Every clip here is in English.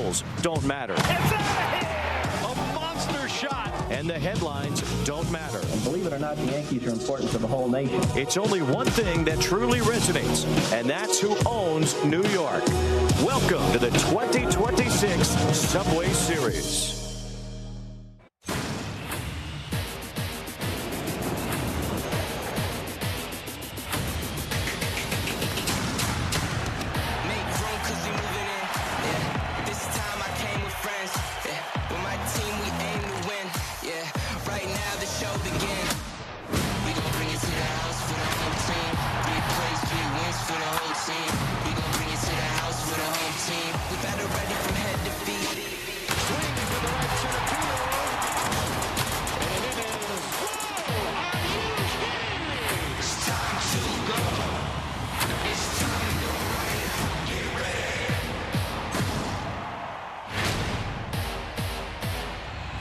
goals don't matter. It's out of here! A monster shot! And the headlines don't matter. And believe it or not, the Yankees are important to the whole nation. It's only one thing that truly resonates, and that's who owns New York. Welcome to the 2026 Subway Series.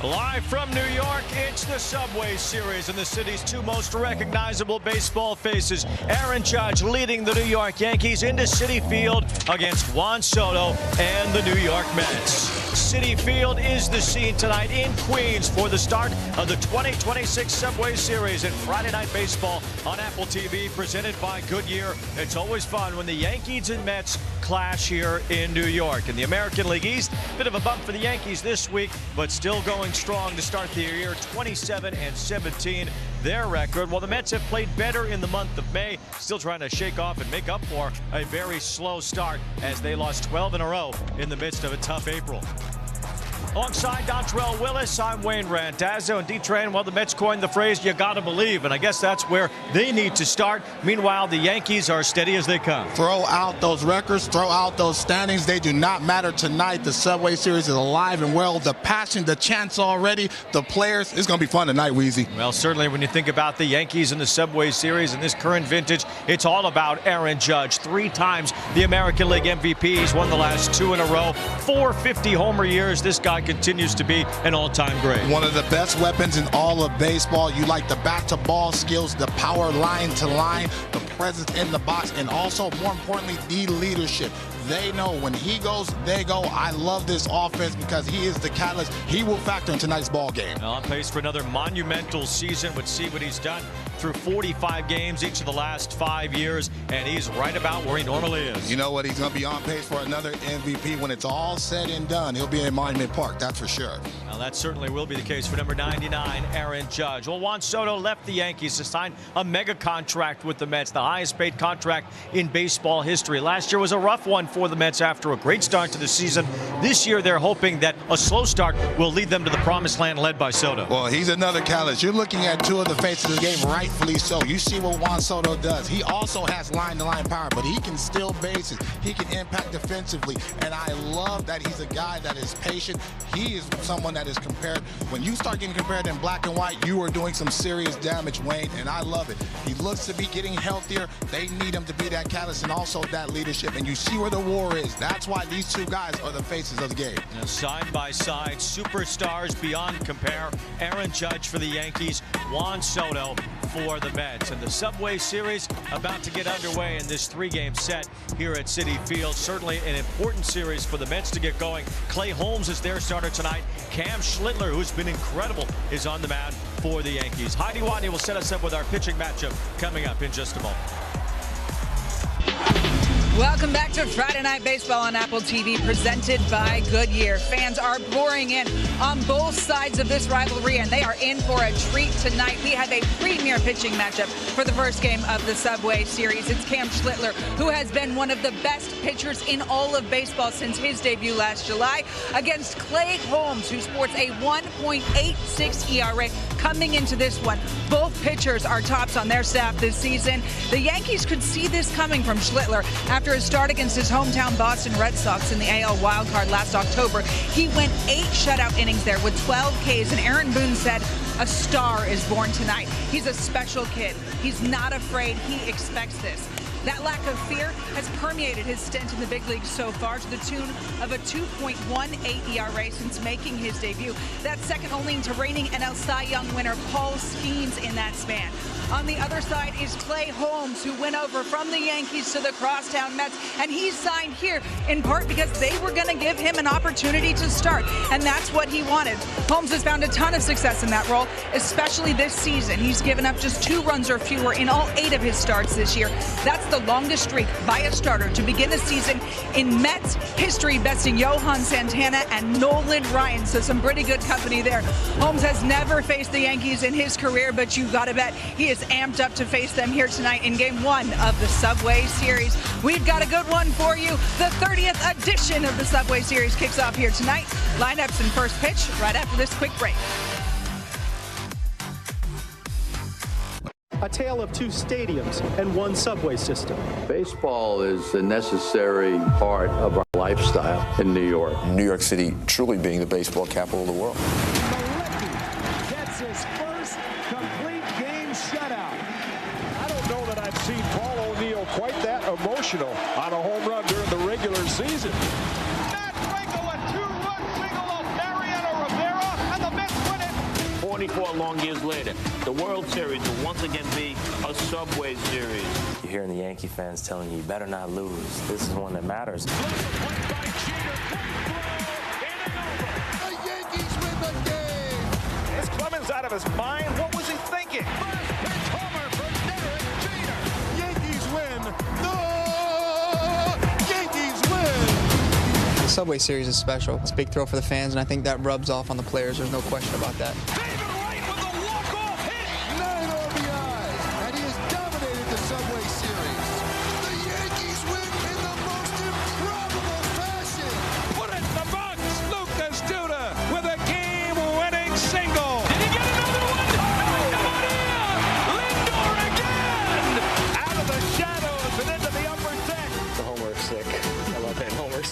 Live from New York, it's the Subway Series and the city's two most recognizable baseball faces. Aaron Judge leading the New York Yankees into Citi Field against Juan Soto and the New York Mets. Citi Field is the scene tonight in Queens for the start of the 2026 Subway Series and Friday Night Baseball on Apple TV, presented by Goodyear. It's always fun when the Yankees and Mets clash here in New York. In the American League East, bit of a bump for the Yankees this week, but still going strong to start the year, 27-17 their record. While the Mets have played better in the month of May, still trying to shake off and make up for a very slow start as they lost 12 in a row in the midst of a tough April. Alongside Dontrell Willis, I'm Wayne Randazzo, and D-Train, well, the Mets coined the phrase, you gotta believe, and I guess that's where they need to start. Meanwhile, the Yankees are steady as they come. Throw out those records, throw out those standings. They do not matter tonight. The Subway Series is alive and well. The passion, the chants already, the players. It's going to be fun tonight, Weezy. Well, certainly when you think about the Yankees in the Subway Series in this current vintage, it's all about Aaron Judge. 3 times the American League MVP. He's won the last 2 in a row. 450 homer years. This guy continues to be an all-time great. One of the best weapons in all of baseball. You like the bat-to-ball skills, the power line-to-line, the presence in the box, and also, more importantly, the leadership. They know when he goes, they go. I love this offense because he is the catalyst. He will factor in tonight's ball game. On pace for another monumental season. Let's see what he's done through 45 games each of the last 5 years, and he's right about where he normally is. You know what? He's going to be on pace for another MVP. When it's all said and done, he'll be in Monument Park, that's for sure. Well, that certainly will be the case for number 99, Aaron Judge. Well, Juan Soto left the Yankees to sign a mega contract with the Mets, the highest paid contract in baseball history. Last year was a rough one for the Mets after a great start to the season. This year, they're hoping that a slow start will lead them to the promised land led by Soto. Well, he's another catalyst. You're looking at 2 of the faces of the game, rightfully so. You see what Juan Soto does. He also has line-to-line power, but he can steal bases. He can impact defensively, and I love that he's a guy that is patient. He is someone that is compared. When you start getting compared in black and white, you are doing some serious damage, Wayne, and I love it. He looks to be getting healthier. They need him to be that catalyst and also that leadership, and you see where the war is. That's why these 2 guys are the faces of the game. Now, side by side, superstars beyond compare. Aaron Judge for the Yankees, Juan Soto for the Mets. And the Subway Series about to get underway in this 3-game set here at Citi Field. Certainly an important series for the Mets to get going. Clay Holmes is their starter tonight. Cam Schlittler, who's been incredible, is on the mound for the Yankees. Heidi Watney will set us up with our pitching matchup coming up in just a moment. Welcome back to Friday Night Baseball on Apple TV, presented by Goodyear. Fans are pouring in on both sides of this rivalry, and they are in for a treat tonight. We have a premier pitching matchup for the first game of the Subway Series. It's Cam Schlittler, who has been one of the best pitchers in all of baseball since his debut last July, against Clay Holmes, who sports a 1.86 ERA coming into this one. Both pitchers are tops on their staff this season. The Yankees could see this coming from Schlittler after his start against his hometown Boston Red Sox in the AL wildcard last October. He went 8 shutout innings there with 12 Ks, and Aaron Boone said, a star is born tonight. He's a special kid. He's not afraid. He expects this. That lack of fear has permeated his stint in the big leagues so far, to the tune of a 2.18 ERA since making his debut. That's second only to reigning NL Cy Young winner Paul Skeens in that span. On the other side is Clay Holmes, who went over from the Yankees to the Crosstown Mets, and he's signed here in part because they were going to give him an opportunity to start, and that's what he wanted. Holmes has found a ton of success in that role, especially this season. He's given up just 2 runs or fewer in all 8 of his starts this year. That's the longest streak by a starter to begin a season in Mets history, besting Johan Santana and Nolan Ryan, so some pretty good company there. Holmes has never faced the Yankees in his career, but you gotta bet he is amped up to face them here tonight in Game 1 of the Subway Series. We've got a good one for you. The 30th edition of the Subway Series kicks off here tonight. Lineups and first pitch right after this quick break. A tale of 2 stadiums and 1 subway system. Baseball is a necessary part of our lifestyle in New York. New York City truly being the baseball capital of the world. Malecki gets his first complete game shutout. I don't know that I've seen Paul O'Neill quite that emotional on a home run during the regular season. Matt Frankel, a 2-run single of Mariano Rivera, and the Mets win it. 44 long years later, the World Series will once again be a Subway Series. You're hearing the Yankee fans telling you better not lose. This is one that matters. The Yankees win the game. Is Clemens out of his mind? What was he thinking? First pitch homer for Derek Jeter. Yankees win. The Yankees win. The Subway Series is special. It's a big thrill for the fans, and I think that rubs off on the players. There's no question about that.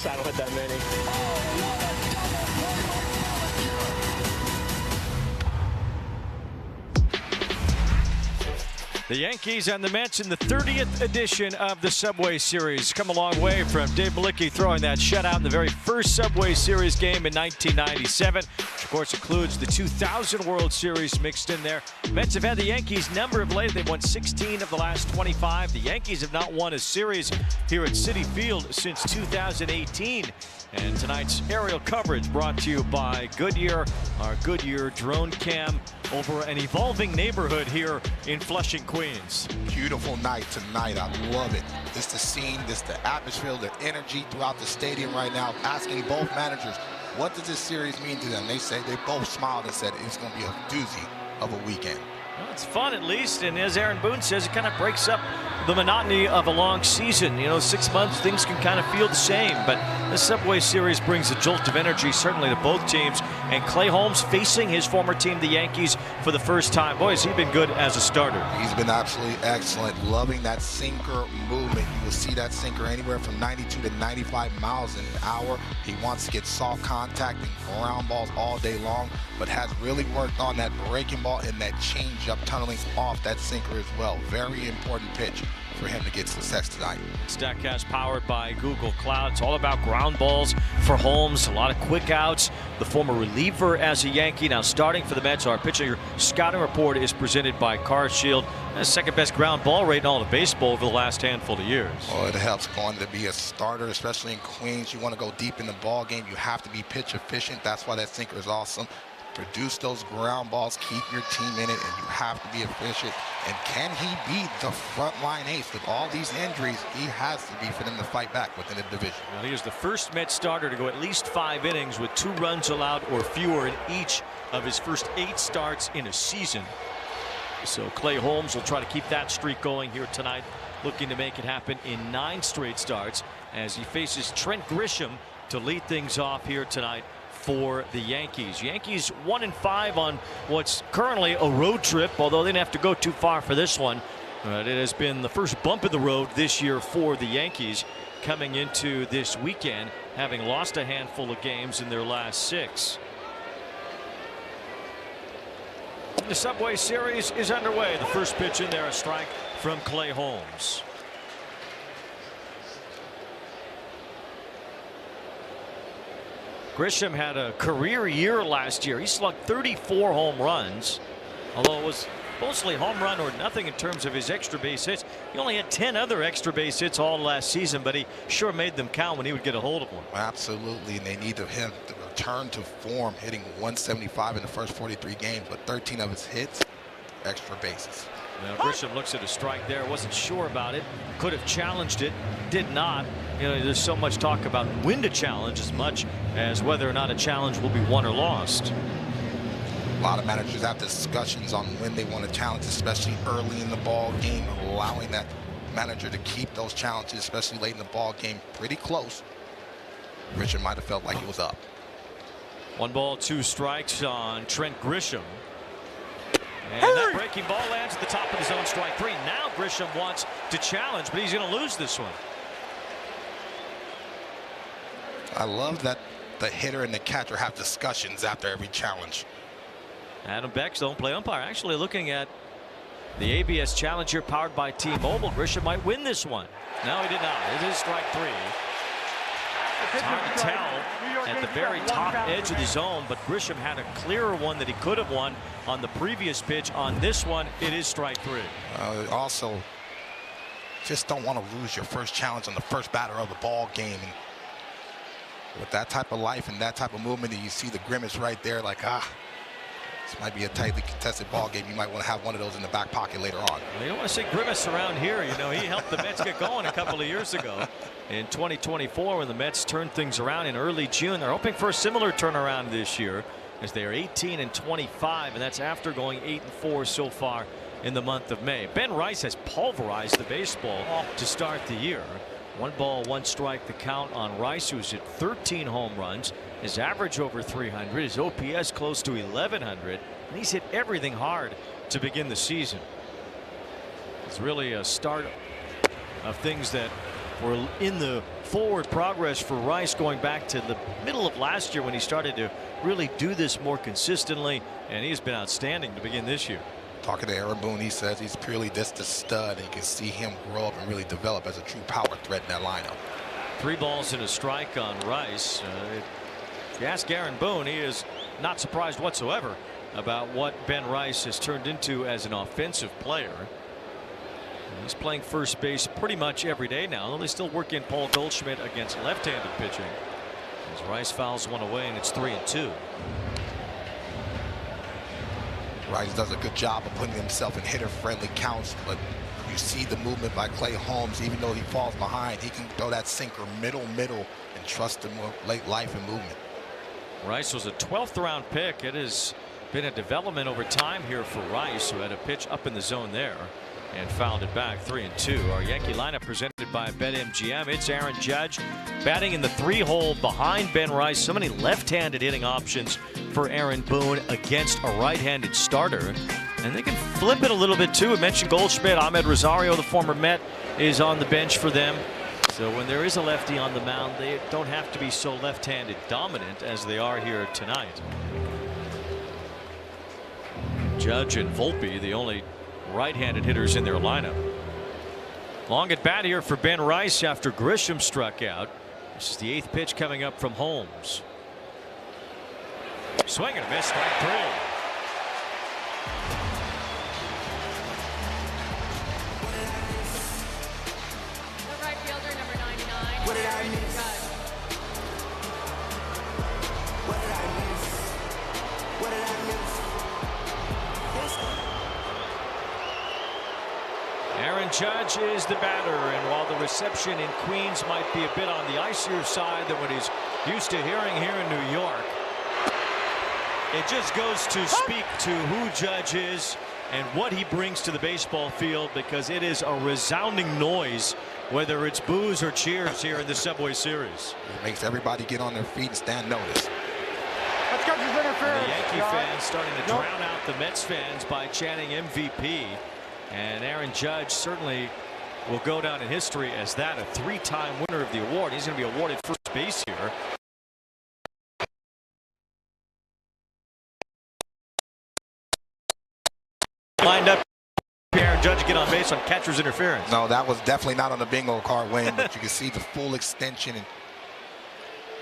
I don't hit that many. The Yankees and the Mets in the 30th edition of the Subway Series come a long way from Dave Malecki throwing that shutout in the very first Subway Series game in 1997, which of course includes the 2000 World Series mixed in there. Mets have had the Yankees number of late. They've won 16 of the last 25. The Yankees have not won a series here at Citi Field since 2018. And tonight's aerial coverage brought to you by Goodyear, our Goodyear drone cam over an evolving neighborhood here in Flushing, Queens. Beautiful night tonight. I love it. This the scene, this the atmosphere, the energy throughout the stadium right now. Asking both managers, what does this series mean to them? They both smiled and said it's going to be a doozy of a weekend. Well, it's fun at least, and as Aaron Boone says, it kind of breaks up the monotony of a long season. You know, 6 months, things can kind of feel the same, but the Subway Series brings a jolt of energy, certainly to both teams. And Clay Holmes facing his former team, the Yankees, for the first time. Boy, has he been good as a starter. He's been absolutely excellent. Loving that sinker movement. You will see that sinker anywhere from 92 to 95 miles an hour. He wants to get soft contact and ground balls all day long, but has really worked on that breaking ball and that changeup tunneling off that sinker as well. Very important pitch for him to get success tonight. StatCast powered by Google Cloud. It's all about ground balls for Holmes. A lot of quick outs. The former reliever as a Yankee, now starting for the Mets. Our pitcher scouting report is presented by Car Shield. The second best ground ball rate in all of baseball over the last handful of years. Oh, it helps going to be a starter, especially in Queens. You want to go deep in the ball game. You have to be pitch efficient. That's why that sinker is awesome. Produce those ground balls, keep your team in it, and you have to be efficient. And can he be the frontline ace? With all these injuries, he has to be for them to fight back within the division. Well, he is the first Mets starter to go at least 5 innings with 2 runs allowed or fewer in each of his first 8 starts in a season. So Clay Holmes will try to keep that streak going here tonight, looking to make it happen in 9 straight starts as he faces Trent Grisham to lead things off here tonight for the Yankees. Yankees 1-5 on what's currently a road trip, although they didn't have to go too far for this one. It has been the first bump in the road this year for the Yankees coming into this weekend, having lost a handful of games in their last 6. The Subway Series is underway. The first pitch in there, a strike from Clay Holmes. Grisham had a career year last year. He slugged 34 home runs, although it was mostly home run or nothing in terms of his extra base hits. He only had 10 other extra base hits all last season, but he sure made them count when he would get a hold of one. Absolutely, and they need him to return to form, hitting 175 in the first 43 games, but 13 of his hits, extra bases. Now Grisham looks at a strike there. Wasn't sure about it. Could have challenged it. Did not. You know, there's so much talk about when to challenge as much as whether or not a challenge will be won or lost. A lot of managers have discussions on when they want to challenge, especially early in the ball game, allowing that manager to keep those challenges, especially late in the ball game, pretty close. Grisham might have felt like it was up. 1 ball, 2 strikes on Trent Grisham. And that breaking ball lands at the top of his own strike 3. Now Grisham wants to challenge, but he's going to lose this one. I love that the hitter and the catcher have discussions after every challenge. Adam Beck's don't play umpire. Actually looking at the ABS challenge here powered by T-Mobile. Grisham might win this one. No, he did not. It is strike 3. It's hard to tell at the very top edge of the zone, but Grisham had a clearer one that he could have won on the previous pitch. On this one, it is strike 3. Also, just don't want to lose your first challenge on the first batter of the ball game. And with that type of life and that type of movement, and you see the grimace right there, like, this might be a tightly contested ball game. You might want to have one of those in the back pocket later on. Well, you don't want to say grimace around here. You know, he helped the Mets get going a couple of years ago. In 2024, when the Mets turned things around in early June, they're hoping for a similar turnaround this year, as they are 18-25, and that's after going 8-4 so far in the month of May. Ben Rice has pulverized the baseball to start the year. 1 ball, 1 strike the count on Rice, who's hit 13 home runs. His average over 300, his OPS close to 1100, and he's hit everything hard to begin the season. It's really a start of things that were in the forward progress for Rice going back to the middle of last year when he started to really do this more consistently, and he's been outstanding to begin this year. Talking to Aaron Boone, he says he's purely just a stud, and you can see him grow up and really develop as a true power threat in that lineup. 3 balls and a strike on Rice. If you ask Aaron Boone, he is not surprised whatsoever about what Ben Rice has turned into as an offensive player. He's playing first base pretty much every day now, though they still work in Paul Goldschmidt against left-handed pitching. As Rice fouls one away, and it's 3-2. Rice does a good job of putting himself in hitter-friendly counts, but you see the movement by Clay Holmes. Even though he falls behind, he can throw that sinker middle, and trust him with late life and movement. Rice was a 12th round pick. It has been a development over time here for Rice, who had a pitch up in the zone there and fouled it back. 3-2. Our Yankee lineup presented by BetMGM. It's Aaron Judge batting in the 3-hole behind Ben Rice. So many left-handed hitting options for Aaron Boone against a right-handed starter. And they can flip it a little bit too. I mentioned Goldschmidt. Ahmed Rosario, the former Met, is on the bench for them. So when there is a lefty on the mound, they don't have to be so left-handed dominant as they are here tonight. Judge and Volpe, the only right-handed hitters in their lineup. Long at bat here for Ben Rice after Grisham struck out. This is the 8th pitch coming up from Holmes. Swing and a miss, strike 3. The right fielder, number 99. What did I miss? What did I miss? What did I miss? Aaron Judge is the batter, and while the reception in Queens might be a bit on the icier side than what he's used to hearing here in New York, it just goes to speak to who Judge is and what he brings to the baseball field, because it is a resounding noise, whether it's boos or cheers here in the Subway Series. It makes everybody get on their feet and stand notice. Let's go to the interference. The Yankee fans starting to drown out the Mets fans by chanting MVP. And Aaron Judge certainly will go down in history as that, a 3-time winner of the award. He's going to be awarded first base here. Lined up. Aaron Judge get on base on catcher's interference. No, that was definitely not on the bingo card win, but you can see the full extension.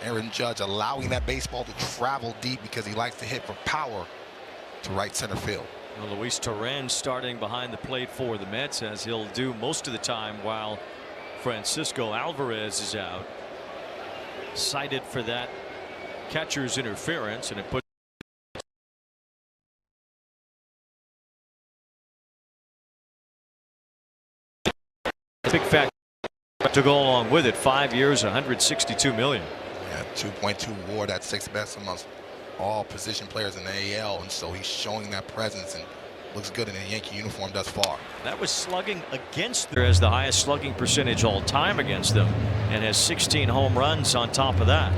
Aaron Judge allowing that baseball to travel deep because he likes to hit for power to right center field. Well, Luis Torrens starting behind the plate for the Mets, as he'll do most of the time while Francisco Alvarez is out. Cited for that catcher's interference, and it put a big fat to go along with it. 5 years, $162 million. Yeah, 2.2 WAR, that's 6th best amongst all position players in the AL, and so he's showing that presence and looks good in a Yankee uniform thus far. That was slugging against them. Has the highest slugging percentage all time against them, and has 16 home runs on top of that.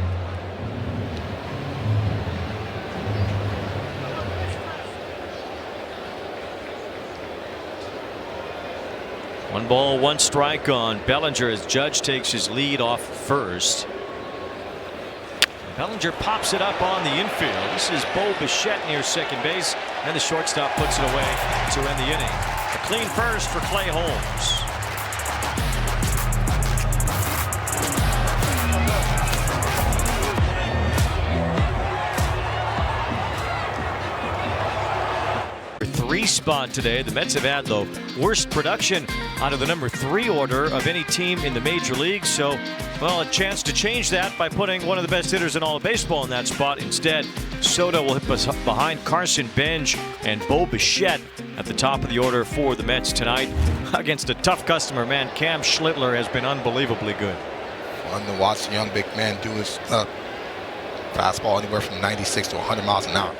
One ball, one strike on Bellinger as Judge takes his lead off first. Bellinger pops it up on the infield. This is Bo Bichette near second base, and the shortstop puts it away to end the inning. A clean first for Clay Holmes. Three spot today. The Mets have had the worst production out of the number 3 order of any team in the major leagues. So, well, a chance to change that by putting one of the best hitters in all of baseball in that spot. Instead, Soto will hit behind Carson Bench and Bo Bichette at the top of the order for the Mets tonight against a tough customer. Man, Cam Schlittler has been unbelievably good. Fun to watch the young big man do his fastball anywhere from 96 to 100 miles an hour.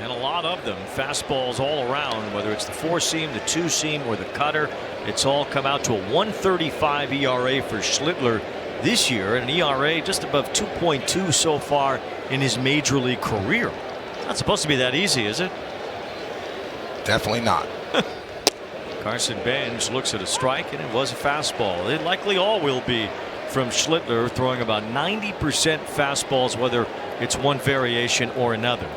And a lot of them, fastballs all around, whether it's the 4-seam, the 2-seam, or the cutter. It's all come out to a 1.35 ERA for Schlittler this year, and an ERA just above 2.2 so far in his major league career. Not supposed to be that easy, is it? Definitely not. Carson Bench looks at a strike, and it was a fastball. It likely all will be from Schlittler, throwing about 90% fastballs, whether it's one variation or another.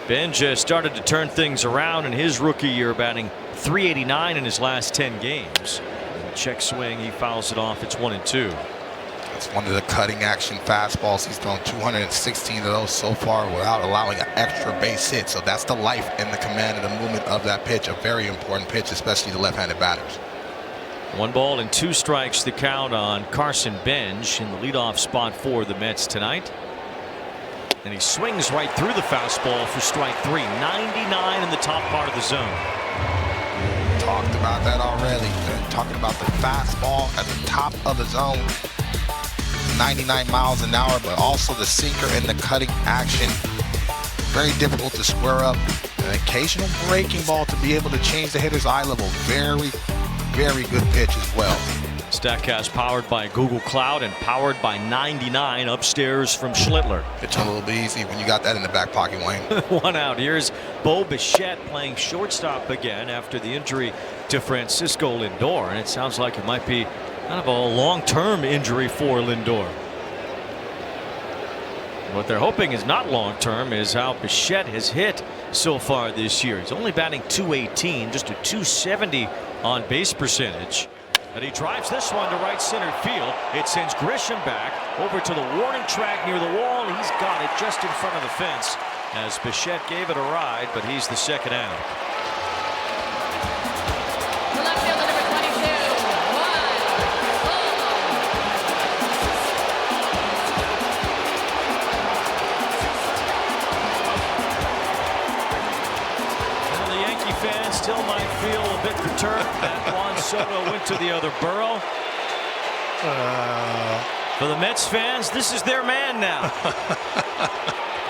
Bench started to turn things around in his rookie year, batting .389 in his last 10 games. Check swing, he fouls it off. It's 1-2. It's one of the cutting action fastballs. He's thrown 216 of those so far without allowing an extra base hit. So that's the life and the command and the movement of that pitch. A very important pitch, especially to left-handed batters. 1 ball and 2 strikes the count on Carson Bench in the leadoff spot for the Mets tonight. And he swings right through the fastball for strike 3. 99 in the top part of the zone. Talked about that already. Talking about the fastball at the top of the zone. 99 miles an hour, but also the sinker and the cutting action. Very difficult to square up. An occasional breaking ball to be able to change the hitter's eye level. Very, very good pitch as well. StatCast powered by Google Cloud and powered by 99 upstairs from Schlittler. It's a little bit easy when you got that in the back pocket, Wayne. 1 out. Here's Bo Bichette playing shortstop again after the injury to Francisco Lindor, and it sounds like it might be kind of a long-term injury for Lindor. What they're hoping is not long-term is how Bichette has hit so far this year. He's only batting .218, just a .270 on base percentage. And he drives this one to right center field. It sends Grisham back over to the warning track near the wall. He's got it just in front of the fence as Bichette gave it a ride, but he's the second out. The left fielder, number 22, Well, the Yankee fans still might feel a bit perturbed that Juan Soto went to the other borough. For the Mets fans, this is their man now.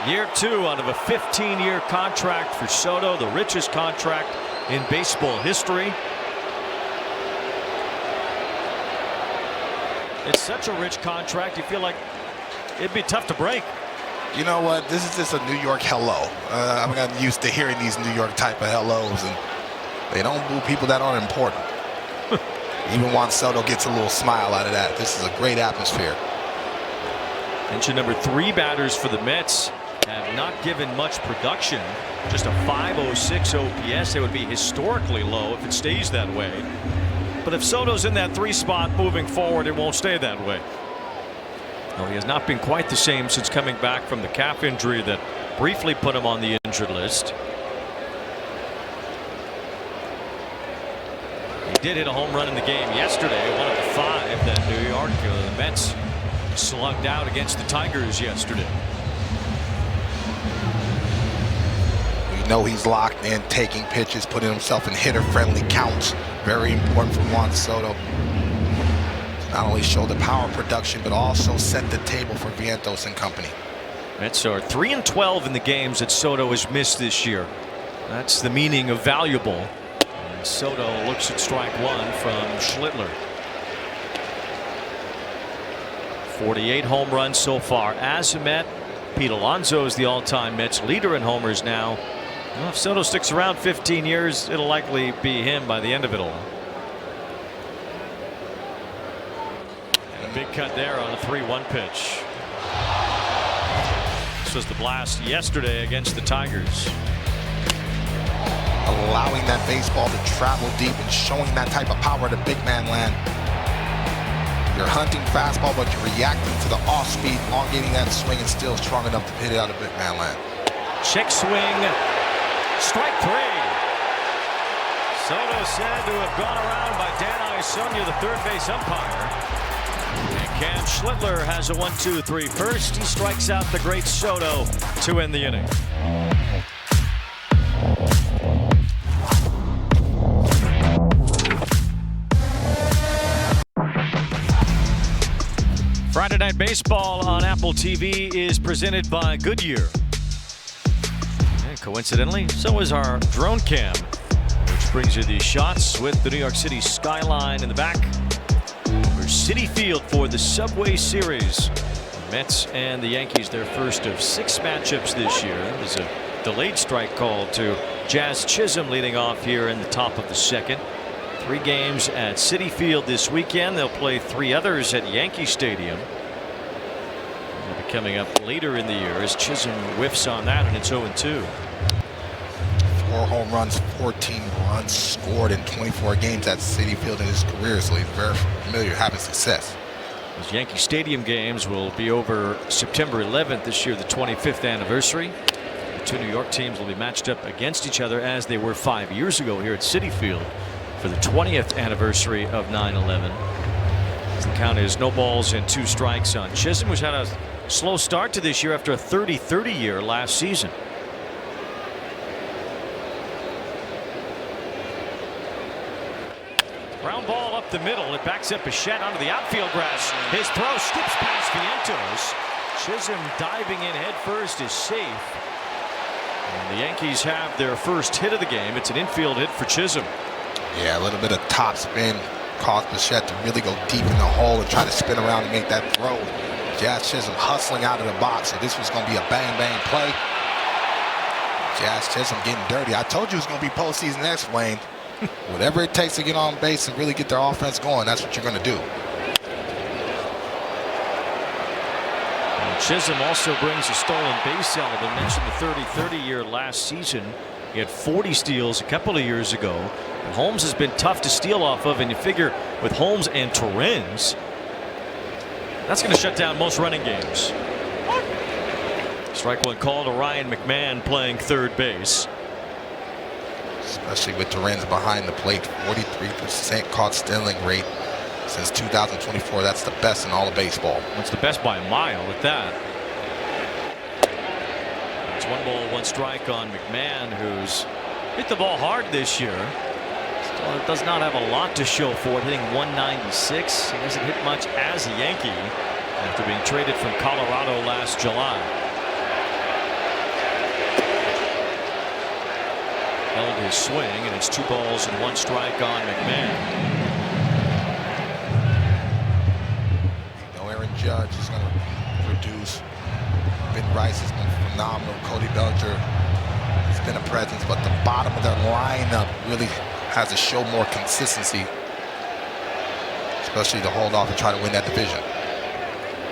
Year 2 out of a 15-year contract for Soto, the richest contract in baseball history. It's such a rich contract, you feel like it'd be tough to break. You know what? This is just a New York hello. I'm gotten used to hearing these New York type of hellos, and they don't boo people that aren't important. Even Juan Soto gets a little smile out of that. This is a great atmosphere. Mention number 3 batters for the Mets have not given much production. Just a .506 OPS. It would be historically low if it stays that way. But if Soto's in that 3 spot moving forward, it won't stay that way. Well, he has not been quite the same since coming back from the calf injury that briefly put him on the injured list. He did hit a home run in the game yesterday, one of the 5 that New York, the Mets, slugged out against the Tigers yesterday. We know he's locked in, taking pitches, putting himself in hitter-friendly counts. Very important for Juan Soto. Not only show the power production, but also set the table for Vientos and company. Mets are 3-12 in the games that Soto has missed this year. That's the meaning of valuable. And Soto looks at strike 1 from Schlittler. 48 home runs so far as a Met. Pete Alonso is the all-time Mets leader in homers now. Well, if Soto sticks around 15 years, it'll likely be him by the end of it all. And a big cut there on a 3-1 pitch. This was the blast yesterday against the Tigers. Allowing that baseball to travel deep and showing that type of power to big man land. You're hunting fastball, but you're reacting to the off-speed, elongating that swing, and still strong enough to hit it out of big man land. Check swing, strike 3. Soto said to have gone around by Dan Iasonia, the third base umpire. And Cam Schlittler has a 1-2-3 first. He strikes out the great Soto to end the inning. Friday Night Baseball on Apple TV is presented by Goodyear. And coincidentally, so is our drone cam, which brings you these shots with the New York City skyline in the back. We're Citi Field for the Subway Series. The Mets and the Yankees, their first of 6 matchups this year. There's a delayed strike call to Jazz Chisholm leading off here in the top of the second. 3 games at Citi Field this weekend. They'll play 3 others at Yankee Stadium. They'll be coming up later in the year as Chisholm whiffs on that, and it's 0-2. 4 home runs, 14 runs scored in 24 games at Citi Field in his career, so he's very familiar having success. Those Yankee Stadium games will be over September 11th this year, the 25th anniversary. The 2 New York teams will be matched up against each other as they were 5 years ago here at Citi Field for the 20th anniversary of 9/11. The count is no balls and 2 strikes on Chisholm, who's had a slow start to this year after a 30-30 year last season. Ground ball up the middle. It backs up Bichette onto the outfield grass. His throw skips past Vientos. Chisholm diving in head first is safe. And the Yankees have their first hit of the game. It's an infield hit for Chisholm. Yeah, a little bit of top spin caused Bichette to really go deep in the hole and try to spin around and make that throw. Jazz Chisholm hustling out of the box, so this was going to be a bang-bang play. Jazz Chisholm getting dirty. I told you it was going to be postseason next, Wayne. Whatever it takes to get on base and really get their offense going, that's what you're going to do. And Chisholm also brings a stolen base element. I mentioned the 30-30 year last season. He had 40 steals a couple of years ago. And Holmes has been tough to steal off of, and you figure with Holmes and Torrens, that's going to shut down most running games. Strike 1 call to Ryan McMahon playing third base. Especially with Torrens behind the plate, 43% caught stealing rate since 2024. That's the best in all of baseball. That's the best by a mile at that. It's 1 ball, 1 strike on McMahon, who's hit the ball hard this year. Still does not have a lot to show for it, hitting 196. He hasn't hit much as a Yankee after being traded from Colorado last July. Held his swing, and it's 2 balls and 1 strike on McMahon. You know, Aaron Judge is going to produce. Ben Rice has been phenomenal. Cody Bellinger has been a presence, but the bottom of their lineup really has to show more consistency, especially to hold off and try to win that division.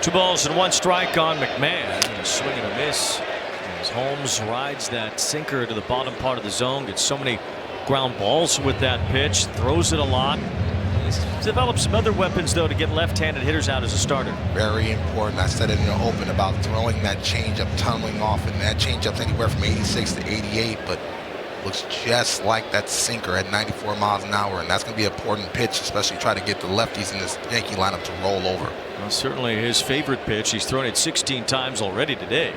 2 balls and 1 strike on McMahon. A swing and a miss as Holmes rides that sinker to the bottom part of the zone. Gets so many ground balls with that pitch. Throws it a lot. He's developed some other weapons, though, to get left-handed hitters out as a starter. Very important. I said it in the open about throwing that changeup, tunneling off, and that changeup's anywhere from 86 to 88, but looks just like that sinker at 94 miles an hour, and that's going to be an important pitch, especially try to get the lefties in this Yankee lineup to roll over. Well, certainly his favorite pitch. He's thrown it 16 times already today.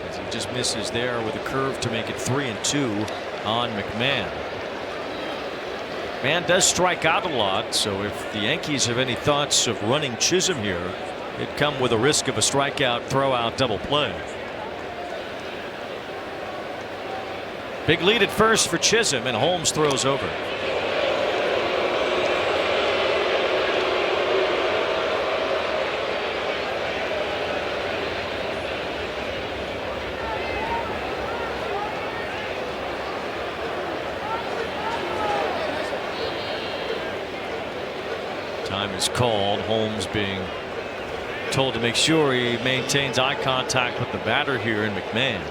As he just misses there with a curve to make it 3-2 on McMahon. Man does strike out a lot, so if the Yankees have any thoughts of running Chisholm here, it'd come with a risk of a strikeout, throw-out, double play. Big lead at first for Chisholm, and Holmes throws over. Time is called. Holmes being told to make sure he maintains eye contact with the batter here in McMahon.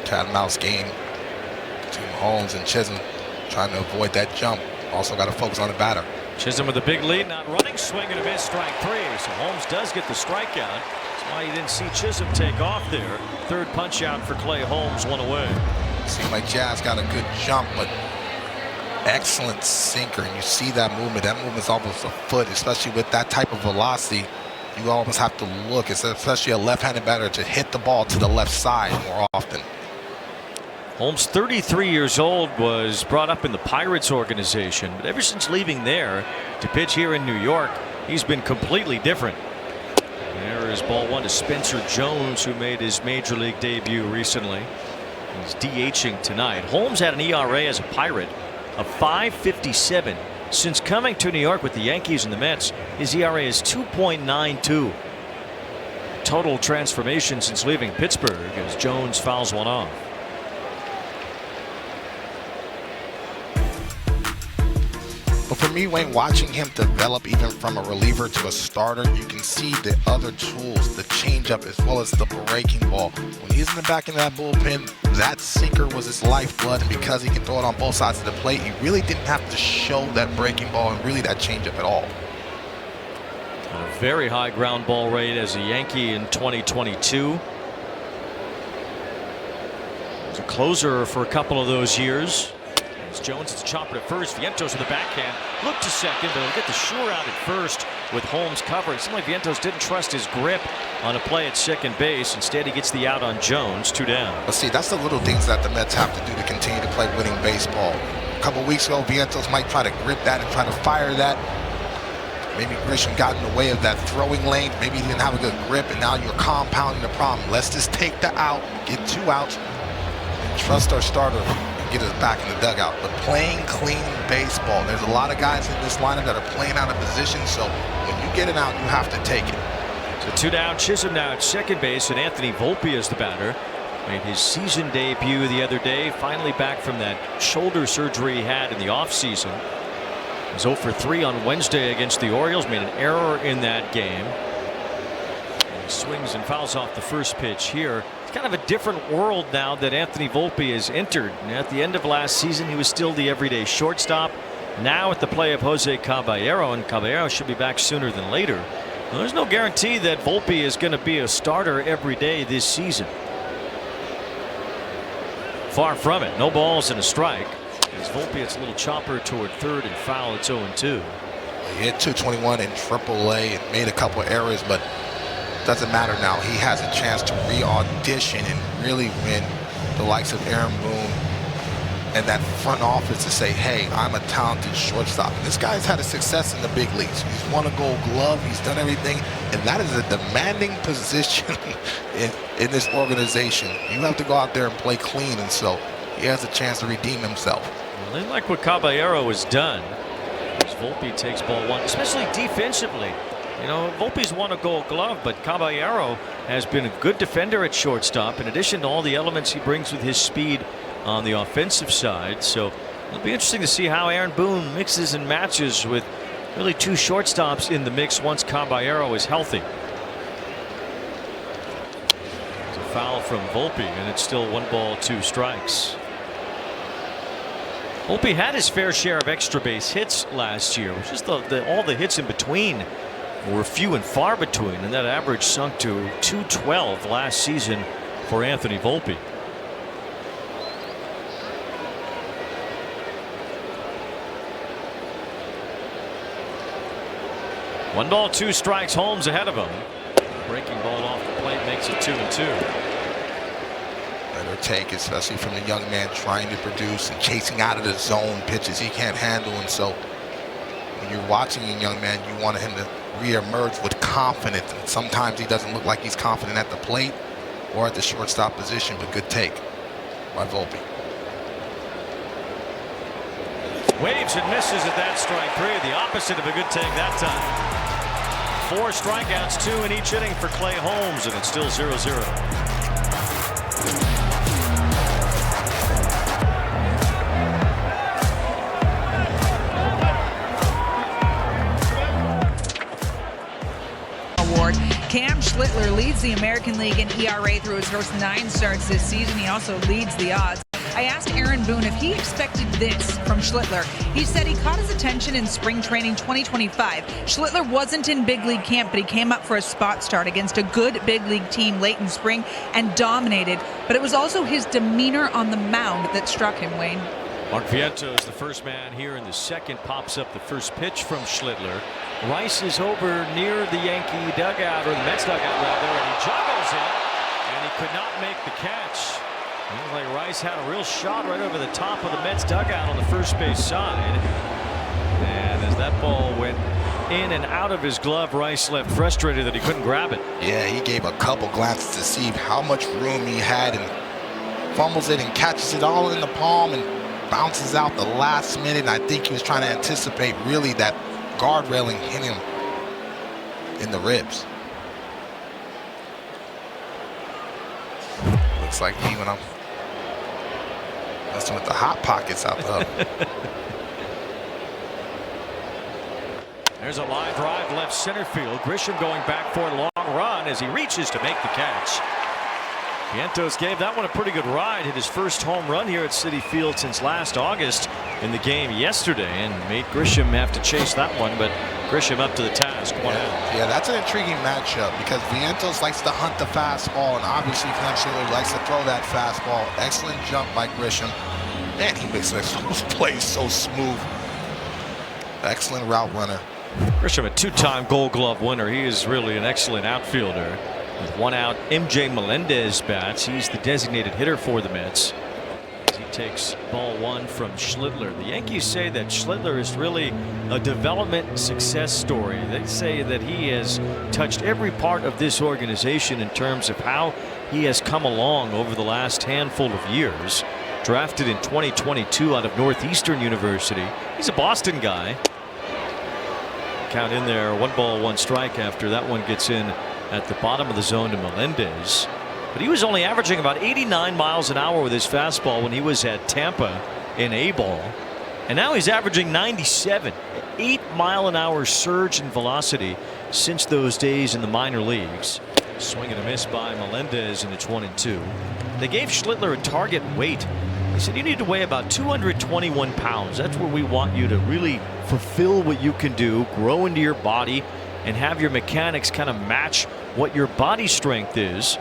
Cat and mouse game between Holmes and Chisholm, trying to avoid that jump. Also got to focus on the batter. Chisholm with a big lead, not running, swing and a miss, strike 3. So Holmes does get the strikeout. That's why you didn't see Chisholm take off there. Third punch out for Clay Holmes, one away. Seems like Jazz got a good jump, but excellent sinker, and you see that movement. That movement's almost a foot, especially with that type of velocity. You almost have to look, especially a left-handed batter, to hit the ball to the left side more often. Holmes, 33 years old, was brought up in the Pirates organization, but ever since leaving there to pitch here in New York, he's been completely different. There is ball one to Spencer Jones, who made his major league debut recently. He's DHing tonight. Holmes had an ERA as a Pirate of 5.57. Since coming to New York with the Yankees and the Mets, his ERA is 2.92. Total transformation since leaving Pittsburgh as Jones fouls one off. But for me, Wayne, watching him develop even from a reliever to a starter, you can see the other tools, the changeup as well as the breaking ball. When he's in the back of that bullpen, that sinker was his lifeblood, and because he can throw it on both sides of the plate, he really didn't have to show that breaking ball and really that changeup at all. A very high ground ball rate as a Yankee in 2022. He's a closer for a couple of those years. Jones is chopper to first. Vientos with the backhand. Look to second, but he'll get the sure out at first with Holmes covering. It seemed like Vientos didn't trust his grip on a play at second base. Instead, he gets the out on Jones, 2 down. But see, that's the little things that the Mets have to do to continue to play winning baseball. A couple weeks ago, Vientos might try to grip that and try to fire that. Maybe Grisham got in the way of that throwing lane. Maybe he didn't have a good grip, and now you're compounding the problem. Let's just take the out, get 2 outs, and trust our starter. Get us back in the dugout. But playing clean baseball, there's a lot of guys in this lineup that are playing out of position, so when you get it out, you have to take it. So 2 down. Chisholm now at second base, and Anthony Volpe is the batter. Made his season debut the other day, finally back from that shoulder surgery he had in the offseason. He was 0 for 3 on Wednesday against the Orioles, made an error in that game. And he swings and fouls off the first pitch here. It's kind of a different world now that Anthony Volpe has entered. And at the end of last season, he was still the everyday shortstop. Now at the play of Jose Caballero, and Caballero should be back sooner than later. Well, there's no guarantee that Volpe is going to be a starter every day this season. Far from it. No balls and a strike. As Volpe hits a little chopper toward third and foul, it's 0-2. He hit 221 in AAA and made a couple errors, but doesn't matter now. He has a chance to re-audition and really win the likes of Aaron Boone and that front office to say, hey, I'm a talented shortstop. And this guy's had a success in the big leagues. He's won a Gold Glove. He's done everything. And that is a demanding position in this organization. You have to go out there and play clean. And so he has a chance to redeem himself. Well, they like what Caballero has done. As Volpe takes ball one, especially defensively. You know, Volpe's won a Gold Glove, but Caballero has been a good defender at shortstop, in addition to all the elements he brings with his speed on the offensive side. So it'll be interesting to see how Aaron Boone mixes and matches with really 2 shortstops in the mix once Caballero is healthy. It's a foul from Volpe, and it's still 1 ball, 2 strikes. Volpe had his fair share of extra base hits last year. It was just all the hits in between were few and far between, and that average sunk to 212 last season for Anthony Volpe. One ball, two strikes. Holmes ahead of him. Breaking ball off the plate makes it 2-2. Better take, especially from the young man trying to produce and chasing out of the zone pitches he can't handle. And so when you're watching a young man, you want him to reemerge with confidence. And sometimes he doesn't look like he's confident at the plate or at the shortstop position, but good take by Volpe. Waves and misses at that strike three. The opposite of a good take that time. 4 strikeouts, 2 in each inning for Clay Holmes, and it's still 0-0. Cam Schlittler leads the American League in ERA through his first 9 starts this season. He also leads the odds. I asked Aaron Boone if he expected this from Schlittler. He said he caught his attention in spring training 2025. Schlittler wasn't in big league camp, but he came up for a spot start against a good big league team late in spring and dominated. But it was also his demeanor on the mound that struck him, Wayne. Mark Vientos, the first man here in the second, pops up the first pitch from Schlittler. Rice is over near the Yankee dugout, or the Mets dugout rather, and he juggles it, and he could not make the catch. It looked like Rice had a real shot right over the top of the Mets dugout on the first base side. And as that ball went in and out of his glove, Rice left frustrated that he couldn't grab it. Yeah, he gave a couple glances to see how much room he had and fumbles it and catches it all in the palm and bounces out the last minute. And I think he was trying to anticipate really that guard railing hitting him in the ribs. Looks like me when I'm messing with the hot pockets out there. There's a line drive left center field. Grisham going back for a long run as he reaches to make the catch. Vientos gave that one a pretty good ride. Hit his first home run here at Citi Field since last August in the game yesterday, and made Grisham have to chase that one, but Grisham up to the task. Yeah, that's an intriguing matchup because Vientos likes to hunt the fastball, and obviously Cam Schlittler likes to throw that fastball. Excellent jump by Grisham. Man, he makes those plays so smooth. Excellent route runner. Grisham, a 2-time Gold Glove winner. He is really an excellent outfielder. With 1 out, MJ Melendez bats. He's the designated hitter for the Mets. As he takes ball 1 from Schlittler. The Yankees say that Schlittler is really a development success story. They say that he has touched every part of this organization in terms of how he has come along over the last handful of years. Drafted in 2022 out of Northeastern University. He's a Boston guy. Count in there, 1 ball, 1 strike after that one gets in at the bottom of the zone to Melendez. But he was only averaging about 89 miles an hour with his fastball when he was at Tampa in A-ball. And now he's averaging 97. 8-mile-an-hour surge in velocity since those days in the minor leagues. Swing and a miss by Melendez, and it's 1-2. They gave Schlittler a target weight. They said you need to weigh about 221 pounds. That's where we want you to really fulfill what you can do, grow into your body, and have your mechanics kind of match what your body strength is.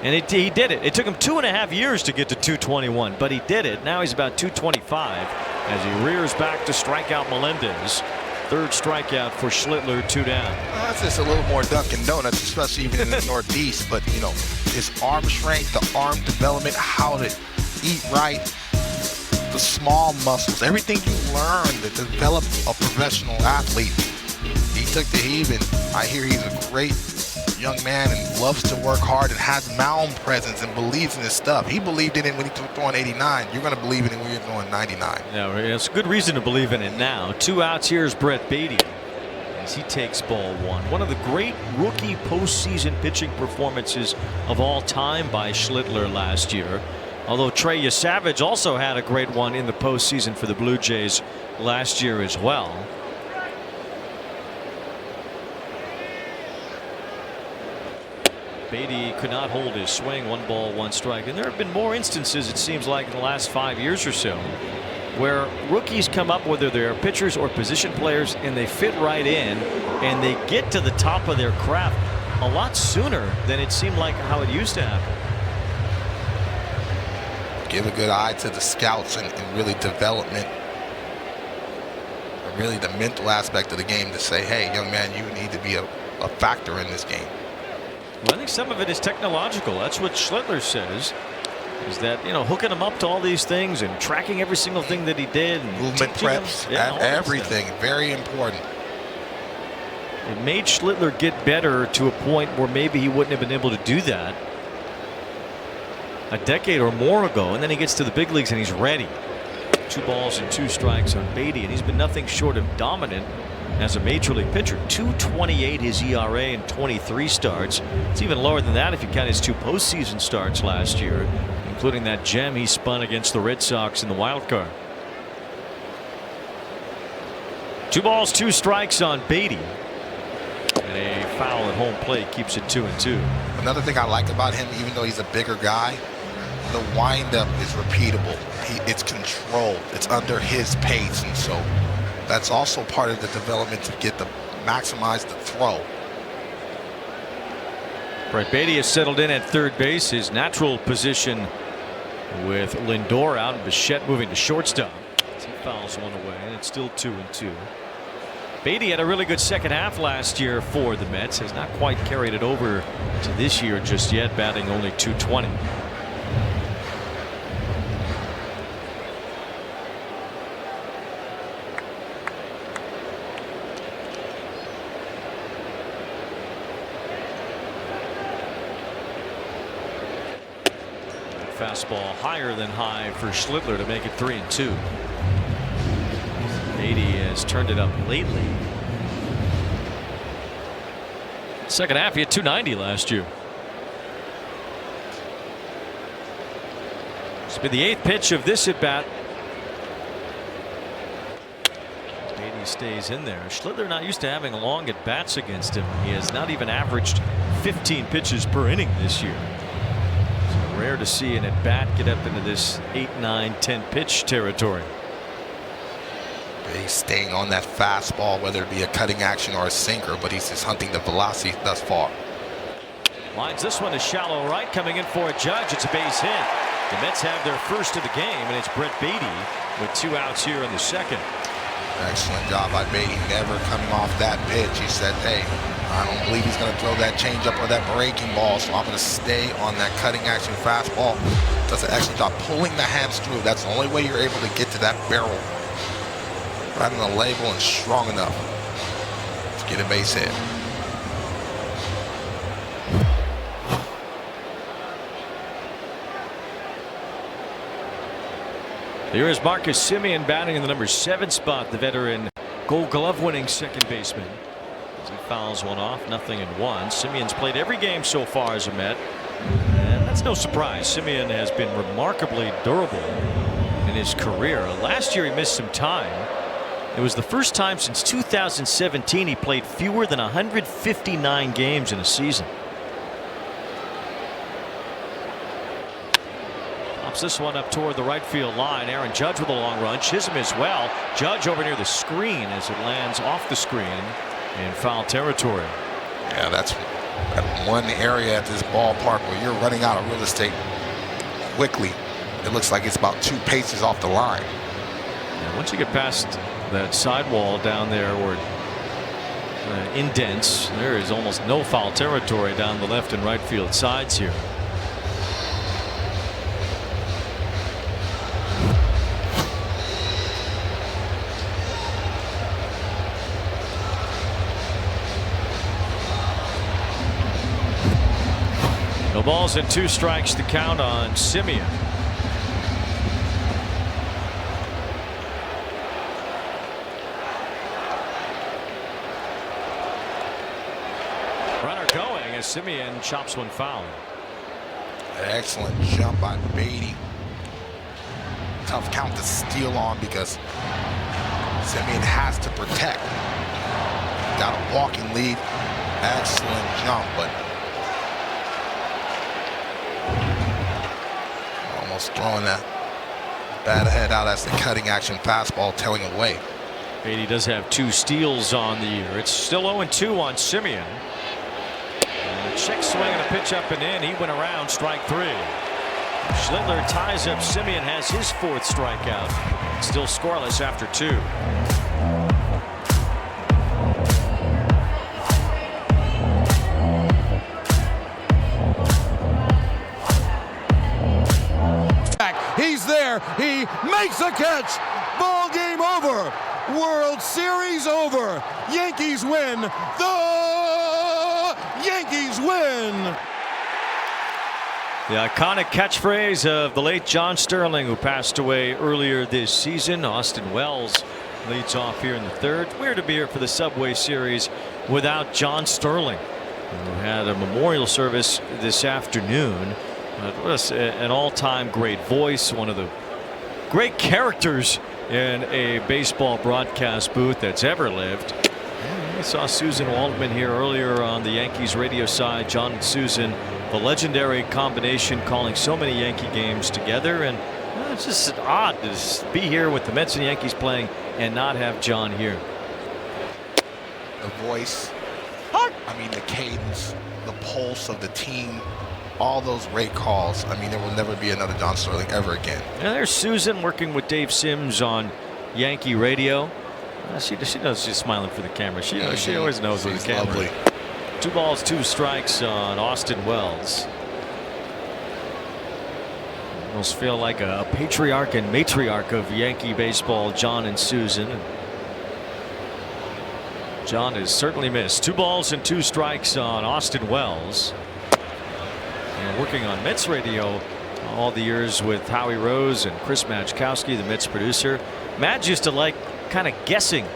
And he did it. It took him 2.5 years to get to 221, but he did it. Now he's about 225 as he rears back to strike out Melendez. 3rd strikeout for Schlittler, 2 down. That's just a little more Dunkin' Donuts, especially even in the Northeast. But, you know, his arm strength, the arm development, how to eat right, the small muscles, everything you learn to develop a professional athlete. He took the heave, and I hear he's a great young man and loves to work hard and has mound presence and believes in his stuff. He believed in it when he was throwing 89. You're going to believe in it when you're throwing 99. Yeah, it's a good reason to believe in it now. 2 outs. Here's Brett Beatty as he takes ball 1. One of the great rookie postseason pitching performances of all time by Schlittler last year. Although Trey Yesavage also had a great one in the postseason for the Blue Jays last year as well. Beatty could not hold his swing. 1 ball, 1 strike. And there have been more instances, it seems like, in the last 5 years or so where rookies come up, whether they're pitchers or position players, and they fit right in and they get to the top of their craft a lot sooner than it seemed like how it used to happen. Give a good eye to the scouts and really development, and really the mental aspect of the game to say, hey, young man, you need to be a factor in this game. Well, I think some of it is technological. That's what Schlittler says, is that, you know, hooking him up to all these things and tracking every single thing that he did. And movement preps, everything, very important. It made Schlittler get better to a point where maybe he wouldn't have been able to do that a decade or more ago, and then he gets to the big leagues and he's ready. 2 balls and 2 strikes on Beatty, and he's been nothing short of dominant as a major league pitcher. 2.28 his ERA in 23 starts. It's even lower than that if you count his 2 postseason starts last year, including that gem he spun against the Red Sox in the wild card. 2 balls 2 strikes on Beatty, and a foul at home plate keeps it 2-2. Another thing I like about him, even though he's a bigger guy, the windup is repeatable. It's controlled. It's under his pace, and so that's also part of the development to get the maximize the throw. Brett Beatty has settled in at third base, his natural position, with Lindor out and Bichette moving to shortstop. He fouls one away, and it's still 2-2. Beatty had a really good second half last year for the Mets. Has not quite carried it over to this year just yet, batting only .220. Fastball higher than high for Schlittler to make it 3-2. Beatty has turned it up lately. Second half, he had .290 last year. It's been the 8th pitch of this at bat. Beatty stays in there. Schlittler not used to having long at bats against him. He has not even averaged 15 pitches per inning this year. So rare to see an at bat get up into this 8, 9, 10 pitch territory. He's staying on that fastball, whether it be a cutting action or a sinker, but he's just hunting the velocity thus far. Lines this one to shallow right, coming in for a Judge. It's a base hit. The Mets have their first of the game, and it's Brett Beatty with 2 outs here in the second. Excellent job by Beatty, never coming off that pitch. He said, hey, I don't believe he's going to throw that changeup or that breaking ball, so I'm going to stay on that cutting action fastball. Does an excellent job pulling the hands through. That's the only way you're able to get to that barrel right on the label and strong enough to get a base hit. Here is Marcus Semien batting in the number 7 spot, the veteran Gold Glove winning second baseman. As he fouls one off, 0-1. Semien's played every game so far as a Met, and that's no surprise. Semien has been remarkably durable in his career. Last year he missed some time. It was the first time since 2017 he played fewer than 159 games in a season. Pops this one up toward the right field line. Aaron Judge with a long run. Chisholm as well. Judge over near the screen as it lands off the screen in foul territory. Yeah, that's one area at this ballpark where you're running out of real estate quickly. It looks like it's about 2 paces off the line. And once you get past that sidewall down there or indents, there is almost no foul territory down the left and right field sides here. No balls and 2 strikes to count on Semien. Runner going as Semien chops one foul. Excellent jump by Beatty. Tough count to steal on because Semien has to protect. Got a walking lead. Excellent jump, but almost throwing that Bad head out as the cutting action fastball tailing away. Beatty does have 2 steals on the year. It's still 0-2 on Simeon. And a check swing and a pitch up and in. He went around, strike 3. Schlittler ties up Simeon, has his 4th strikeout. Still scoreless after 2. He's there. He makes a catch. Ball game over. World Series over. Yankees win. The Yankees win. The iconic catchphrase of the late John Sterling, who passed away earlier this season. Austin Wells leads off here in the 3rd. Weird to be here for the Subway Series without John Sterling, who had a memorial service this afternoon. Was an all-time great voice, one of the great characters in a baseball broadcast booth that's ever lived. And we saw Susan Waldman here earlier on the Yankees radio side. John and Susan, the legendary combination, calling so many Yankee games together, and it's just odd to just be here with the Mets and Yankees playing and not have John here. The voice, I mean the cadence, the pulse of the team. All those great calls. I mean, there will never be another John Sterling ever again. And there's Susan working with Dave Sims on Yankee radio. She knows she's smiling for the camera. She always knows with the camera. Lovely. 2 balls, 2 strikes on Austin Wells. Almost feel like a patriarch and matriarch of Yankee baseball, John and Susan. John is certainly missed. 2 balls and 2 strikes on Austin Wells. And working on Mets radio all the years with Howie Rose and Chris Majkowski, the Mets producer. Madge used to like kind of guessing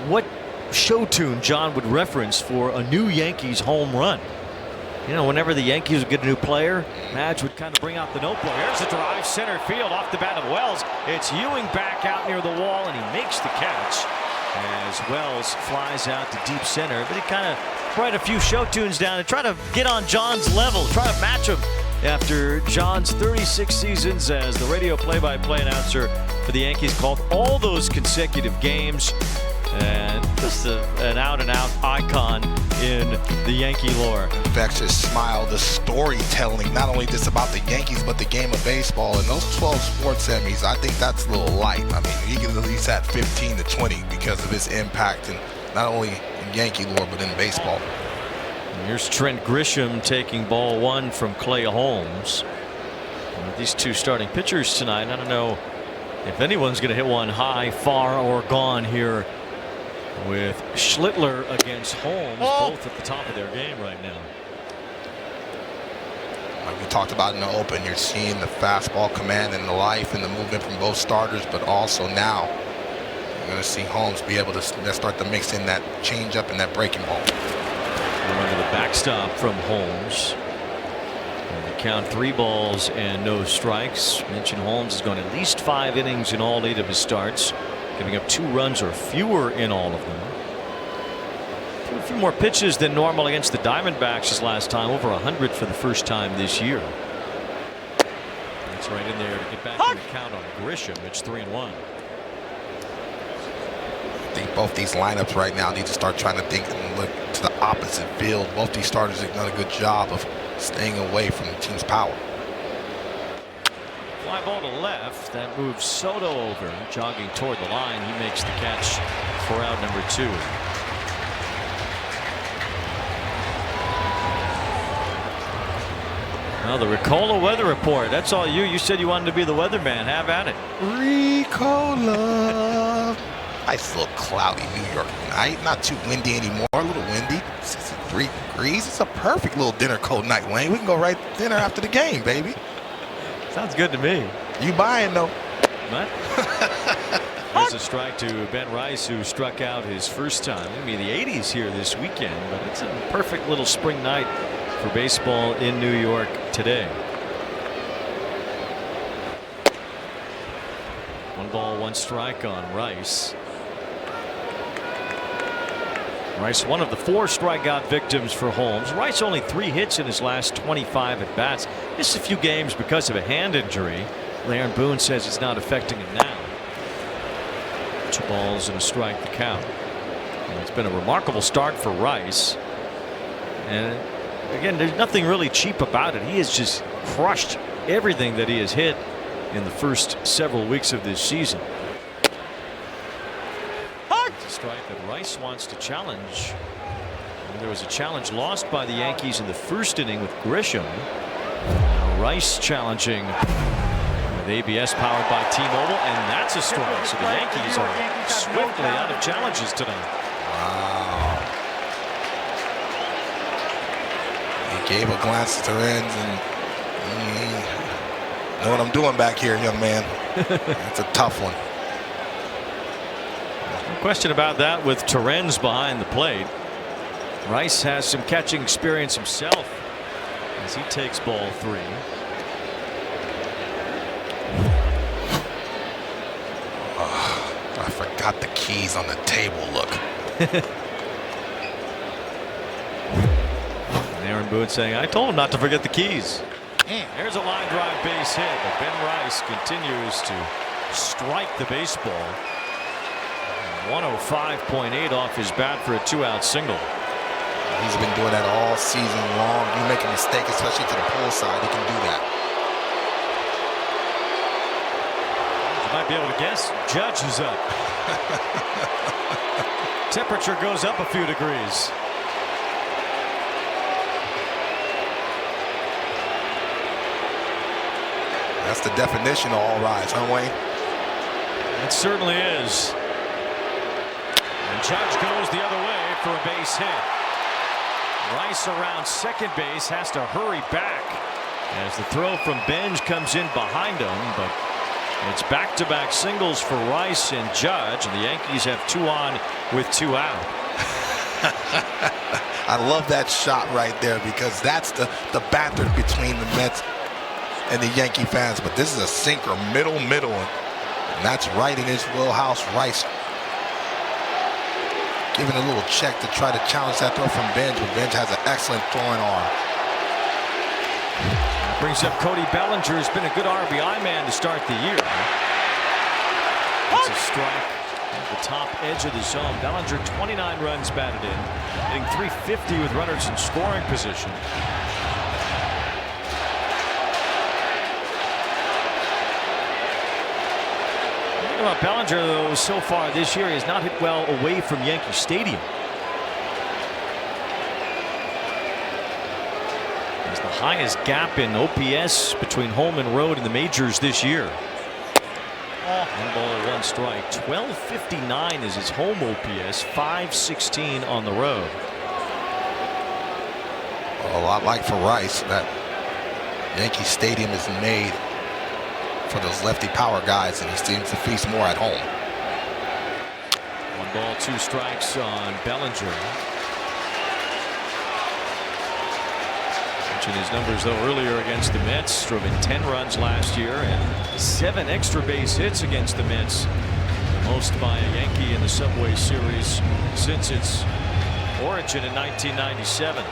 what show tune John would reference for a new Yankees home run. You know, whenever the Yankees would get a new player, Madge would kind of bring out the notebook. Here's a drive center field off the bat of Wells. It's Ewing back out near the wall, and he makes the catch as Wells flies out to deep center. But he kind of write a few show tunes down and try to get on John's level, try to match him after John's 36 seasons as the radio play-by-play announcer for the Yankees, called all those consecutive games, and just an out-and-out icon in the Yankee lore. Infectious smile, the storytelling, not only just about the Yankees, but the game of baseball. And those 12 sports Emmys, I think that's a little light. I mean, he can at least have 15 to 20 because of his impact, and not only in Yankee lore, but in baseball. And here's Trent Grisham taking ball 1 from Clay Holmes. And these 2 starting pitchers tonight, I don't know if anyone's going to hit one high, far, or gone here with Schlittler against Holmes, both at the top of their game right now. Like we talked about in the open, you're seeing the fastball command and the life and the movement from both starters, but also now you're going to see Holmes be able to start to mix in that changeup and that breaking ball. Under the backstop from Holmes. And the count 3 balls and no strikes. Mentioned Holmes has gone at least 5 innings in all 8 of his starts, giving up 2 runs or fewer in all of them. Threw a few more pitches than normal against the Diamondbacks his last time, over 100 for the first time this year. That's right in there to get back to the count on Grisham. It's 3-1. I think both these lineups right now need to start trying to think and look to the opposite field. Both these starters have done a good job of staying away from the team's power. Fly ball to left. That moves Soto over, jogging toward the line. He makes the catch for out number 2. Well, the Ricola weather report. That's all you. You said you wanted to be the weatherman. Have at it. Ricola. Nice little cloudy New York night. Not too windy anymore. A little windy. 63 degrees. It's a perfect little dinner coat night, Wayne. We can go right to dinner after the game, baby. Sounds good to me. You buying, though? What? There's a strike to Ben Rice, who struck out his first time. It'll be the 80s here this weekend, but it's a perfect little spring night for baseball in New York today. 1 ball, 1 strike on Rice. Rice, one of the 4 strikeout victims for Holmes. Rice only 3 hits in his last 25 at bats. Missed a few games because of a hand injury. Aaron Boone says it's not affecting him now. 2 balls and a strike to count. And it's been a remarkable start for Rice. And again, there's nothing really cheap about it. He has just crushed everything that he has hit in the first several weeks of this season. Strike that Rice wants to challenge. And there was a challenge lost by the Yankees in the first inning with Grisham. Now Rice challenging with ABS powered by T-Mobile, and that's a strike. So the Yankees are swiftly out of challenges tonight. Wow. He gave a glance to Torrens and know what I'm doing back here, young man. It's a tough one. No question about that with Torrens behind the plate. Rice has some catching experience himself as he takes ball 3. I forgot the keys on the table. Look. And Aaron Boone saying, I told him not to forget the keys. There's a line drive base hit, but Ben Rice continues to strike the baseball. 105.8 off his bat for a 2-out single. He's been doing that all season long. You make a mistake, especially to the pull side, he can do that. You might be able to guess, Judge is up. Temperature goes up a few degrees. That's the definition of all rise, huh, Wayne? It certainly is. And Judge goes the other way for a base hit. Rice around second base has to hurry back as the throw from Benj comes in behind him, but it's back-to-back singles for Rice and Judge, and the Yankees have 2 on with 2 out. I love that shot right there because that's the banter between the Mets and the Yankee fans, but this is a sinker, middle, and that's right in his wheelhouse. Rice giving a little check to try to challenge that throw from Benj, but Benj has an excellent throwing arm. Brings up Cody Bellinger, who's been a good RBI man to start the year. It's a strike at the top edge of the zone. Bellinger 29 runs batted in, hitting .350 with runners in scoring position. About Bellinger, though, so far this year, he has not hit well away from Yankee Stadium. It's the highest gap in OPS between home and road in the majors this year. 1 ball, 1 strike. 1259 is his home OPS, 516 on the road. A lot like for Rice, that Yankee Stadium is made for those lefty power guys, and he seems to feast more at home. 1 ball, 2 strikes on Bellinger. Mentioned his numbers though earlier against the Mets, drove in 10 runs last year and 7 extra base hits against the Mets, the most by a Yankee in the Subway Series since its origin in 1997.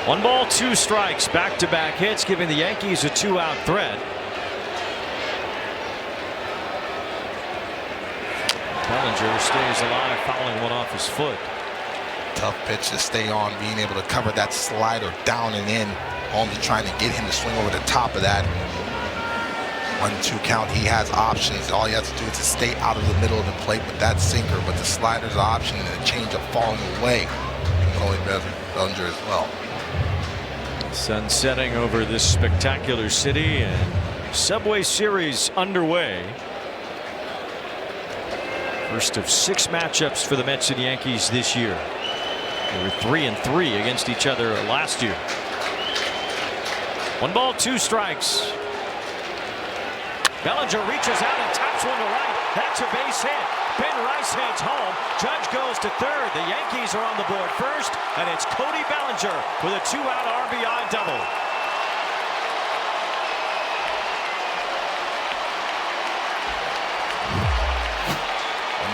One ball, 2 strikes, back-to-back hits, giving the Yankees a 2-out threat. Bellinger stays alive, fouling one off his foot. Tough pitch to stay on, being able to cover that slider down and in, only trying to get him to swing over the top of that. 1-2 count, he has options. All he has to do is to stay out of the middle of the plate with that sinker, but the slider's an option and the changeup falling away. Only Bellinger as well. Sun setting over this spectacular city and Subway Series underway. First of 6 matchups for the Mets and Yankees this year. They were 3-3 against each other last year. 1 ball, 2 strikes. Bellinger reaches out and taps one to right. That's a base hit. Ben Rice heads home. Judge goes to third. The Yankees are on the board first, and it's Cody Bellinger with a 2-out RBI double.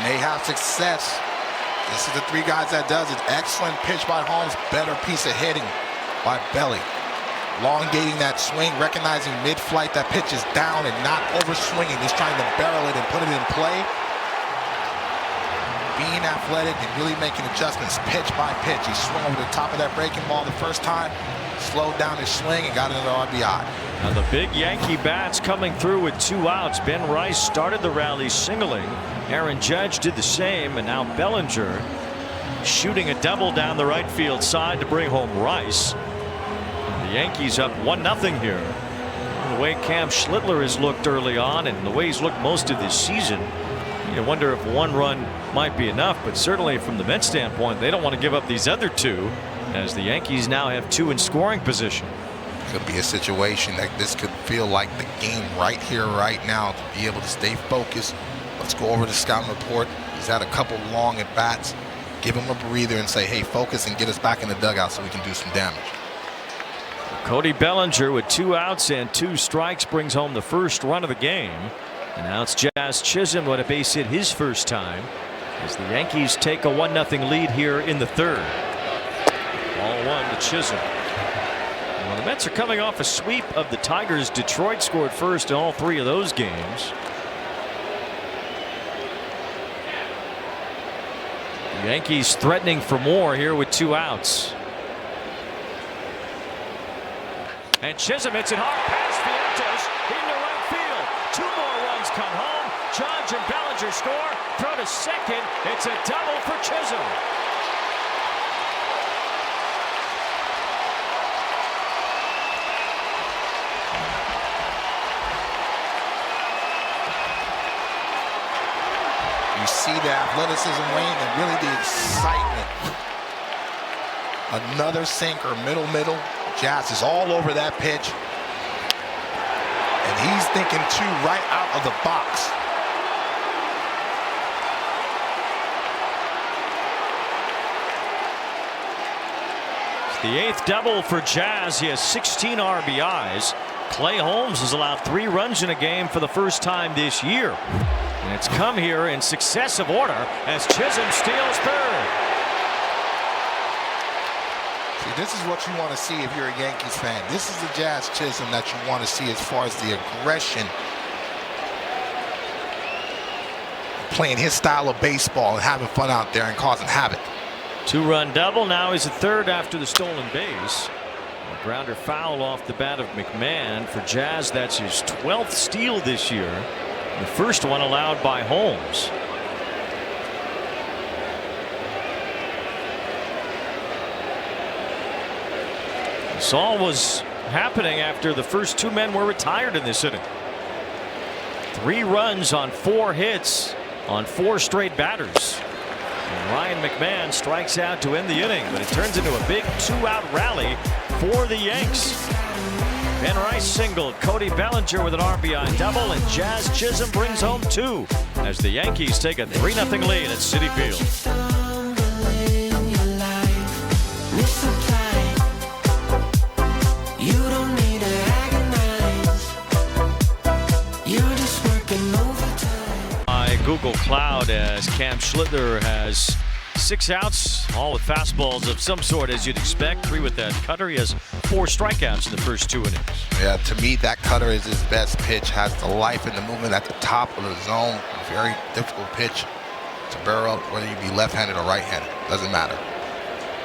may have success. This is the three guys that does it. Excellent pitch by Holmes. Better piece of hitting by Belly. Elongating that swing, recognizing mid-flight that pitch is down and not over-swinging. Just trying to barrel it and put it in play. Being athletic and really making adjustments pitch by pitch. He swung over the top of that breaking ball the first time, slowed down his swing, and got another RBI. Now the big Yankee bats coming through with 2 outs. Ben Rice started the rally singling. Aaron Judge did the same, and now Bellinger shooting a double down the right field side to bring home Rice. And the Yankees up 1-0 here. And the way Cam Schlittler has looked early on and the way he's looked most of this season, you wonder if 1 run might be enough, but certainly from the Mets standpoint, they don't want to give up these other 2, as the Yankees now have 2 in scoring position. Could be a situation that this could feel like the game right here, right now, to be able to stay focused. Let's go over the scouting report. He's had a couple long at bats. Give him a breather and say, hey, focus and get us back in the dugout so we can do some damage. Cody Bellinger with 2 outs and 2 strikes brings home the first run of the game. And now it's Jazz Chisholm with a base hit his first time, as the Yankees take a 1-0 lead here in the 3rd. Ball 1 to Chisholm. Well, the Mets are coming off a sweep of the Tigers. Detroit scored first in all 3 of those games. The Yankees threatening for more here with 2 outs. And Chisholm hits it hard past Vientos into right field. 2 more runs come home. Judge and Bellinger score. Throw to second. It's a double for Chisholm. You see the athleticism wane and really the excitement. Another sinker, middle. Jazz is all over that pitch. And he's thinking 2 right out of the box. It's the 8th double for Jazz. He has 16 RBIs. Clay Holmes has allowed 3 runs in a game for the first time this year. And it's come here in successive order as Chisholm steals 3rd. See, this is what you want to see if you're a Yankees fan. This is the Jazz Chisholm that you want to see as far as the aggression. Playing his style of baseball and having fun out there and causing havoc. 2-run double. Now he's at 3rd after the stolen base. A grounder foul off the bat of McMahon for Jazz. That's his 12th steal this year. The first one allowed by Holmes. This all was happening after the first 2 men were retired in this inning. 3 runs on 4 hits on 4 straight batters. And Ryan McMahon strikes out to end the inning, but it turns into a big 2-out rally for the Yanks. Ben Rice singled, Cody Bellinger with an RBI double, and Jazz Chisholm brings home 2 as the Yankees take a 3-0 lead at Citi Field. Google Cloud, as Cam Schlittler has 6 outs, all with fastballs of some sort, as you'd expect. 3 with that cutter. He has 4 strikeouts in the first 2 innings. Yeah, to me, that cutter is his best pitch. Has the life and the movement at the top of the zone. Very difficult pitch to barrel, whether you be left-handed or right-handed. Doesn't matter.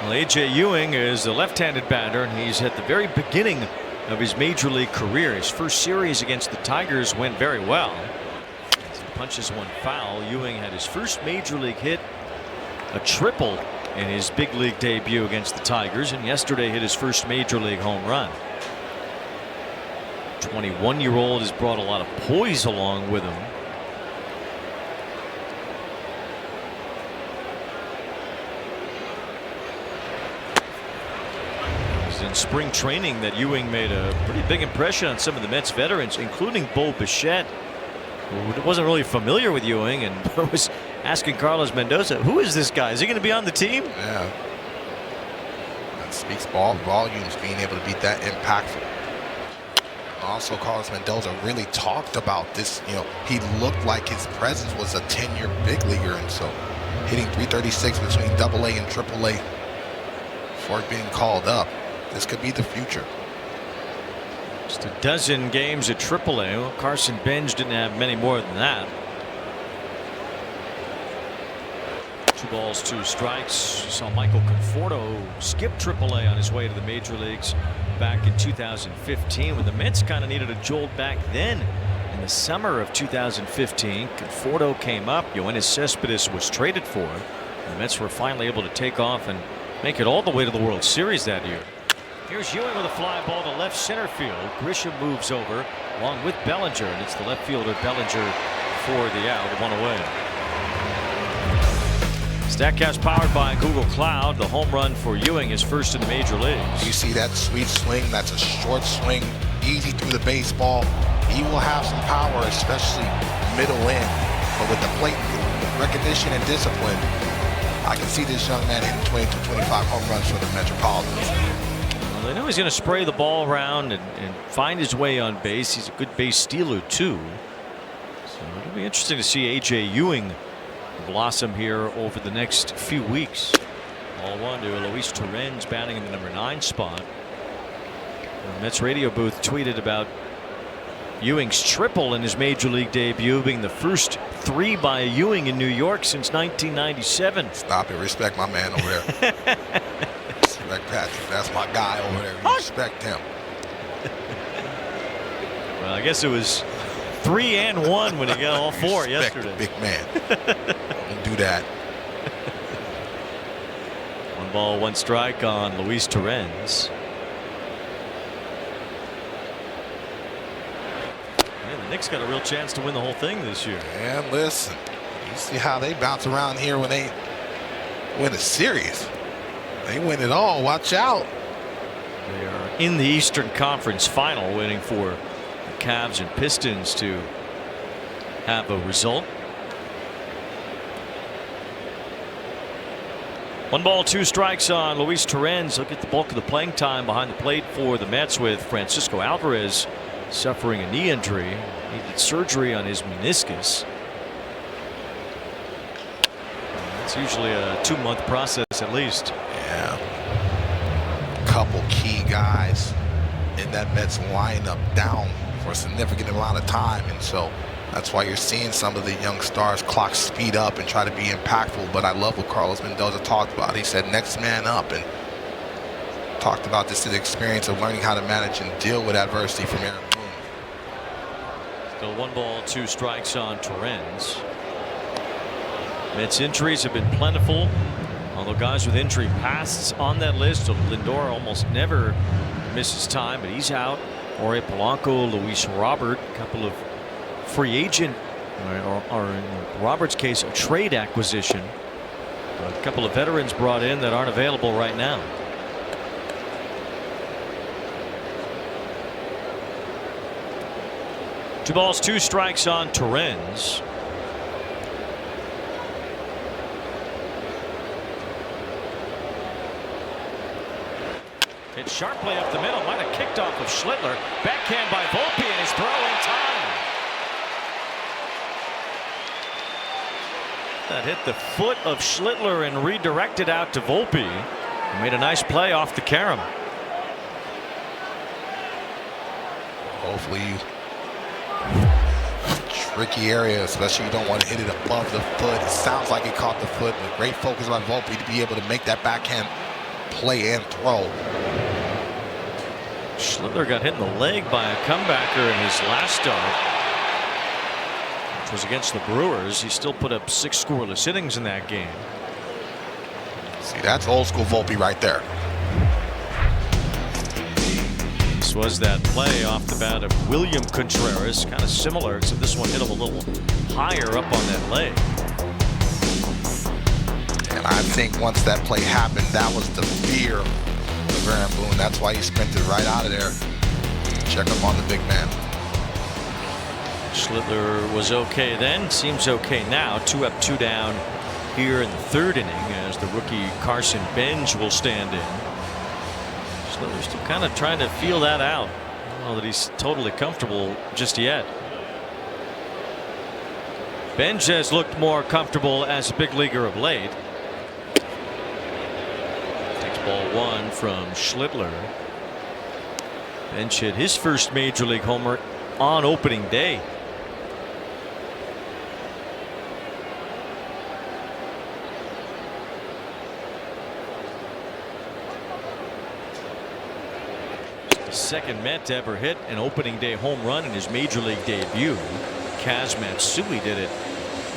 Well, A.J. Ewing is a left-handed batter, and he's at the very beginning of his major league career. His first series against the Tigers went very well. Punches one foul. Ewing had his first major league hit, a triple, in his big league debut against the Tigers, and yesterday hit his first major league home run. 21-year-old has brought a lot of poise along with him. It was in spring training that Ewing made a pretty big impression on some of the Mets veterans, including Bo Bichette, who wasn't really familiar with Ewing and was asking Carlos Mendoza, who is this guy? Is he going to be on the team? Yeah. That speaks volumes, being able to be that impactful. Also, Carlos Mendoza really talked about this. You know, he looked like his presence was a 10-year big leaguer, and so hitting .336 between AA and AAA before being called up. This could be the future. Just a dozen games at AAA. Well, Carson Bench didn't have many more than that. 2 balls, 2 strikes. You saw Michael Conforto skip AAA on his way to the major leagues back in 2015 when the Mets kind of needed a jolt back then. In the summer of 2015, Conforto came up. Yoenis Cespedes was traded for. The Mets were finally able to take off and make it all the way to the World Series that year. Here's Ewing with a fly ball to left center field. Grisham moves over along with Bellinger, and it's the left fielder Bellinger for the out, 1 away. Statcast powered by Google Cloud. The home run for Ewing is first in the major leagues. You see that sweet swing? That's a short swing, easy through the baseball. He will have some power, especially middle in. But with the plate recognition and discipline, I can see this young man hitting 20 to 25 home runs for the Metropolitans. Well, they know he's going to spray the ball around and find his way on base. He's a good base stealer, too. So it'll be interesting to see A.J. Ewing blossom here over the next few weeks. Ball 1 to Luis Torrens, batting in the number 9 spot. The Mets radio booth tweeted about Ewing's triple in his major league debut, being the first 3 by Ewing in New York since 1997. Stop it. Respect my man over there. Respect Patrick. That's my guy over there. You respect him. Well, I guess it was 3 and 1 when he got all 4 yesterday. Big man. Don't do that. 1 ball, 1 strike on Luis Torrens. Man, the Knicks got a real chance to win the whole thing this year. And listen, you see how they bounce around here when they win a series. They win it all. Watch out. They are in the Eastern Conference Final, waiting for the Cavs and Pistons to have a result. 1 ball, 2 strikes on Luis Torrens. Look at the bulk of the playing time behind the plate for the Mets, with Francisco Alvarez suffering a knee injury. He needed surgery on his meniscus. It's usually a 2-month process at least. Yeah. Couple key guys in that Mets lineup down for a significant amount of time, and so that's why you're seeing some of the young stars clock speed up and try to be impactful. But I love what Carlos Mendoza talked about. He said next man up, and talked about this experience of learning how to manage and deal with adversity from Aaron Boone. Still 1 ball, 2 strikes on Torrens. Mets injuries have been plentiful, although guys with injury pasts on that list. Lindor almost never misses time, but he's out. Jorge Polanco, Luis Robert, a couple of free agent, or in Robert's case, a trade acquisition. A couple of veterans brought in that aren't available right now. Two balls, 2 strikes on Torrens. Hit sharply up the middle, might have kicked off of Schlittler. Backhand by Volpe, and his throw in time. That hit the foot of Schlittler and redirected out to Volpe. He made a nice play off the carom. Hopefully, tricky area, especially you don't want to hit it above the foot. It sounds like he caught the foot, but great focus by Volpe to be able to make that backhand play and throw. Schlittler got hit in the leg by a comebacker in his last start, which was against the Brewers. He still put up 6 scoreless innings in that game. See, that's old school Volpe right there. This was that play off the bat of William Contreras, kind of similar, except this one hit him a little higher up on that leg. And I think once that play happened, that was the fear of Aaron Boone. That's why he sprinted right out of there. Check him on the big man. Schlittler was okay then, seems okay now. 2 up, 2 down here in the 3rd inning as the rookie Carson Bench will stand in. Schlittler still kind of trying to feel that out. know that he's totally comfortable just yet. Benj has looked more comfortable as a big leaguer of late. Takes ball one from Schlittler. Benj hit his first major league homer on opening day. Second Met to ever hit an opening day home run in his major league debut. Kaz Matsui did it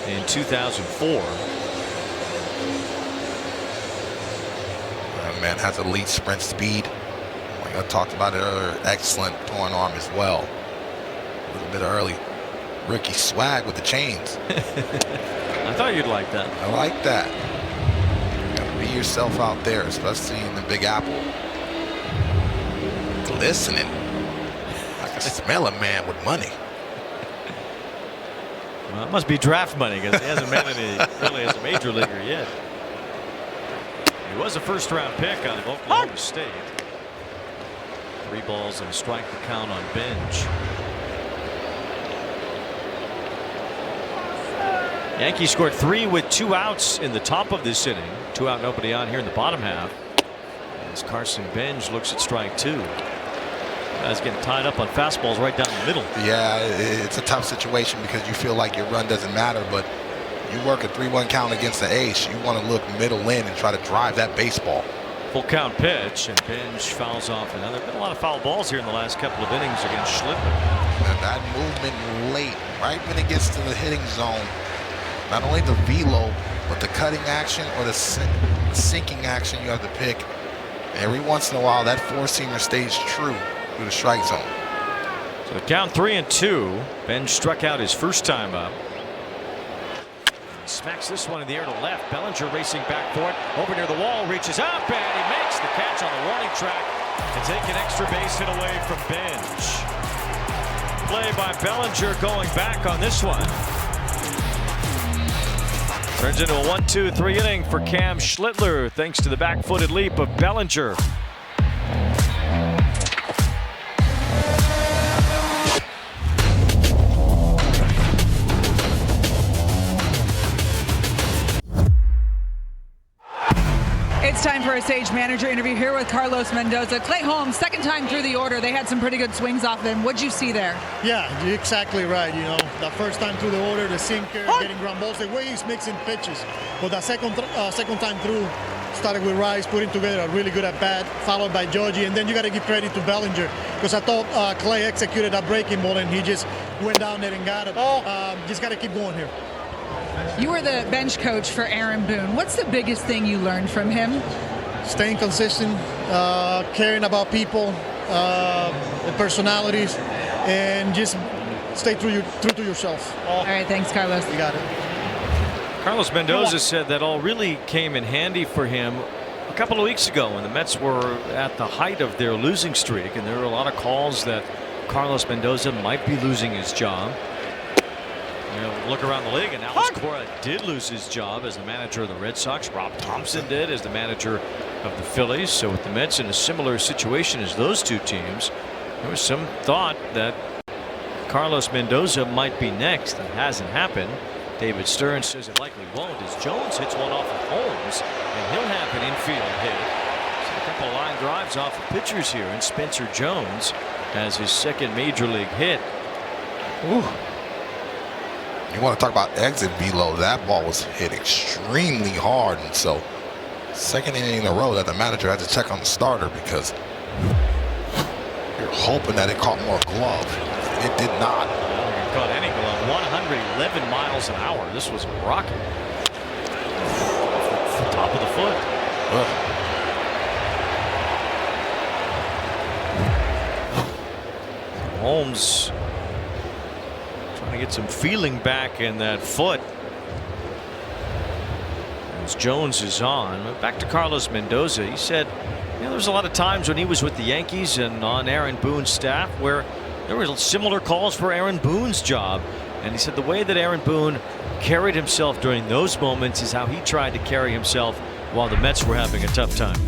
in 2004. Man has elite sprint speed. Like I talked about it earlier, excellent throwing arm as well. A little bit early. Rookie swag with the chains. I thought you'd like that. I like that. You gotta be yourself out there, especially in the Big Apple. Listening. I can smell a man with money. Well, it must be draft money because he hasn't been any really as a major leaguer yet. He was a first-round pick out of Oklahoma State. 3 balls and a strike to count on Benj. Yankees scored 3 with 2 outs in the top of this inning. 2 out, nobody on here in the bottom half. As Carson Benj looks at strike 2. Guys getting tied up on fastballs right down the middle. Yeah, it's a tough situation because you feel like your run doesn't matter, but you work a 3-1 count against the ace. You want to look middle in and try to drive that baseball. Full count pitch, and Benj fouls off. And there have been a lot of foul balls here in the last couple of innings against Schlittler. And that movement late, right when it gets to the hitting zone, not only the velo, but the cutting action or the sinking action you have to pick. Every once in a while, that 4-seamer stays true to the strike zone. So the count 3-2. Benj struck out his first time up. Smacks this one in the air to left. Bellinger racing back for it. Over near the wall, reaches up, and he makes the catch on the warning track and take an extra base hit away from Benj. Play by Bellinger going back on this one. Turns into a 1-2-3 inning for Cam Schlittler thanks to the back-footed leap of Bellinger. It's time for a Sage manager interview here with Carlos Mendoza. Clay Holmes, second time through the order. They had some pretty good swings off him. What'd you see there? Yeah, you're exactly right. You know, the first time through the order, the sinker, getting ground balls, the way he's mixing pitches. But the second time through, started with Rice, putting together a really good at-bat, followed by Georgie. And then you got to give credit to Bellinger because I thought Clay executed that breaking ball and he just went down there and got it. Just got to keep going here. You were the bench coach for Aaron Boone. What's the biggest thing you learned from him? Staying consistent, caring about people, the personalities, and just stay true to yourself. All right, thanks, Carlos. You got it. Carlos Mendoza said that all really came in handy for him a couple of weeks ago when the Mets were at the height of their losing streak, and there were a lot of calls that Carlos Mendoza might be losing his job. You know, look around the league, and Alex Cora did lose his job as the manager of the Red Sox. Rob Thompson did as the manager of the Phillies. So with the Mets in a similar situation as those two teams, there was some thought that Carlos Mendoza might be next. That hasn't happened. David Stern says it likely won't as Jones hits one off of Holmes, and he'll have an infield hit. So a couple line drives off of pitchers here, and Spencer Jones has his second major league hit. Ooh. You want to talk about exit velo? That ball was hit extremely hard, and so second inning in a row that the manager had to check on the starter because you're hoping that it caught more glove. It did not. It caught any glove. 111 miles an hour. This was a rocket. Top of the foot. Holmes trying to get some feeling back in that foot as Jones is on. Back to Carlos Mendoza. He said, you know, there's a lot of times when he was with the Yankees and on Aaron Boone's staff where there were similar calls for Aaron Boone's job, and he said the way that Aaron Boone carried himself during those moments is how he tried to carry himself while the Mets were having a tough time.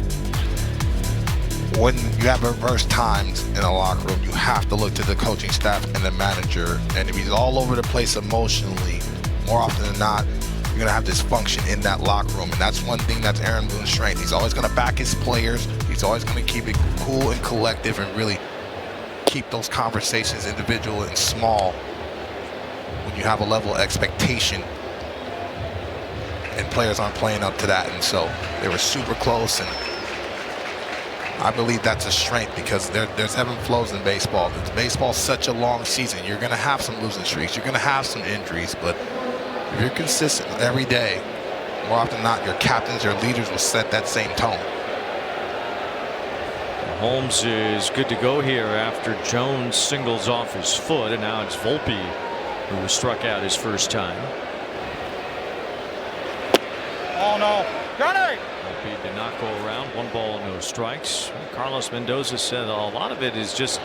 when you have reverse times in a locker room, you have to look to the coaching staff and the manager. And if he's all over the place emotionally, more often than not, you're going to have dysfunction in that locker room. And that's one thing that's Aaron Boone's strength. He's always going to back his players. He's always going to keep it cool and collective and really keep those conversations individual and small when you have a level of expectation and players aren't playing up to that. And so they were super close, and I believe that's a strength because there's ebb and flows in baseball. Baseball's such a long season. You're going to have some losing streaks. You're going to have some injuries, but if you're consistent every day, more often than not, your captains, your leaders will set that same tone. Holmes is good to go here after Jones singles off his foot, and now it's Volpe who struck out his first time. Oh no, Johnny! Volpe did not go around. 1 ball, no strikes. Carlos Mendoza said a lot of it is just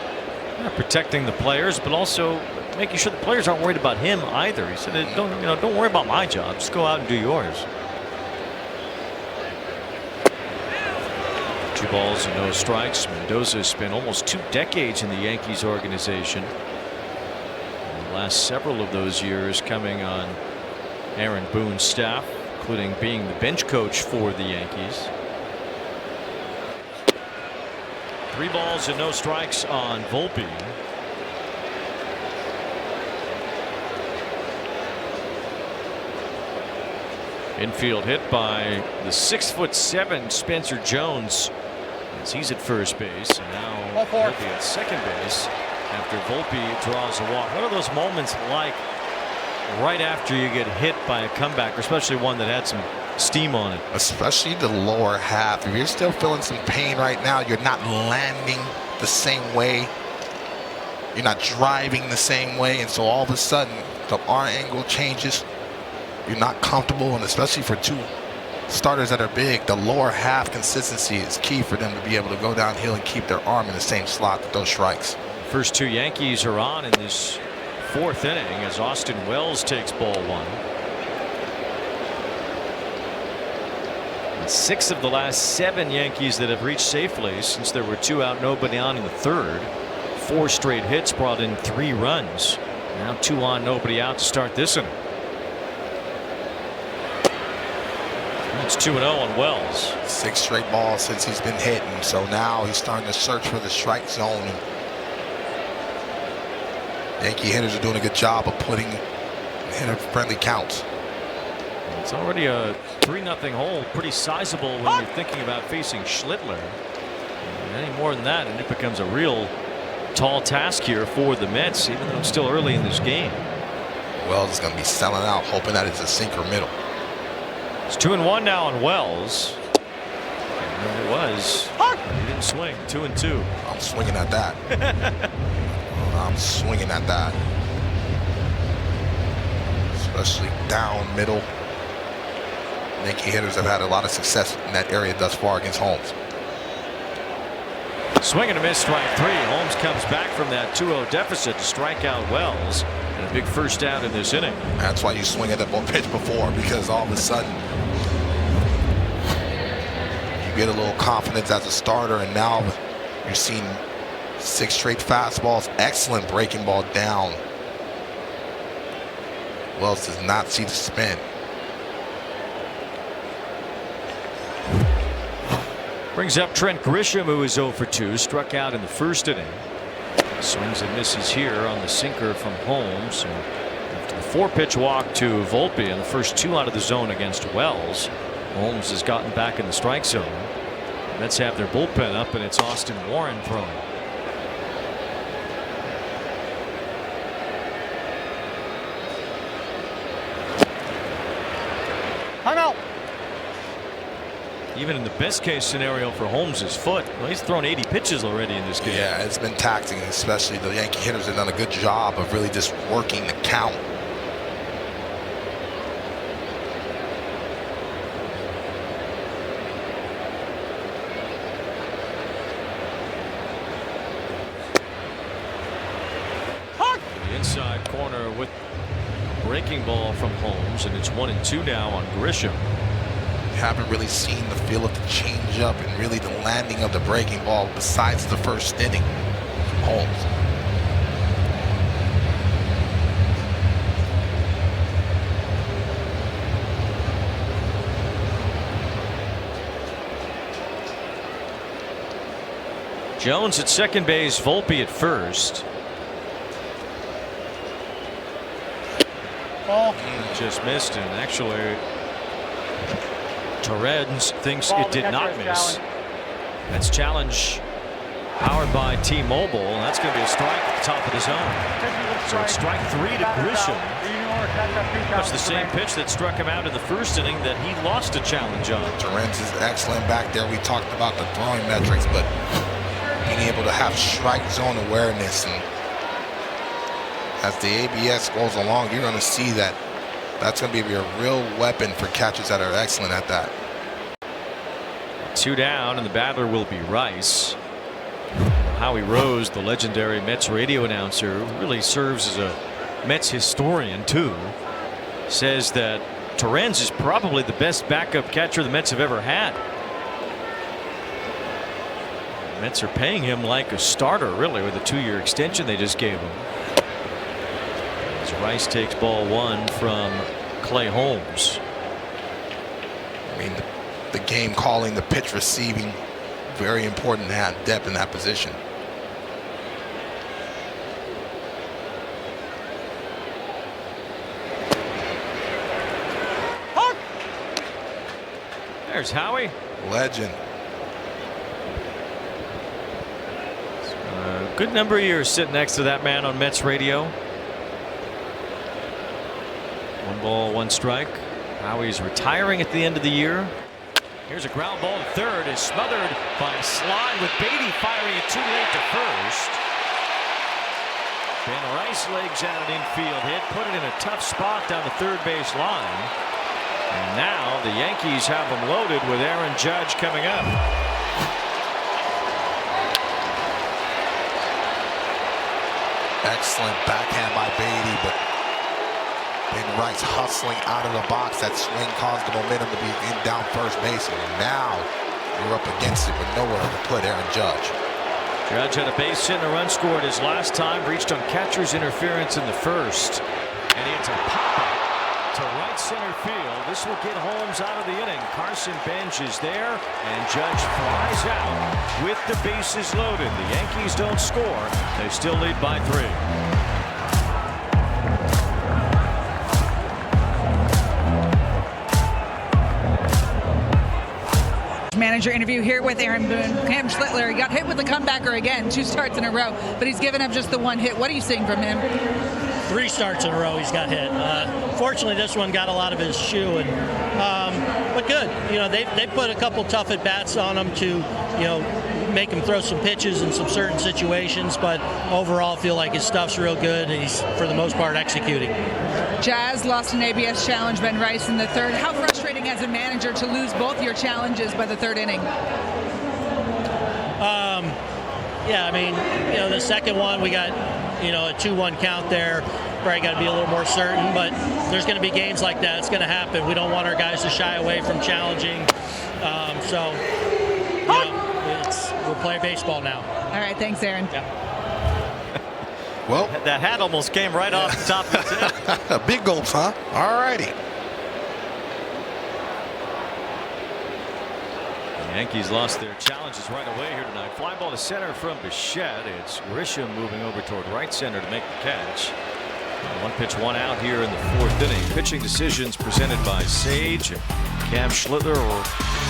protecting the players, but also making sure the players aren't worried about him either. He said, don't worry about my job. Just go out and do yours. 2 balls and no strikes. Mendoza spent almost 2 decades in the Yankees organization. And the last several of those years coming on Aaron Boone's staff, including being the bench coach for the Yankees. 3 balls and no strikes on Volpe. Infield hit by the 6'7" Spencer Jones as he's at first base, and now Volpe at second base after Volpe draws a walk. What are those moments like right after you get hit by a comeback, especially one that had some steam on it? Especially the lower half. If you're still feeling some pain right now, you're not landing the same way. You're not driving the same way, and so all of a sudden the arm angle changes. You're not comfortable, and especially for 2 starters that are big, the lower half consistency is key for them to be able to go downhill and keep their arm in the same slot with those strikes. First 2 Yankees are on in this 4th inning as Austin Wells takes ball 1. And 6 of the last 7 Yankees that have reached safely since there were 2 out, nobody on in the 3rd. 4 straight hits brought in 3 runs. Now 2 on, nobody out to start this inning. It's 2-0 on Wells. 6 straight balls since he's been hit, and so now he's starting to search for the strike zone. And Yankee hitters are doing a good job of putting hitter-friendly counts. It's already a 3-0 hole, pretty sizable when you're thinking about facing Schlittler. And any more than that, and it becomes a real tall task here for the Mets, even though it's still early in this game. Wells is going to be selling out, hoping that it's a sinker middle. It's 2-1 now on Wells. And it was. He didn't swing. 2-2. I'm swinging at that. I'm swinging at that. Especially down middle. Yankee hitters have had a lot of success in that area thus far against Holmes. Swing and a miss, strike 3. Holmes comes back from that 2-0 deficit to strike out Wells. And a big first out in this inning. That's why you swing at that pitch before, because all of a sudden you get a little confidence as a starter, and now you're seeing 6 straight fastballs. Excellent breaking ball down. Wells does not see the spin. Brings up Trent Grisham, who is 0 for 2, struck out in the 1st inning. Swings and misses here on the sinker from Holmes. And after the 4-pitch walk to Volpe in the first 2 out of the zone against Wells, Holmes has gotten back in the strike zone. Mets have their bullpen up, and it's Austin Warren throwing. Hung out. Even in the best case scenario for Holmes' foot, well, he's thrown 80 pitches already in this game. Yeah, it's been taxing, especially the Yankee hitters have done a good job of really just working the count. The inside corner with a breaking ball from Holmes, and it's 1-2 now on Grisham. Haven't really seen the feel of the change changeup and really the landing of the breaking ball besides the first inning from Holmes. Jones at second base, Volpe at first. Just missed, and actually Torrens thinks it did not miss. That's challenge powered by T-Mobile, and that's going to be a strike at the top of the zone. So it's strike 3 to Grisham. That's the same pitch that struck him out in the first inning that he lost a challenge on. Torrens is excellent back there. We talked about the throwing metrics, but being able to have strike zone awareness, and as the ABS goes along, you're going to see that that's going to be a real weapon for catchers that are excellent at that. 2 down, and the batter will be Rice. Howie Rose, the legendary Mets radio announcer, really serves as a Mets historian too. Says that Torrens is probably the best backup catcher the Mets have ever had. The Mets are paying him like a starter, really, with a 2-year extension they just gave him. As Rice takes ball 1 from Clay Holmes. I mean, the game calling, the pitch receiving, very important to have depth in that position. There's Howie. Legend. A good number of years sitting next to that man on Mets radio. 1 ball, 1 strike. Howie's retiring at the end of the year. Here's a ground ball to third, is smothered by a slide with Beatty firing it too late to first. Ben Rice legs out an infield hit, put it in a tough spot down the third base line. And now the Yankees have them loaded with Aaron Judge coming up. Excellent backhand by Beatty, but Ben Rice hustling out of the box. That swing caused the momentum to be in down first base, and now you're up against it with nowhere to put Aaron Judge. Judge had a base hit and a run scored his last time, reached on catcher's interference in the first, and it's a pop-up to right center field. This will get Holmes out of the inning. Carson Bench is there, and Judge flies out with the bases loaded. The Yankees don't score. They still lead by 3. Manager interview here with Aaron Boone. Cam Schlittler, he got hit with the comebacker again, 2 starts in a row, but he's given up just the 1 hit. What are you seeing from him? 3 starts in a row he's got hit. Fortunately, this one got a lot of his shoe, and but good. You know, they put a couple tough at bats on him to, you know, make him throw some pitches in some certain situations, but overall feel like his stuff's real good, and he's for the most part executing. Jazz lost an ABS challenge, Ben Rice in the 3rd. How frustrating as a manager to lose both your challenges by the 3rd inning? Yeah, I mean, you know, the second one we got, you know, a 2-1 count there. Probably got to be a little more certain, but there's going to be games like that. It's going to happen. We don't want our guys to shy away from challenging. So, you know, we'll play baseball now. All right, thanks, Aaron. Yeah. Well, that hat almost came right off the top of his head. Big gulps, huh? All righty. The Yankees lost their challenges right away here tonight. Fly ball to center from Bichette. It's Grisham moving over toward right center to make the catch. 1 pitch, 1 out here in the 4th inning. Pitching decisions presented by Sage. Cam Schlittler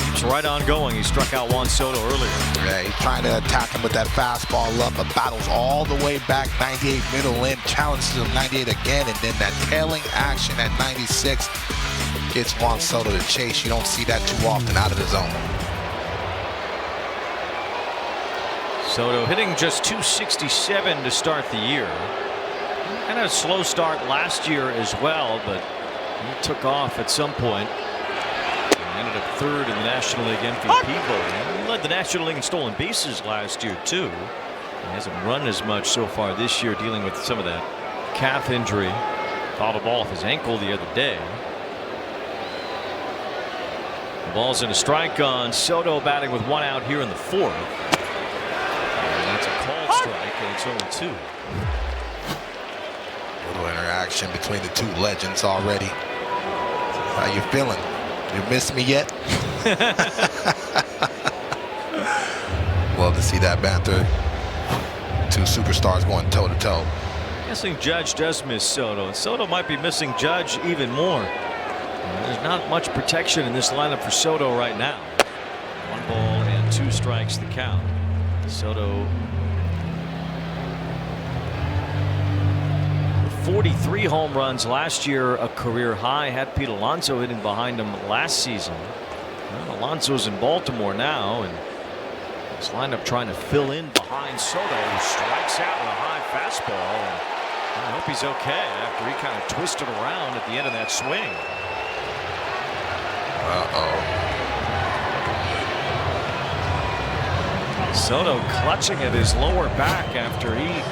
keeps right on going. He struck out Juan Soto earlier. Yeah, he's trying to attack him with that fastball up, but battles all the way back 98 middle in, challenges him 98 again, and then that tailing action at 96 gets Juan Soto to chase. You don't see that too often out of the zone. Soto hitting just .267 to start the year. Kind of a slow start last year as well, but he took off at some point. Ended up 3rd in the National League MVP voting. He led the National League in stolen bases last year too. He hasn't run as much so far this year, dealing with some of that calf injury. Fouled a ball off his ankle the other day. Ball's in a strike on Soto, batting with 1 out here in the 4th. And that's a called strike, and it's only 2. Little interaction between the two legends already. How you feeling? You miss me yet? Love to see that banter. Two superstars going toe to toe. Guessing Judge does miss Soto, and Soto might be missing Judge even more. There's not much protection in this lineup for Soto right now. 1 ball and 2 strikes the count. Soto with 43 home runs last year, a career high. Had Pete Alonso hitting behind him last season. Well, Alonso's in Baltimore now, and this lineup trying to fill in behind Soto, who strikes out with a high fastball. And I hope he's okay after he kind of twisted around at the end of that swing. Soto clutching at his lower back after he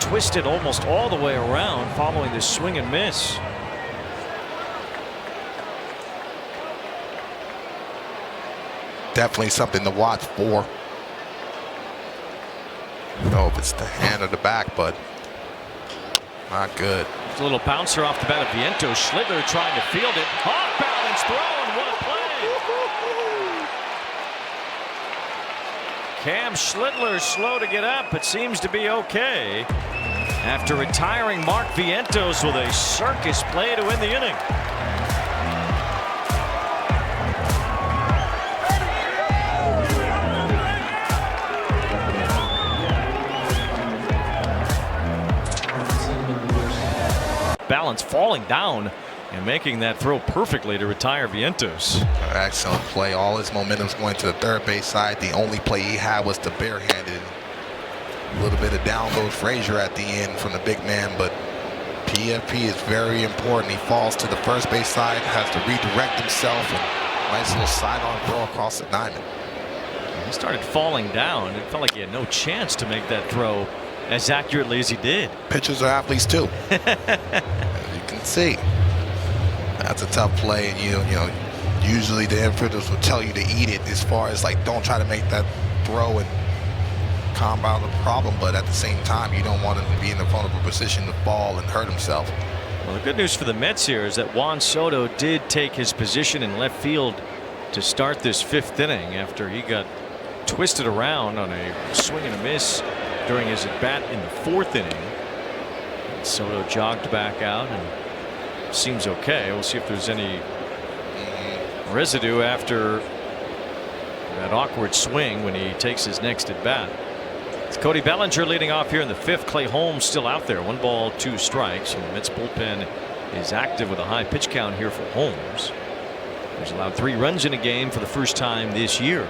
twisted almost all the way around following this swing and miss. Definitely something to watch for. I don't know if it's the hand or the back, but not good. It's a little bouncer off the bat of Vientos. Schlittler trying to field it. Off balance throw, and what a play! Cam Schlittler slow to get up, but seems to be okay after retiring Mark Vientos with a circus play to win the inning. Balance falling down and making that throw perfectly to retire Vientos. Excellent play. All his momentum's going to the third base side. The only play he had was the barehanded. A little bit of down goes Frazier at the end from the big man, but PFP is very important. He falls to the first base side, has to redirect himself, and nice little sidearm throw across the diamond. He started falling down. It felt like he had no chance to make that throw as accurately as he did. Pitchers are athletes too. As you can see, that's a tough play, and you know, usually the infielders will tell you to eat it, as far as like don't try to make that throw and compound the problem, but at the same time you don't want him to be in the front of a position to fall and hurt himself. Well, the good news for the Mets here is that Juan Soto did take his position in left field to start this 5th inning after he got twisted around on a swing and a miss during his at bat in the 4th inning. Soto jogged back out and seems okay. We'll see if there's any residue after that awkward swing when he takes his next at bat. It's Cody Bellinger leading off here in the 5th. Clay Holmes still out there. 1 ball, 2 strikes. And the Mets bullpen is active with a high pitch count here for Holmes. He's allowed 3 runs in a game for the first time this year.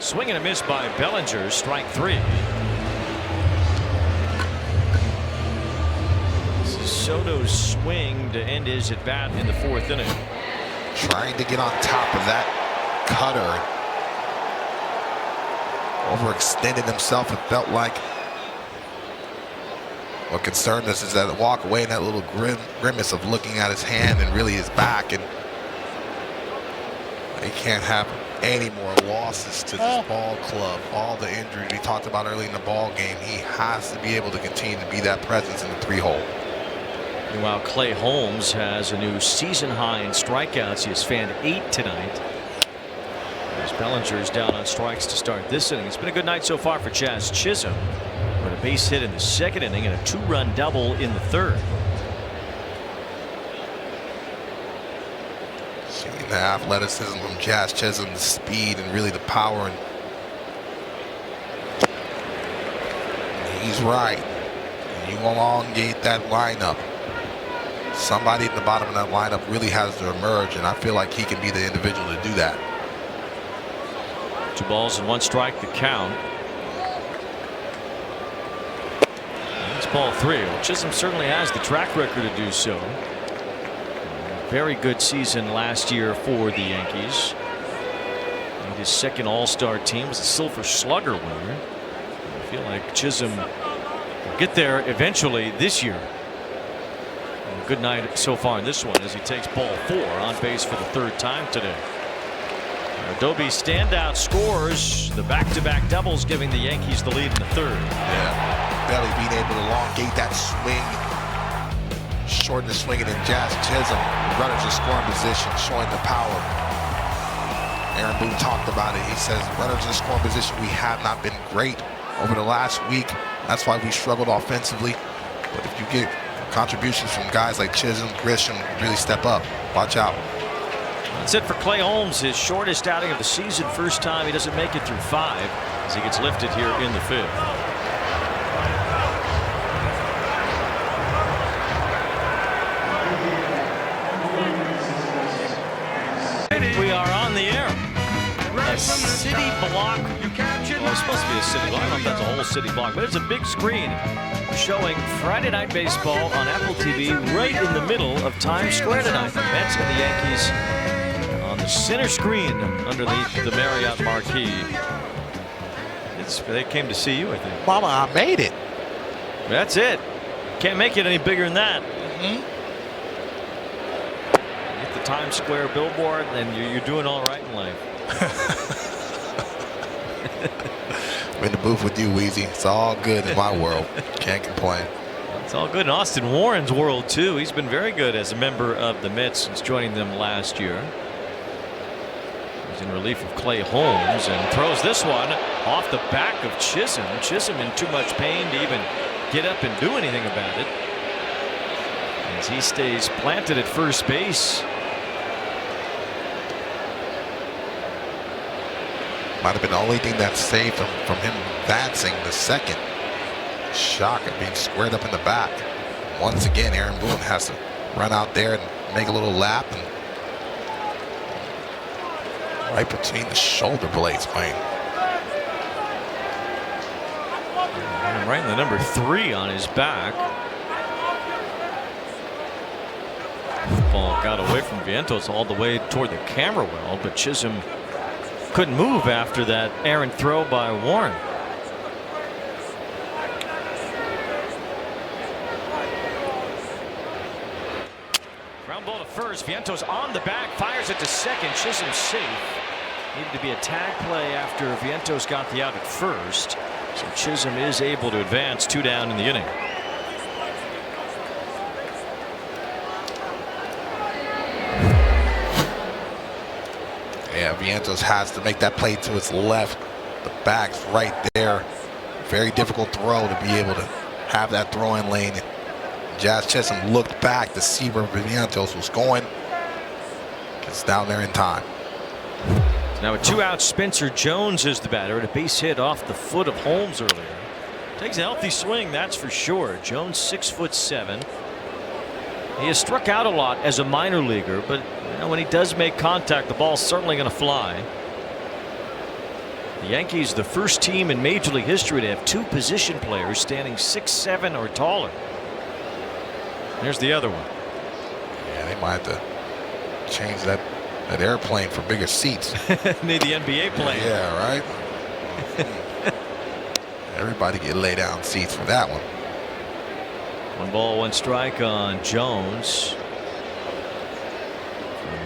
Swing and a miss by Bellinger. Strike 3. This is Soto's swing to end his at bat in the 4th inning. Trying to get on top of that cutter. Overextended himself. It felt like. What concerned us is that walk away and that little grimace of looking at his hand and really his back, and he can't have any more losses to this ball club. All the injuries we talked about early in the ball game, he has to be able to continue to be that presence in the 3-hole. Meanwhile, Clay Holmes has a new season high in strikeouts. He has fanned 8 tonight. As Bellinger is down on strikes to start this inning. It's been a good night so far for Jazz Chisholm, with a base hit in the 2nd inning and a 2-run double in the 3rd. Seeing the athleticism from Jazz Chisholm, the speed and really the power, and he's right. You elongate that lineup. Somebody at the bottom of that lineup really has to emerge, and I feel like he can be the individual to do that. 2 balls and 1 strike the count. That's ball 3. Well, Chisholm certainly has the track record to do so. Very good season last year for the Yankees. And his 2nd All-Star team was a Silver Slugger winner. I feel like Chisholm will get there eventually this year. And a good night so far in this one as he takes ball 4 on base for the 3rd time today. Adobe standout scores. The back-to-back doubles giving the Yankees the lead in the third. Yeah, Belly being able to elongate that swing, shorten the swing, and then Jazz Chisholm, runners in scoring position, showing the power. Aaron Boone talked about it. He says, runners in scoring position, we have not been great over the last week. That's why we struggled offensively. But if you get contributions from guys like Chisholm, Grisham, really step up. Watch out. That's it for Clay Holmes, his shortest outing of the season. First time he doesn't make it through 5 as he gets lifted here in the 5th. We are on the air. A city block. Well, it's supposed to be a city block. I don't know if that's a whole city block, but it's a big screen showing Friday Night Baseball on Apple TV right in the middle of Times Square tonight. The Mets and the Yankees on the center screen underneath the Marriott marquee. They came to see you, I think. Mama, I made it. That's it. Can't make it any bigger than that. Get the Times Square billboard, and you're doing all right in life. I'm in the booth with you, Weezy. It's all good in my world. Can't complain. It's all good in Austin Warren's world, too. He's been very good as a member of the Mets since joining them last year. He's in relief of Clay Holmes and throws this one off the back of Chisholm. Chisholm in too much pain to even get up and do anything about it, as he stays planted at first base. Might have been the only thing that saved him from him advancing the second. Shock of being squared up in the back. Once again, Aaron Boone has to run out there and make a little lap, and right between the shoulder blades, Wayne. And right in the number 3 on his back. Ball got away from Vientos all the way toward the camera well, but Chisholm couldn't move after that errant throw by Warren. Ground ball to first. Vientos on the back, fires it to second. Chisholm safe. Needed to be a tag play after Vientos got the out at first. So Chisholm is able to advance 2 down in the inning. Yeah, Vientos has to make that play to his left. The back's right there. Very difficult throw to be able to have that throwing lane. Jazz Chisholm looked back to see where Vientos was going. Gets down there in time. Now a 2-out Spencer Jones is the batter, and a base hit off the foot of Holmes earlier. Takes a healthy swing, that's for sure. Jones 6'7". He has struck out a lot as a minor leaguer, but when he does make contact, the ball's certainly going to fly. The Yankees, the first team in Major League history to have 2 position players standing 6'7" or taller. There's the other one. Yeah, they might have to change that airplane for bigger seats. Need the NBA plane. Yeah, right. Everybody get lay down seats for that one. 1 ball, 1 strike on Jones.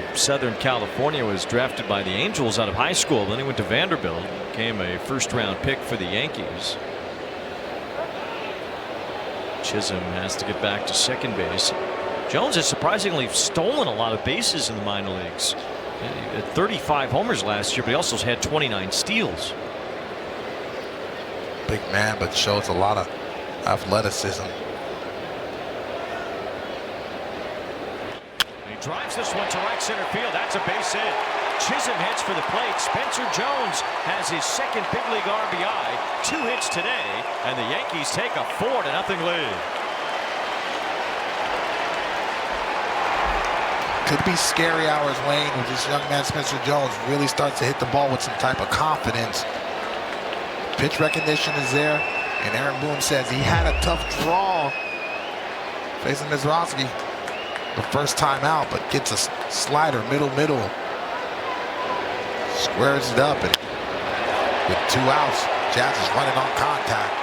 From Southern California, was drafted by the Angels out of high school. Then he went to Vanderbilt, became a first-round pick for the Yankees. Chisholm has to get back to second base. Jones has surprisingly stolen a lot of bases in the minor leagues. He had 35 homers last year, but he also had 29 steals. Big man, but shows a lot of athleticism. He drives this one to right center field. That's a base hit. Chisholm hits for the plate. Spencer Jones has his second big league RBI. 2 hits today, and the Yankees take a 4-0 lead. Could be scary hours, Wayne, when this young man Spencer Jones really starts to hit the ball with some type of confidence. Pitch recognition is there, and Aaron Boone says he had a tough draw facing Mizrachi the first time out, but gets a slider middle. Squares it up, and with 2 outs, Jazz is running on contact.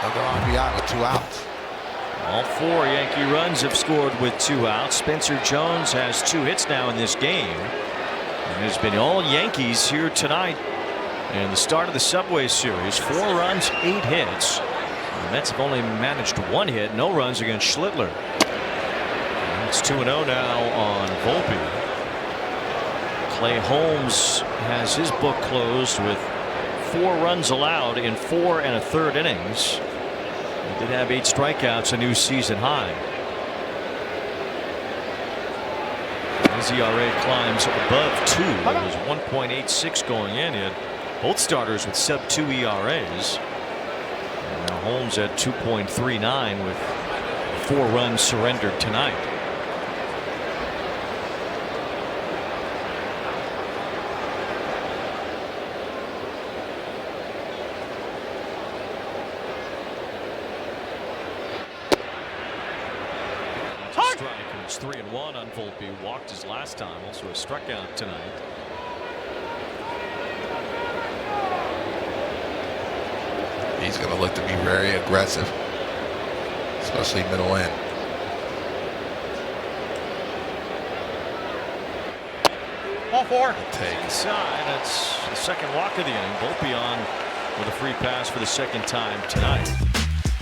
Another RBI with 2 outs. All 4 Yankee runs have scored with 2 outs. Spencer Jones has 2 hits now in this game. And there's been all Yankees here tonight. And the start of the Subway Series, 4 runs, 8 hits. The Mets have only managed 1 hit, no runs against Schlittler. And it's 2-0 now on Volpe. Clay Holmes has his book closed with 4 runs allowed in 4 1/3 innings. He did have 8 strikeouts, a new season high. His ERA climbs above 2. It was 1.86 going in. He had both starters with sub-2 ERAs. And now Holmes at 2.39 with 4 runs surrendered tonight. Strike, and it's 3-1 on Volpe. Walked his last time, also a strikeout tonight. He's going to look to be very aggressive, especially middle end. Ball 4. Take inside. That's the second walk of the inning. Volpe on with a free pass for the second time tonight.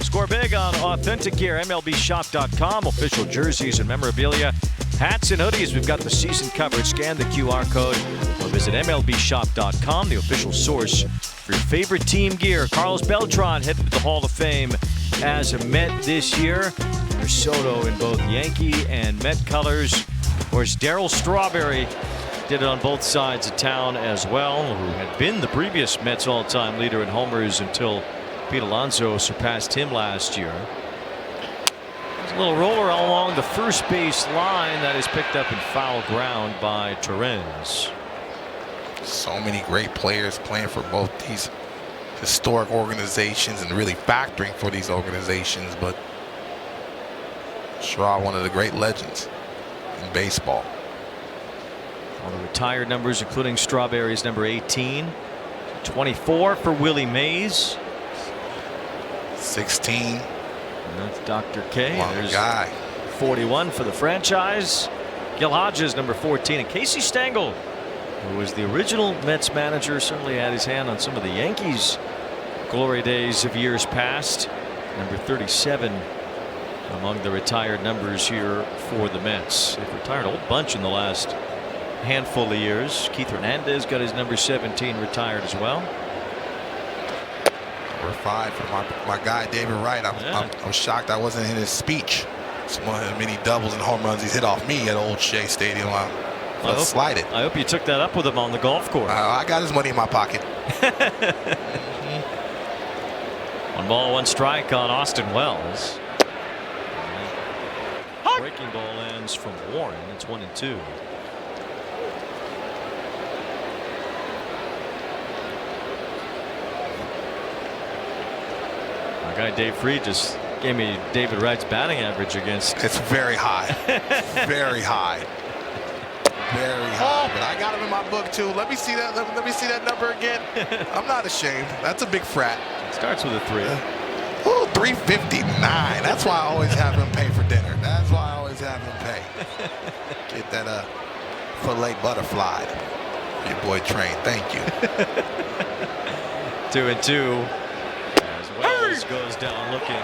Score big on Authentic Gear. MLBshop.com. Official jerseys and memorabilia. Hats and hoodies. We've got the season coverage. Scan the QR code or visit MLBshop.com, the official source for your favorite team gear. Carlos Beltran headed to the Hall of Fame as a Met this year. There's Soto in both Yankee and Met colors. Of course, Darryl Strawberry did it on both sides of town as well, who had been the previous Mets all-time leader in homers until Pete Alonso surpassed him last year. There's a little roller along the first base line that is picked up in foul ground by Torrens. So many great players playing for both these historic organizations and really factoring for these organizations, but Straw, one of the great legends in baseball. All the retired numbers, including Strawberry's number 18, 24 for Willie Mays. 16. And that's Dr. K. There's guy. 41 for the franchise. Gil Hodges, number 14. And Casey Stengel, who was the original Mets manager, certainly had his hand on some of the Yankees' glory days of years past. Number 37 among the retired numbers here for the Mets. They've retired a whole bunch in the last handful of years. Keith Hernandez got his number 17 retired as well. Number 5 for my guy David Wright. I'm shocked I wasn't in his speech. It's one of the many doubles and home runs he's hit off me at Old Shea Stadium. I hope you took that up with him on the golf course. I got his money in my pocket. 1 ball, 1 strike on Austin Wells. Breaking ball ends from Warren. It's 1-2. My guy Dave Freed just gave me David Wright's batting average against. It's very high. Very high. Very high. But I got him in my book too. Let me see that. Let me see that number again. I'm not ashamed. That's a big frat. It starts with a 3. Ooh, 359. That's why I always have him pay for dinner. That's why I always have him pay. Get that filet butterfly. Your boy Train. Thank you. 2-2. As Wells goes down looking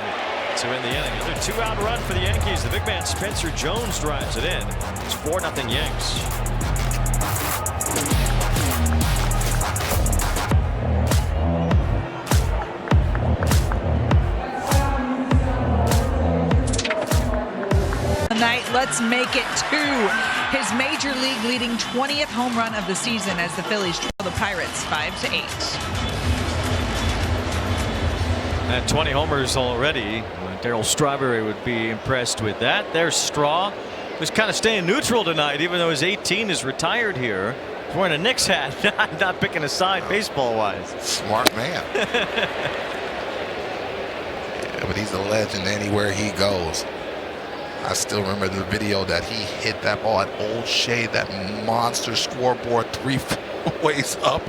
to end the inning. Another 2-out run for the Yankees. The big man Spencer Jones drives it in. It's 4-0 Yanks. Tonight, let's make it 2. His major league leading 20th home run of the season as the Phillies trail the Pirates 5-8. At 20 homers already. Darryl Strawberry would be impressed with that. There's Straw, who's kind of staying neutral tonight, even though his 18 is retired here. He's wearing a Knicks hat, not picking a side baseball-wise. Smart man. Yeah, but he's a legend anywhere he goes. I still remember the video that he hit that ball at Old Shea, that monster scoreboard 3 ways up.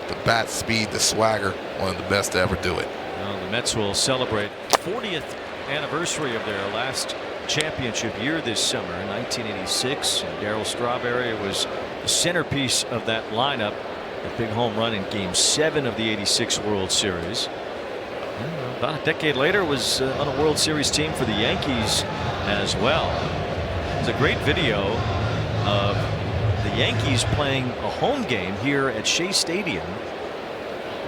The bat speed, the swagger, one of the best to ever do it. Well, the Mets will celebrate 40th anniversary of their last championship year this summer, 1986. And Darryl Strawberry was the centerpiece of that lineup. A big home run in Game 7 of the '86 World Series. And about a decade later, was on a World Series team for the Yankees as well. There's a great video of the Yankees playing a home game here at Shea Stadium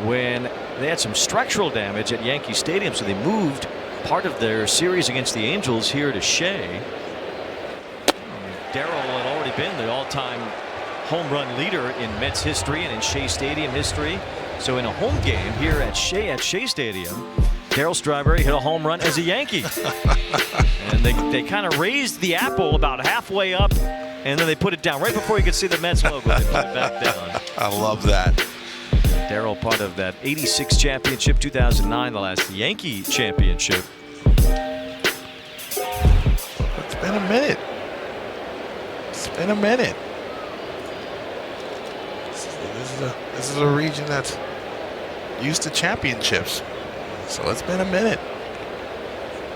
when they had some structural damage at Yankee Stadium, so they moved part of their series against the Angels here to Shea. Darryl had already been the all-time home run leader in Mets history and in Shea Stadium history. So in a home game here at Shea Stadium, Darryl Strawberry hit a home run as a Yankee. And they kind of raised the apple about halfway up, and then they put it down right before you could see the Mets logo. They put it back down. I love that. Darryl, part of that '86 championship, 2009, the last Yankee championship. It's been a minute. It's been a minute. This is a region that's used to championships, so it's been a minute.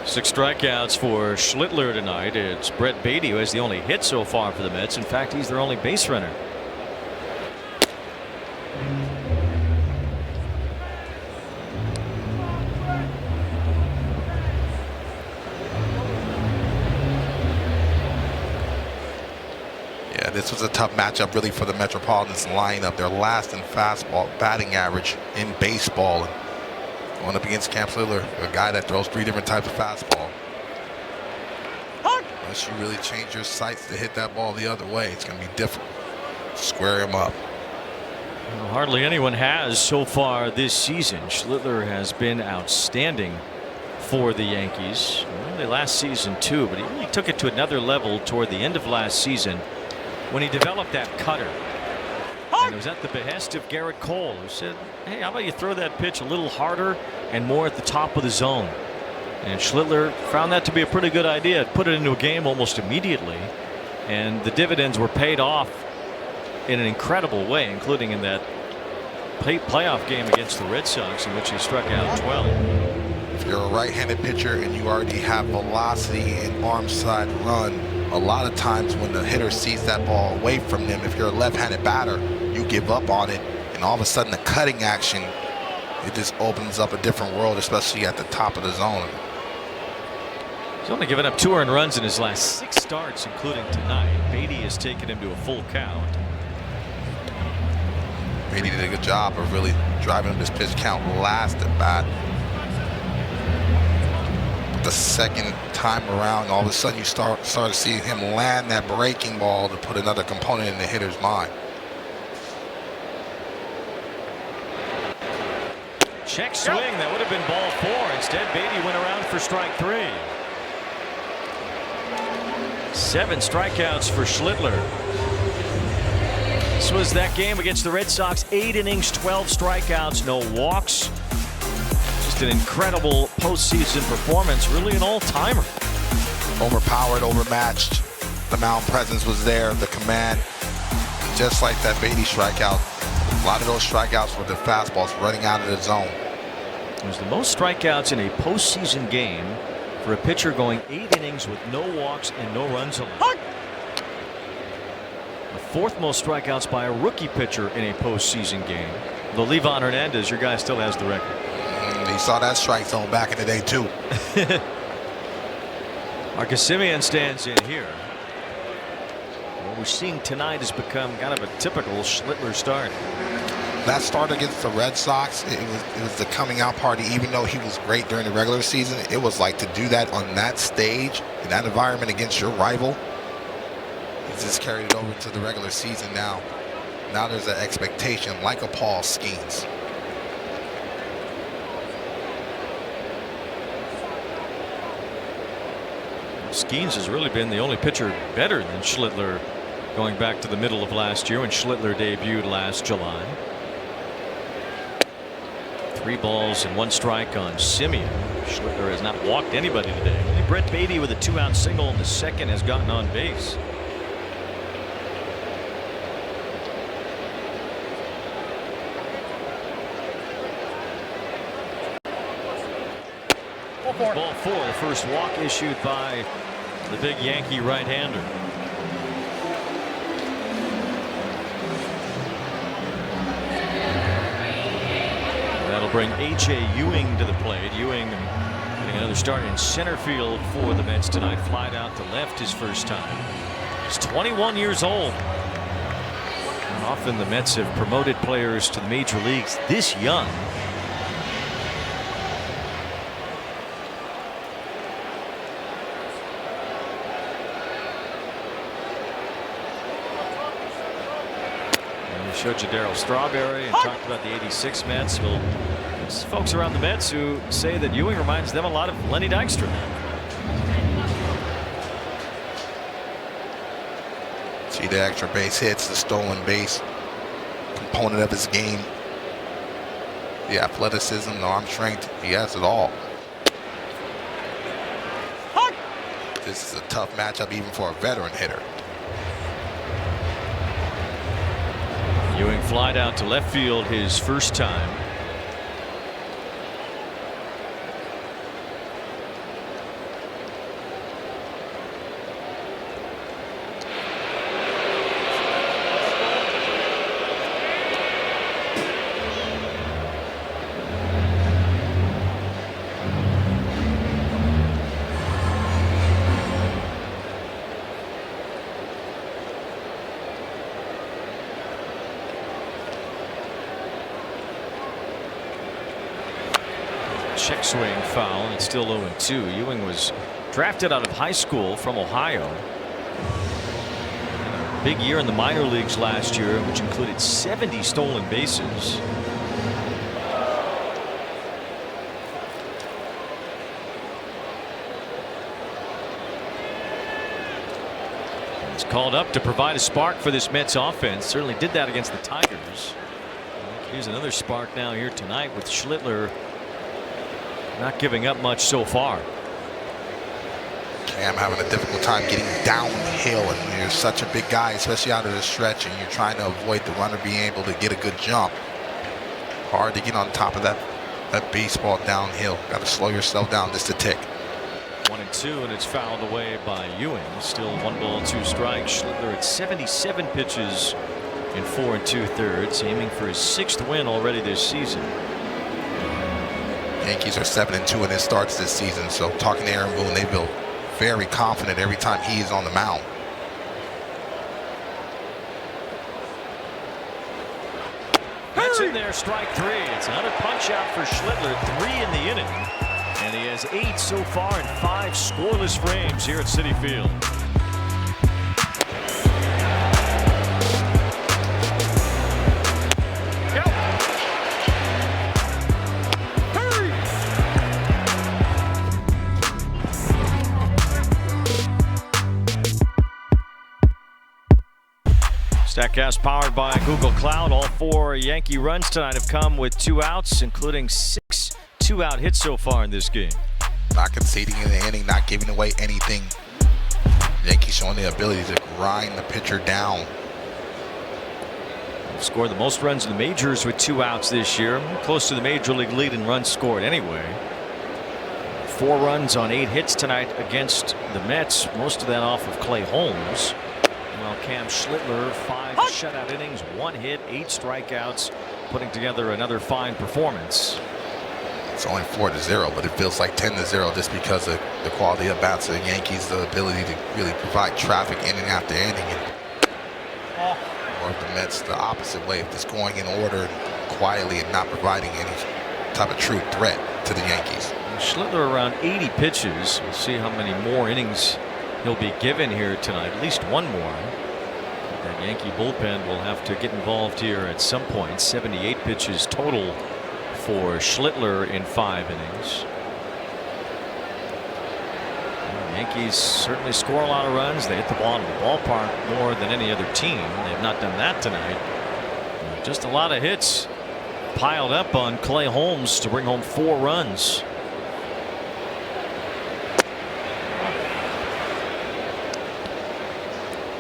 6 strikeouts for Schlittler tonight. It's Brett Beatty who has the only hit so far for the Mets. In fact, he's their only base runner. This was a tough matchup really for the Metropolitans lineup. They're last in fastball batting average in baseball. Going up against Cam Schlittler, a guy that throws 3 different types of fastball. Unless you really change your sights to hit that ball the other way, it's going to be difficult to square him up. Well, hardly anyone has so far this season. Schlittler has been outstanding for the Yankees. Really last season too, but he really took it to another level toward the end of last season when he developed that cutter. And it was at the behest of Garrett Cole, who said, hey, how about you throw that pitch a little harder and more at the top of the zone. And Schlittler found that to be a pretty good idea. Put it into a game almost immediately, and the dividends were paid off in an incredible way, including in that playoff game against the Red Sox in which he struck out 12. If you're a right-handed pitcher and you already have velocity and arm side run, a lot of times when the hitter sees that ball away from them, if you're a left-handed batter, you give up on it, and all of a sudden the cutting action, it just opens up a different world, especially at the top of the zone. He's only given up 2 earned runs in his last 6 starts, including tonight. Beatty has taken him to a full count. Beatty did a good job of really driving up his pitch count last at bat. The second time around, all of a sudden you start to see him land that breaking ball to put another component in the hitter's mind. Check swing, that would have been ball 4. Instead, Beatty went around for strike 3. 7 strikeouts for Schlittler. This was that game against the Red Sox. 8 innings, 12 strikeouts, no walks. Just an incredible postseason performance, really an all-timer. Overpowered, overmatched. The mound presence was there, the command. Just like that Beatty strikeout, a lot of those strikeouts were the fastballs running out of the zone. It was the most strikeouts in a postseason game for a pitcher going 8 innings with no walks and no runs allowed. The 4th most strikeouts by a rookie pitcher in a postseason game. Though Levon Hernandez, your guy, still has the record. He saw that strike zone back in the day too. Marcus Semien stands in here. What we're seeing tonight has become kind of a typical Schlittler start. That start against the Red Sox, it was the coming out party. Even though he was great during the regular season, it was like to do that on that stage, in that environment against your rival. He's just carried it over to the regular season now. Now there's an expectation, like a Paul Skeens. Skeens has really been the only pitcher better than Schlittler going back to the middle of last year when Schlittler debuted last July. 3 balls and 1 strike on Semien. Schlittler has not walked anybody today. Only Brett Beatty with a 2-out single in the 2nd has gotten on base. Ball 4, the first walk issued by the big Yankee right-hander. That'll bring A.J. Ewing to the plate. Ewing getting another start in center field for the Mets tonight. Flied out to left his first time. He's 21 years old. And often the Mets have promoted players to the major leagues this young. Showed you Darryl Strawberry and talked about the '86 Mets. Well, there's folks around the Mets who say that Ewing reminds them a lot of Lenny Dykstra. See the extra base hits, the stolen base component of his game, the athleticism, the arm strength. He has it all. This is a tough matchup even for a veteran hitter. Ewing flied out to left field his first time. Check swing foul, and it's still 0-2. Ewing was drafted out of high school from Ohio. A big year in the minor leagues last year, which included 70 stolen bases. He's called up to provide a spark for this Mets offense. Certainly did that against the Tigers. Here's another spark now here tonight with Schlittler not giving up much so far. I'm having a difficult time getting downhill, and you're such a big guy, especially out of the stretch, and you're trying to avoid the runner being able to get a good jump. Hard to get on top of that baseball downhill. Got to slow yourself down just a tick. 1-2, and it's fouled away by Ewing. Still 1 ball 2 strikes. Schlittler at 77 pitches in 4 2/3, aiming for his 6th win already this season. Yankees are 7-2 in his starts this season, so talking to Aaron Boone, they feel very confident every time he is on the mound. That's in there, strike 3. It's another punch out for Schlittler, 3 in the inning, and he has 8 so far in 5 scoreless frames here at Citi Field. Statcast powered by Google Cloud. All 4 Yankee runs tonight have come with 2 outs, including 6 2-out hits so far in this game. Not conceding in the inning, not giving away anything. Yankees showing the ability to grind the pitcher down. Scored the most runs in the majors with 2 outs this year, close to the major league lead in runs scored anyway. 4 runs on 8 hits tonight against the Mets, most of that off of Clay Holmes. Well, Cam Schlittler, 5 shutout innings, 1 hit, 8 strikeouts, putting together another fine performance. It's only 4-0, but it feels like 10-0 just because of the quality of bats of the Yankees, the ability to really provide traffic inning after inning. Or if the Mets the opposite way, if it's going in order quietly and not providing any type of true threat to the Yankees. Schlittler around 80 pitches. We'll see how many more innings he'll be given here tonight. At least 1 more. That Yankee bullpen will have to get involved here at some point. 78 pitches total for Schlittler in 5 innings. The Yankees certainly score a lot of runs. They hit the ball in the ballpark more than any other team. They've not done that tonight. Just a lot of hits piled up on Clay Holmes to bring home 4 runs.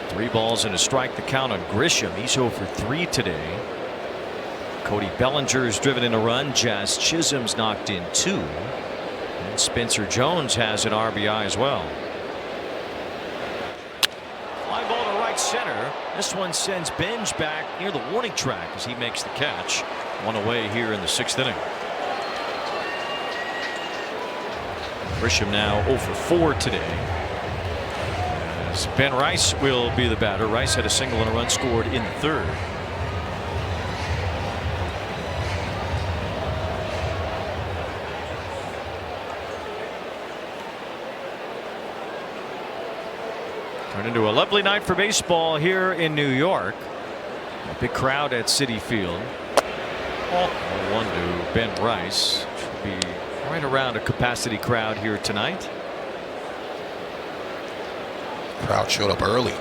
Three balls and a strike, the count on Grisham. He's 0 for 3 today. Cody Bellinger's driven in a run. Jazz Chisholm's knocked in 2. And Spencer Jones has an RBI as well. This one sends Benj back near the warning track as he makes the catch. One away here in the 6th inning. Grisham now 0 for 4 today. As Ben Rice will be the batter. Rice had a single and a run scored in the 3rd. Turned into a lovely night for baseball here in New York. A big crowd at Citi Field. 1 to Ben Rice. Should be right around a capacity crowd here tonight. Crowd showed up early.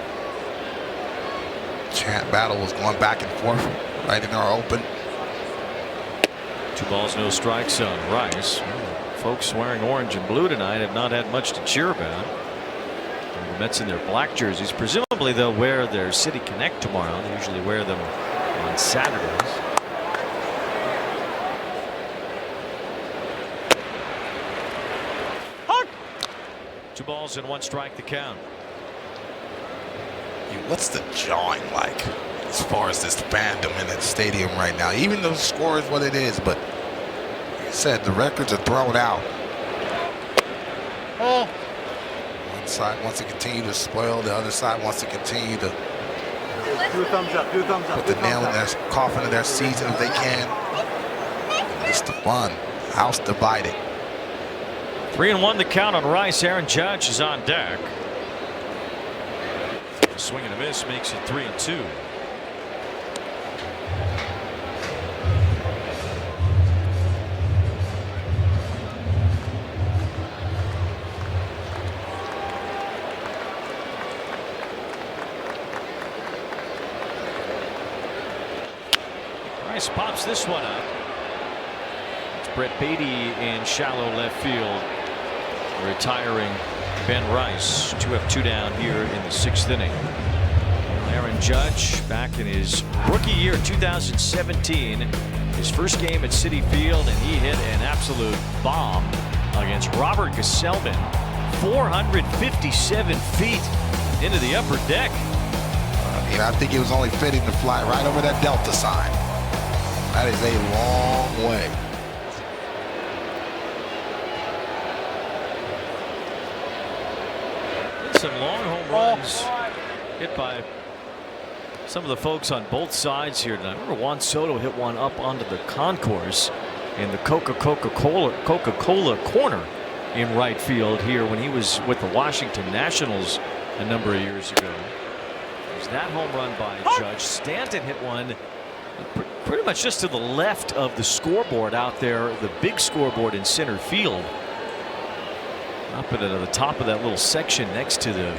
Chant battle was going back and forth right in our open. 2 balls, no strikes on Rice. Folks wearing orange and blue tonight have not had much to cheer about. The Mets in their black jerseys. Presumably they'll wear their Citi Connect tomorrow. They usually wear them on Saturdays. Hawk! 2 balls and 1 strike, the count. What's the jawing like as far as this fandom in that stadium right now? Even though the score is what it is, but like I said, the records are thrown out. One side wants to continue to spoil, the other side wants to continue to do a thumbs up, do a thumbs up. Put the nail in their coffin of their season if they can. It's the fun. House divided. 3-1 the count on Rice. Aaron Judge is on deck. A swing and a miss makes it 3-2. Rice pops this one up. It's Brett Beatty in shallow left field, retiring Ben Rice. 2 up, 2 down here in the 6th inning. Aaron Judge back in his rookie year 2017, his first game at Citi Field, and he hit an absolute bomb against Robert Gesellman, 457 feet into the upper deck. I think it was only fitting to fly right over that Delta sign. That is a long way. Some long home runs hit by some of the folks on both sides here tonight. Remember Juan Soto hit one up onto the concourse in the Coca-Cola corner in right field here when he was with the Washington Nationals a number of years ago. There's that home run by Judge. Stanton hit one pretty much just to the left of the scoreboard out there, the big scoreboard in center field. Up at the top of that little section next to the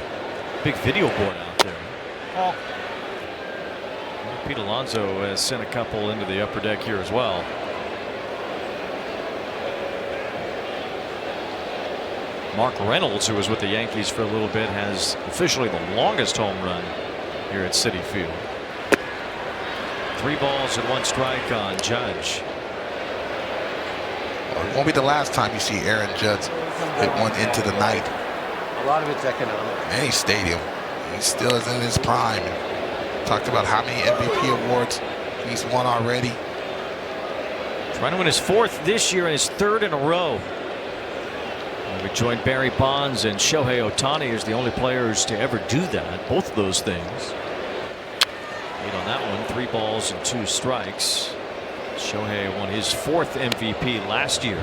big video board out there. Pete Alonso has sent a couple into the upper deck here as well. Mark Reynolds, who was with the Yankees for a little bit, has officially the longest home run here at Citi Field. 3 balls and 1 strike on Judge. Well, it won't be the last time you see Aaron Judge hit one into the night. A lot of it's economic. Any stadium. He still is in his prime. Talked about how many MVP awards he's won already. Trying to win his 4th this year and his 3rd in a row. We joined Barry Bonds and Shohei Ohtani as the only players to ever do that. Both of those things. 8 on that one. 3 balls and 2 strikes. Shohei won his 4th MVP last year.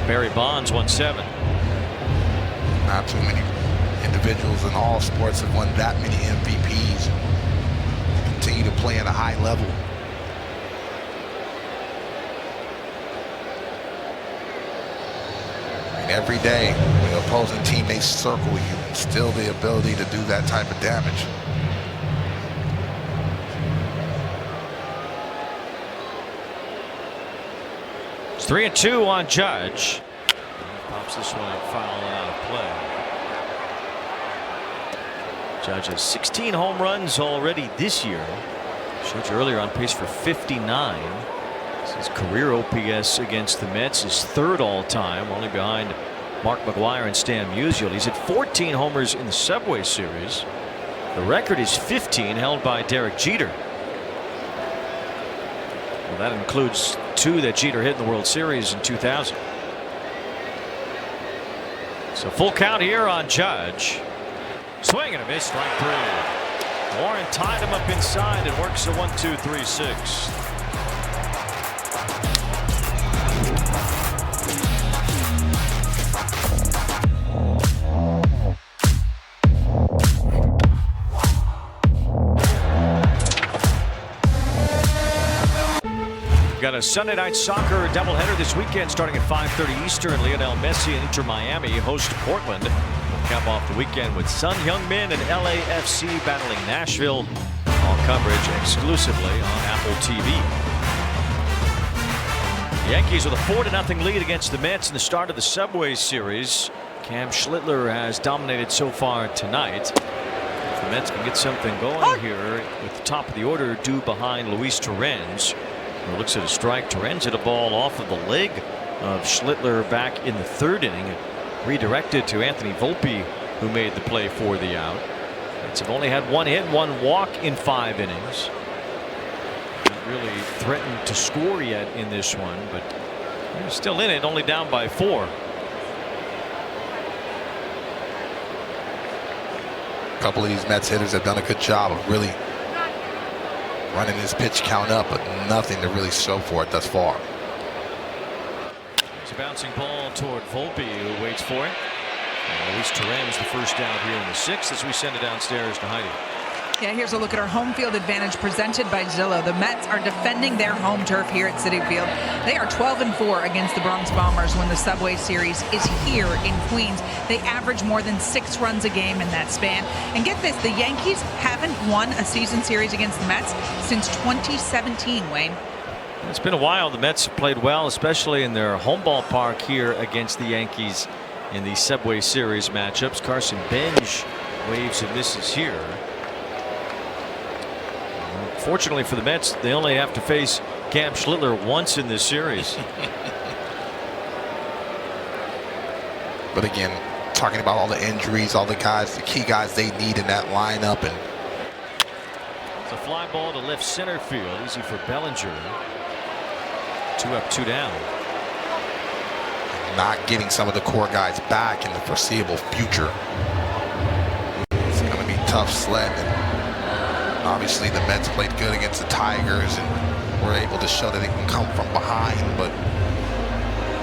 Barry Bonds won 7. Not too many individuals in all sports have won that many MVPs. Continue to play at a high level. And every day, the opposing team, they circle you, and still the ability to do that type of damage. It's 3-2 on Judge. Pops this one up, foul and out of play. Judge has 16 home runs already this year. Showed you earlier on pace for 59. His career OPS against the Mets is 3rd all time, only behind Mark McGwire and Stan Musial. He's had 14 homers in the Subway Series. The record is 15, held by Derek Jeter. Well, that includes 2 that Jeter hit in the World Series in 2000. So full count here on Judge. Swing and a miss, strike 3. Warren tied him up inside and works a 1-2-3-6. Got a Sunday night soccer doubleheader this weekend starting at 5:30 Eastern. Lionel Messi and Inter Miami host Portland. We'll cap off the weekend with Sun Heung-min and LAFC battling Nashville. All coverage exclusively on Apple TV. The Yankees with a 4-0 lead against the Mets in the start of the Subway Series. Cam Schlittler has dominated so far tonight. If the Mets can get something going here with the top of the order due behind Luis Torrens. Looks at a strike. Torrens hit a ball off of the leg of Schlittler back in the 3rd inning. Redirected to Anthony Volpe, who made the play for the out. Mets have only had 1 hit, 1 walk in 5 innings. Not really threatened to score yet in this one, but they're still in it, only down by 4. A couple of these Mets hitters have done a good job of really running his pitch count up, but nothing to really show for it thus far. It's a bouncing ball toward Volpe, who waits for it. And Luis Torrens the first out here in the 6th as we send it downstairs to Heidi. Yeah, here's a look at our home field advantage presented by Zillow. The Mets are defending their home turf here at Citi Field. They are 12-4 against the Bronx Bombers when the Subway Series is here in Queens. They average more than 6 runs a game in that span. And get this, the Yankees haven't won a season series against the Mets since 2017, Wayne. It's been a while. The Mets have played well, especially in their home ballpark here against the Yankees in the Subway Series matchups. Carson Bench waves and misses here. Fortunately for the Mets, they only have to face Cam Schlittler once in this series. But again, talking about all the injuries, all the guys, the key guys they need in that lineup. And it's a fly ball to left center field, easy for Bellinger. 2 up, 2 down. Not getting some of the core guys back in the foreseeable future. It's going to be tough sledding. Obviously, the Mets played good against the Tigers and were able to show that they can come from behind. But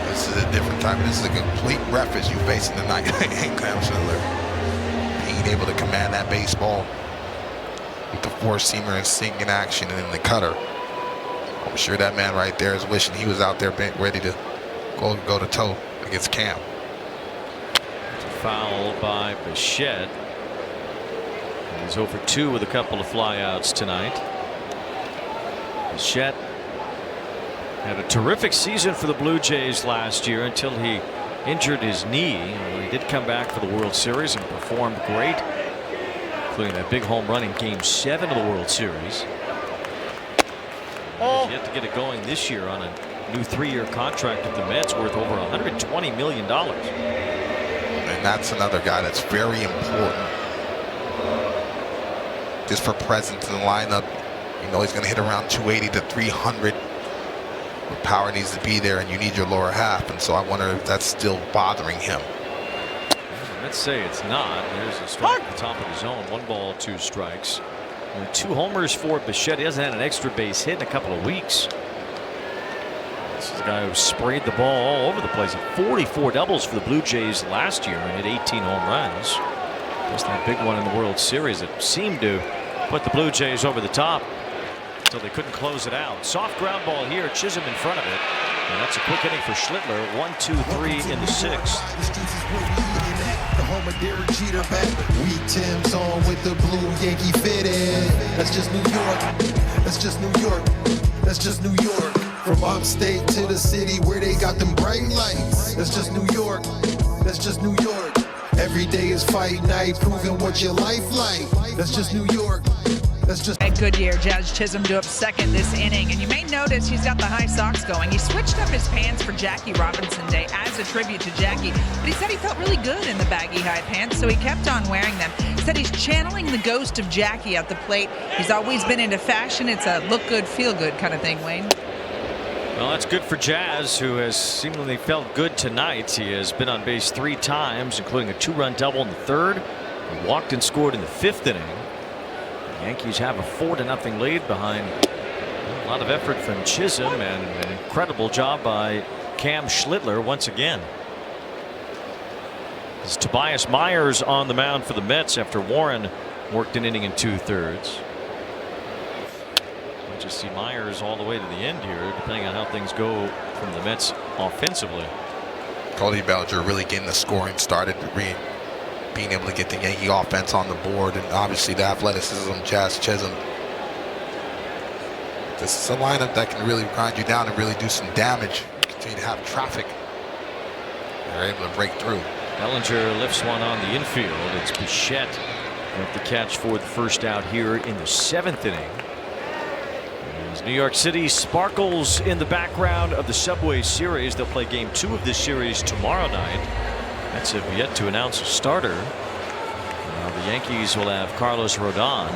this is a different time. This is a complete ref as you facing tonight. Cam Schlittler being able to command that baseball with the 4-seamer and sink in action and in the cutter. I'm sure that man right there is wishing he was out there ready to go to toe against Cam. Foul by Bichette. He's over 2 with a couple of flyouts tonight. Bichette had a terrific season for the Blue Jays last year until he injured his knee. He did come back for the World Series and performed great, including that big home run in Game 7 of the World Series. He's yet to get it going this year on a new 3-year contract with the Mets worth over $120 million. And that's another guy that's very important. Just for presence in the lineup. You know he's going to hit around 280 to 300. The power needs to be there, and you need your lower half. And so I wonder if that's still bothering him. Let's say it's not. There's a strike at the top of the zone. 1 ball, 2 strikes. And 2 homers for Bichette. He hasn't had an extra base hit in a couple of weeks. This is a guy who sprayed the ball all over the place. 44 doubles for the Blue Jays last year and hit 18 home runs. Just that big one in the World Series that seemed to put the Blue Jays over the top until they couldn't close it out. Soft ground ball here. Chisholm in front of it. And that's a quick inning for Schlittler. 1, 2, 3 in the 6th. The home of Derek Jeter back. Weak Tim's on with the blue Yankee fitted. That's just New York. That's just New York. That's just New York. From upstate to the city where they got them bright lights. That's just New York. That's just New York. Every day is fight night, proving what your life like. That's just New York. That's just a good year. Jazz Chisholm due up second this inning, and you may notice he's got the high socks going. He switched up his pants for Jackie Robinson Day as a tribute to Jackie, but he said he felt really good in the baggy high pants, so he kept on wearing them. He said he's channeling the ghost of Jackie at the plate. He's always been into fashion. It's a look good, feel good kind of thing, Wayne. Well, that's good for Jazz, who has seemingly felt good tonight. He has been on base 3 times, including a 2-run double in the 3rd. He walked and scored in the 5th inning. The Yankees have a 4-0 lead behind a lot of effort from Chisholm and an incredible job by Cam Schlittler once again. It's Tobias Myers on the mound for the Mets after Warren worked an inning and 2/3. Just see Myers all the way to the end here, depending on how things go from the Mets offensively. Cody Bellinger really getting the scoring started, being able to get the Yankee offense on the board, and obviously the athleticism, Jazz Chisholm. This is a lineup that can really grind you down and really do some damage. Continue to have traffic. They're able to break through. Bellinger lifts one on the infield. It's Bichette with the catch for the first out here in the 7th inning. As New York City sparkles in the background of the Subway Series. They'll play game 2 of this series tomorrow night. Mets have yet to announce a starter. The Yankees will have Carlos Rodon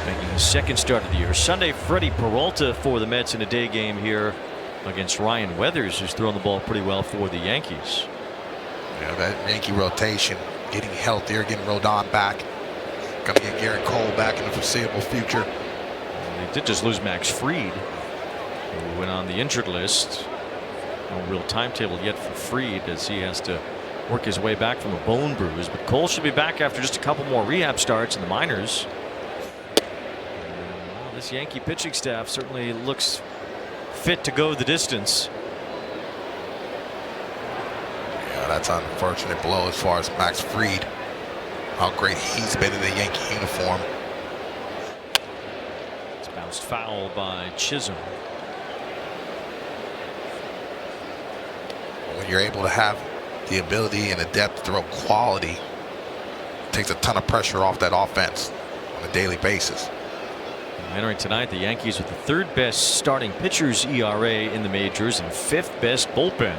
making his 2nd start of the year. Sunday, Freddie Peralta for the Mets in a day game here against Ryan Weathers, who's throwing the ball pretty well for the Yankees. Yeah, that Yankee rotation getting healthier, getting Rodon back. Gonna get Garrett Cole back in the foreseeable future. They did just lose Max Fried, who went on the injured list. No real timetable yet for Fried, as he has to work his way back from a bone bruise. But Cole should be back after just a couple more rehab starts in the minors. Well, this Yankee pitching staff certainly looks fit to go the distance. Yeah, that's an unfortunate blow as far as Max Fried. How great he's been in the Yankee uniform. Foul by Chisholm. When you're able to have the ability and the depth to throw quality, it takes a ton of pressure off that offense on a daily basis. Entering tonight, the Yankees with the 3rd best starting pitchers ERA in the majors and 5th best bullpen.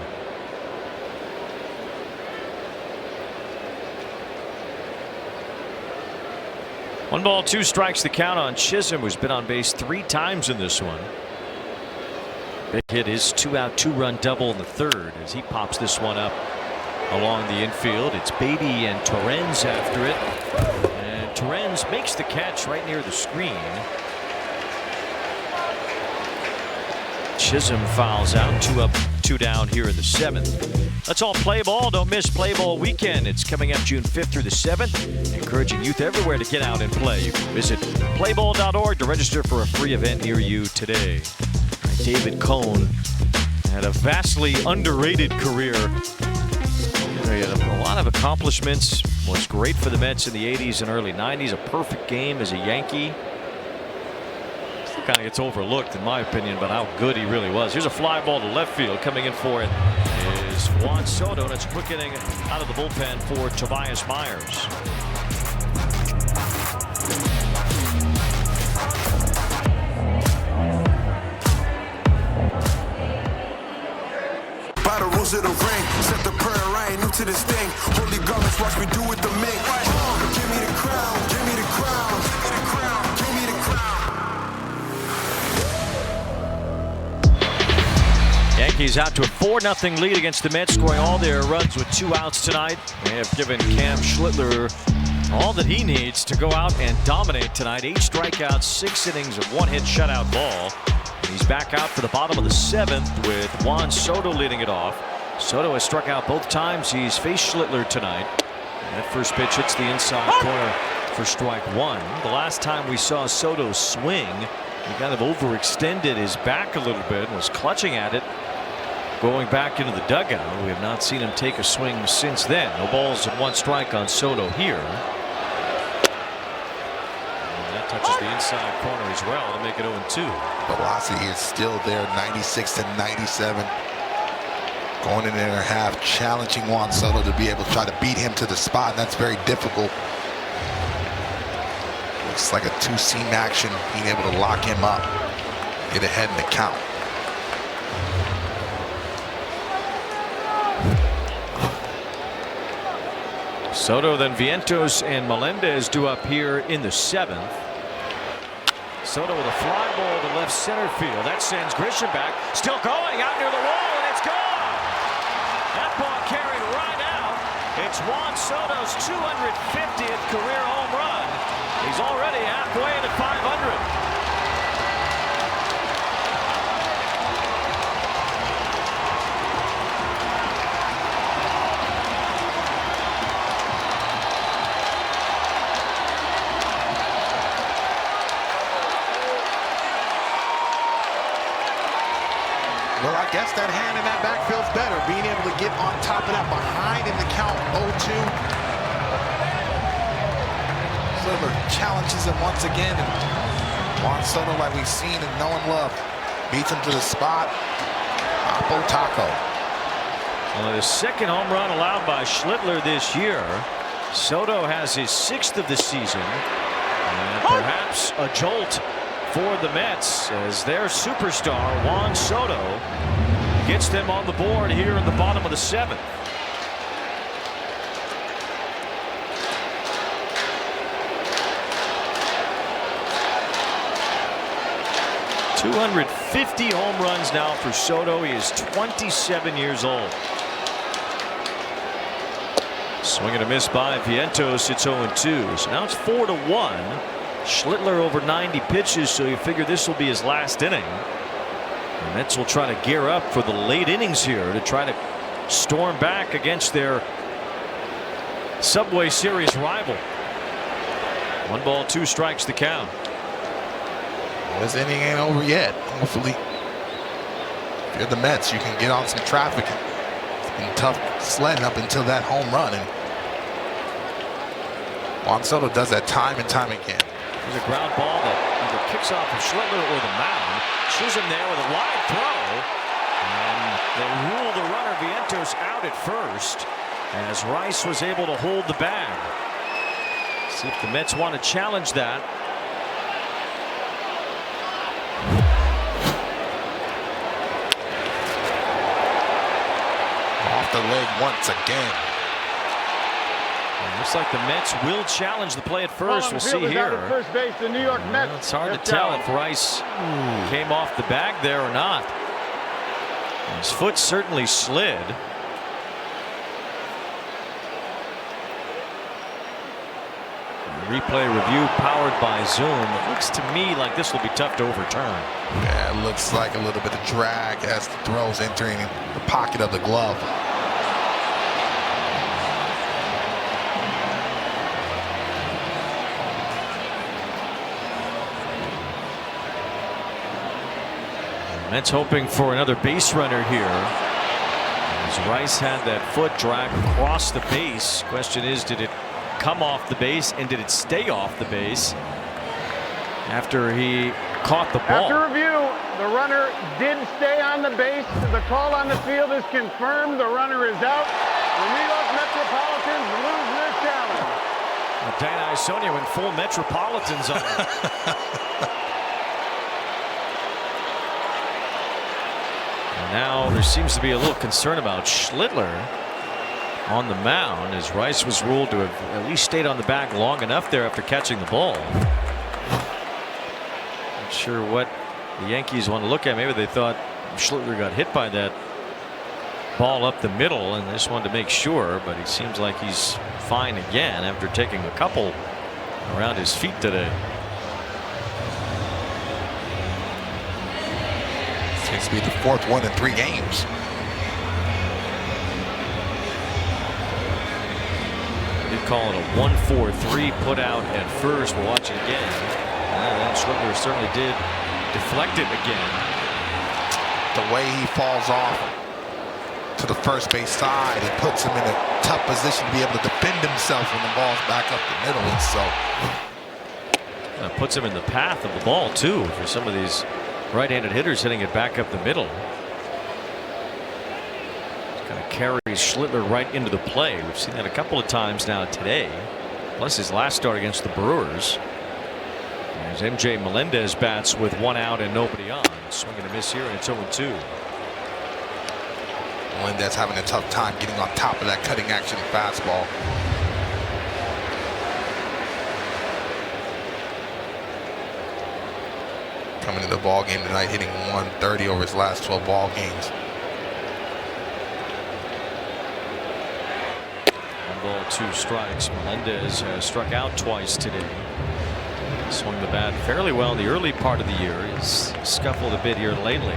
One ball, 2 strikes, the count on Chisholm, who's been on base 3 times in this one. Big hit his 2-out 2-run double in the 3rd as he pops this one up along the infield. It's Beatty and Torrens after it, and Torrens makes the catch right near the screen. Chisholm fouls out. 2 up, 2 down here in the 7th. Let's all play ball. Don't miss Play Ball Weekend. It's coming up June 5th through the 7th. Encouraging youth everywhere to get out and play. You can visit playball.org to register for a free event near you today. David Cone had a vastly underrated career. He had a lot of accomplishments. Was great for the Mets in the 80s and early 90s. A perfect game as a Yankee. Kind of gets overlooked in my opinion, but how good he really was. Here's a fly ball to left field. Coming in for it is Juan Soto, and it's a quick inning out of the bullpen for Tobias Myers. By the rules of the ring, set the prayer, I ain't new to this thing. Holy garments, watch me do it the mink. Give me the crown, give me the crown, give me the crown, give me the crown. Yankees out to a 4-0 lead against the Mets, scoring all their runs with 2 outs tonight. They have given Cam Schlittler all that he needs to go out and dominate tonight. 8 strikeouts, 6 innings of 1-hit shutout ball. And he's back out for the bottom of the 7th with Juan Soto leading it off. Soto has struck out both times he's faced Schlittler tonight. And that first pitch hits the inside corner for strike 1. The last time we saw Soto swing, he kind of overextended his back a little bit and was clutching at it going back into the dugout. We have not seen him take a swing since then. No balls and 1 strike on Soto here. And that touches the inside corner as well to make it 0-2. Velocity is still there, 96 to 97. Going in there half, challenging Juan Soto to be able to try to beat him to the spot, and that's very difficult. Looks like a two-seam action, being able to lock him up, get ahead in the count. Soto, then Vientos and Melendez due up here in the 7th. Soto with a fly ball to left center field. That sends Grisham back. Still going out near the wall, and it's gone. That ball carried right out. It's Juan Soto's 250th career home run. He's already halfway to 500. Well, I guess that hand in that backfield's better, being able to get on top of that behind in the count 0-2. Slitler challenges him once again, and Juan Soto, like we've seen and know and love, beats him to the spot. Oppo Taco. Well, the second home run allowed by Schlittler this year. Soto has his 6th of the season, and perhaps a jolt for the Mets as their superstar Juan Soto gets them on the board here in the bottom of the 7th. .250 home runs now for Soto. He is 27 years old. Swing and a miss by Vientos. It's 0-2. So now it's 4-1. Schlittler over 90 pitches, so you figure this will be his last inning. The Mets will try to gear up for the late innings here to try to storm back against their Subway Series rival. 1 ball, 2 strikes the count. Well, this inning ain't over yet. Hopefully, if you're the Mets, you can get on some traffic. It's been tough sledding up until that home run, and Juan Soto does that time and time again. There's a ground ball that either kicks off of Schlittler or the mound. Chisholm there with a wide throw. And they rule the runner Vientos out at first as Rice was able to hold the bag. See if the Mets want to challenge that. Off the leg once again. Looks like the Mets will challenge the play at first. We'll see here. First base, the New York Mets. It's hard to tell if Rice came off the bag there or not. His foot certainly slid. Replay review powered by Zoom. It looks to me like this will be tough to overturn. Yeah, it looks like a little bit of drag as the throw's entering the pocket of the glove. Mets hoping for another base runner here, as Rice had that foot drag across the base. Question is, did it come off the base, and did it stay off the base after he caught the ball? After review, the runner did stay on the base. The call on the field is confirmed. The runner is out. The New York Metropolitans lose their challenge. Dana Isonia went full Metropolitans on him. Now there seems to be a little concern about Schlittler on the mound, as Rice was ruled to have at least stayed on the bag long enough there after catching the ball. Not sure what the Yankees want to look at. Maybe they thought Schlittler got hit by that ball up the middle and they just wanted to make sure, but he seems like he's fine again after taking a couple around his feet today. Seems to be the 4th one in 3 games. They did call it a 1-4-3 put out at first. We'll watch it again. And then Schlittler certainly did deflect it again. The way he falls off to the first base side, it puts him in a tough position to be able to defend himself when the ball's back up the middle. And so that puts him in the path of the ball too for some of these right-handed hitters hitting it back up the middle. Kind of carries Schlittler right into the play. We've seen that a couple of times now today, plus his last start against the Brewers. As MJ Melendez bats with 1 out and nobody on. Swing and a miss here, and it's 0-2. Melendez having a tough time getting on top of that cutting action fastball. Coming to the ball game tonight, hitting 130 over his last 12 ball games. 1 ball, 2 strikes. Melendez struck out twice today. Swung the bat fairly well in the early part of the year. He's scuffled a bit here lately.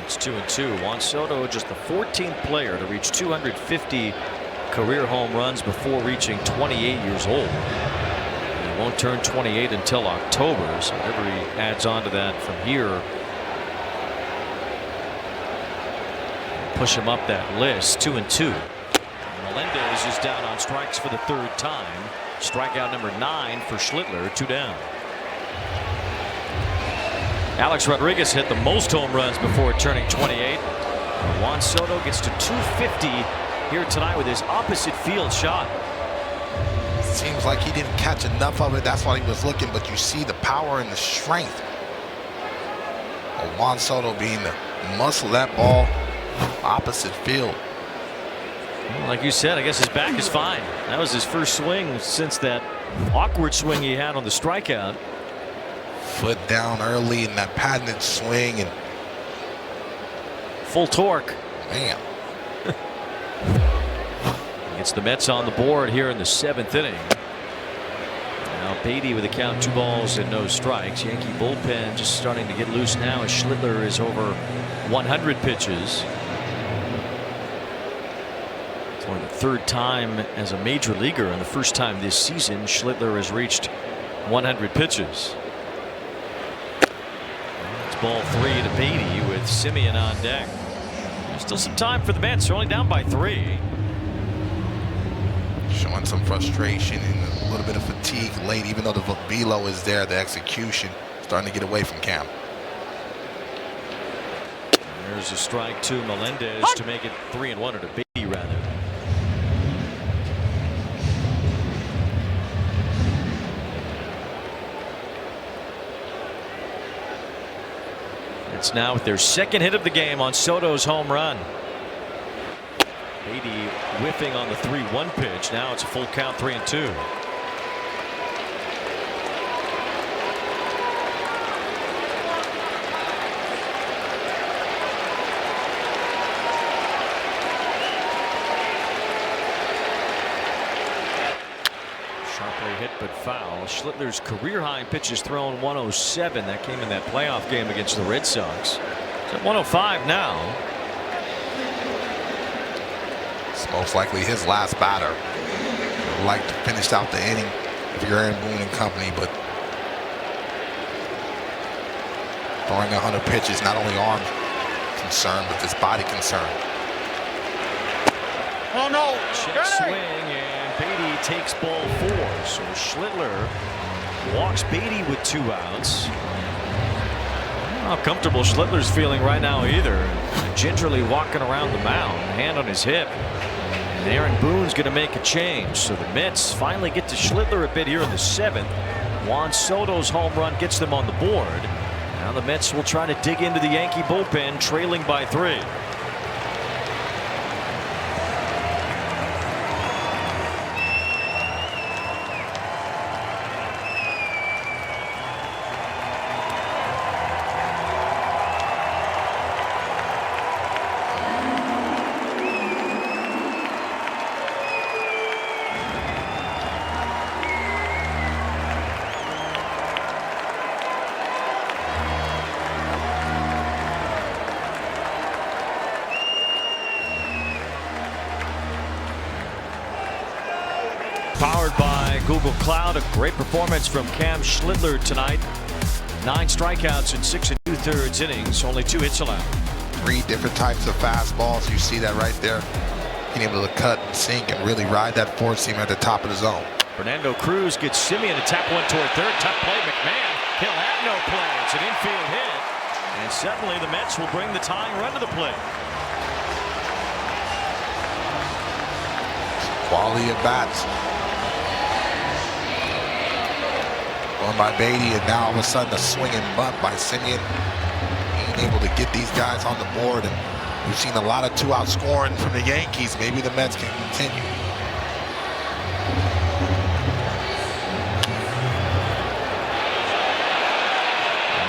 It's 2-2. Juan Soto, just the 14th player to reach 250 career home runs before reaching 28 years old. He won't turn 28 until October, so whatever he adds on to that from here, push him up that list. 2-2. Melendez is down on strikes for the 3rd time. Strikeout number 9 for Schlittler. 2 down. Alex Rodriguez hit the most home runs before turning 28. Juan Soto gets to 250 here tonight with his opposite field shot. Seems like he didn't catch enough of it. That's why he was looking, but you see the power and the strength of Juan Soto being the muscle that ball opposite field. Well, like you said, I guess his back is fine. That was his first swing since that awkward swing he had on the strikeout. Foot down early in that patented swing and full torque. Man. Gets the Mets on the board here in the 7th inning. Now Beatty with a count, 2 balls and no strikes. Yankee bullpen just starting to get loose now as Schlittler is over 100 pitches. It's only the 3rd time as a major leaguer, and the 1st time this season Schlittler has reached 100 pitches. It's ball 3 to Beatty with Semien on deck. There's still some time for the Mets. They're only down by 3. Showing some frustration and a little bit of fatigue late, even though the velo is there, the execution starting to get away from Cam. There's a strike to Melendez to make it 3-1, or to Beatty rather. It's now with their 2nd hit of the game on Soto's home run. Beatty whiffing on the 3-1 pitch. Now it's a full count, 3-2. Sharply hit but foul. Schlittler's career high pitches thrown 107. That came in that playoff game against the Red Sox. It's at 105 now. It's most likely his last batter. Would like to finish out the inning if you're Aaron Boone and company, but throwing 100 pitches, not only arm concern, but this body concern. Oh no! Check swing, and Beatty takes ball 4. So Schlittler walks Beatty with 2 outs. I don't know how comfortable Schlittler's feeling right now either. Gingerly walking around the mound, hand on his hip. And Aaron Boone's going to make a change. So the Mets finally get to Schlittler a bit here in the 7th. Juan Soto's home run gets them on the board. Now the Mets will try to dig into the Yankee bullpen, trailing by 3. Powered by Google Cloud. A great performance from Cam Schlittler tonight. 9 strikeouts in 6 2/3 innings. Only 2 hits allowed. 3 different types of fastballs. You see that right there. Being able to cut and sink and really ride that 4-seam at the top of the zone. Fernando Cruz gets Semien to tap one toward third. Tough play. McMahon. He'll have no play. It's an infield hit. And suddenly the Mets will bring the tying run to the plate. Quality of bats. Going by Beatty, and now all of a sudden a swinging bunt by Simeon. Being able to get these guys on the board, and we've seen a lot of two-out scoring from the Yankees. Maybe the Mets can continue.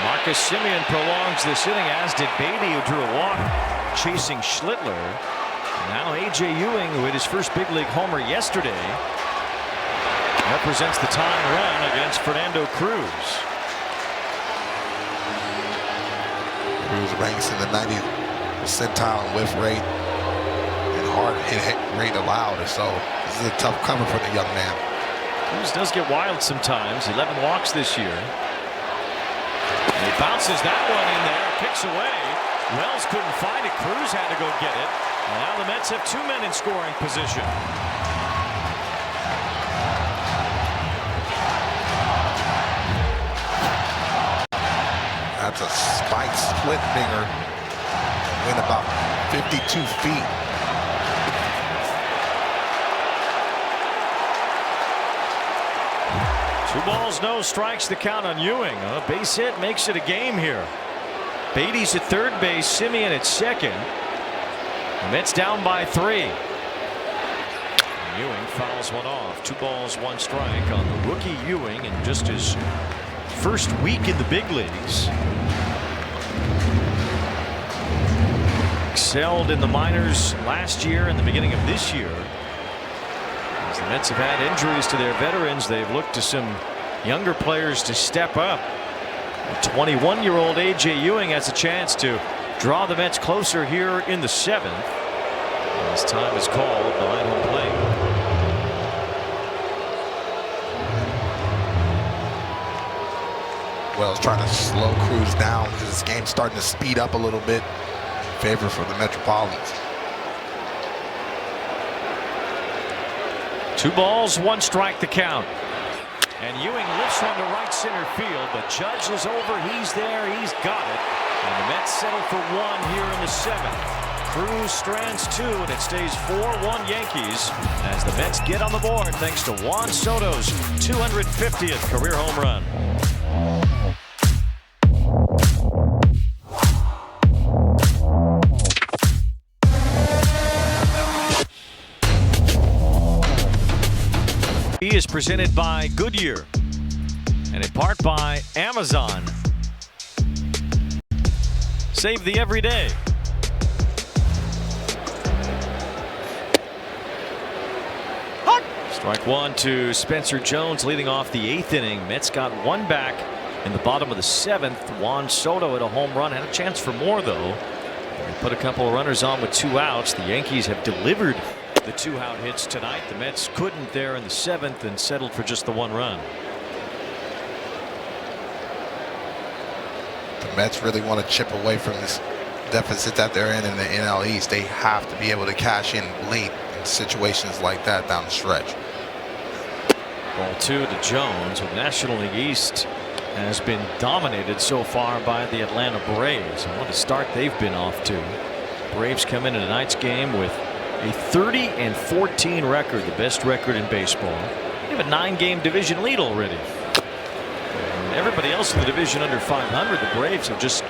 Marcus Simeon prolongs this inning, as did Beatty, who drew a walk chasing Schlittler. Now A.J. Ewing, who hit his first big league homer yesterday, represents the tying run against Fernando Cruz. Cruz ranks in the 90th percentile in whiff rate and hard hit rate allowed. So this is a tough cover for the young man. Cruz does get wild sometimes. 11 walks this year. And he bounces that one in there, kicks away. Wells couldn't find it. Cruz had to go get it. And now the Mets have two men in scoring position. That's a spike split finger. Went about 52 feet. Two balls, no strikes, the count on Ewing. A base hit makes it a game here. Beatty's at third base, Simeon at second. The Mets down by 3. And Ewing fouls one off. 2 balls, 1 strike on the rookie Ewing in just his first week in the big leagues. Excelled in the minors last year and the beginning of this year. As the Mets have had injuries to their veterans, they've looked to some younger players to step up. 21-year-old A.J. Ewing has a chance to draw the Mets closer here in the 7th. As time is called behind home plate. Wells trying to slow Cruz down because this game's starting to speed up a little bit in favor for the Metropolitans. 2 balls, 1 strike, the count. And Ewing lifts one to right center field, but Judge is over. He's there. He's got it. And the Mets settle for 1 here in the 7th. Cruz strands 2, and it stays 4-1 Yankees as the Mets get on the board thanks to Juan Soto's 250th career home run. He is presented by Goodyear and in part by Amazon. Save the everyday. Strike 1 to Spencer Jones leading off the 8th inning. Mets got 1 back in the bottom of the 7th. Juan Soto hit a home run, had a chance for more though. They put a couple of runners on with 2 outs. The Yankees have delivered the 2-out hits tonight. The Mets couldn't there in the 7th and settled for just the 1 run. The Mets really want to chip away from this deficit that they're in the NL East. They have to be able to cash in late in situations like that down the stretch. Ball 2 to Jones. With National League East has been dominated so far by the Atlanta Braves. And what a start they've been off to. Braves come into tonight's game with a 30-14 record, the best record in baseball. They have a 9-game division lead already. And everybody else in the division under 500, the Braves have just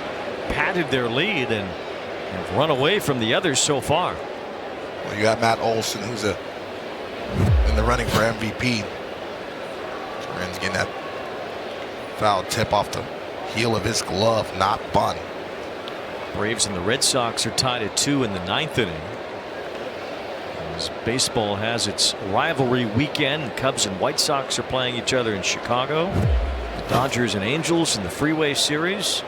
padded their lead and have run away from the others so far. Well, you got Matt Olson, who's in the running for MVP. Turin's getting that foul tip off the heel of his glove, not bunt. Braves and the Red Sox are tied at 2 in the 9th inning. As baseball has its rivalry weekend, Cubs and White Sox are playing each other in Chicago. The Dodgers and Angels in the Freeway Series.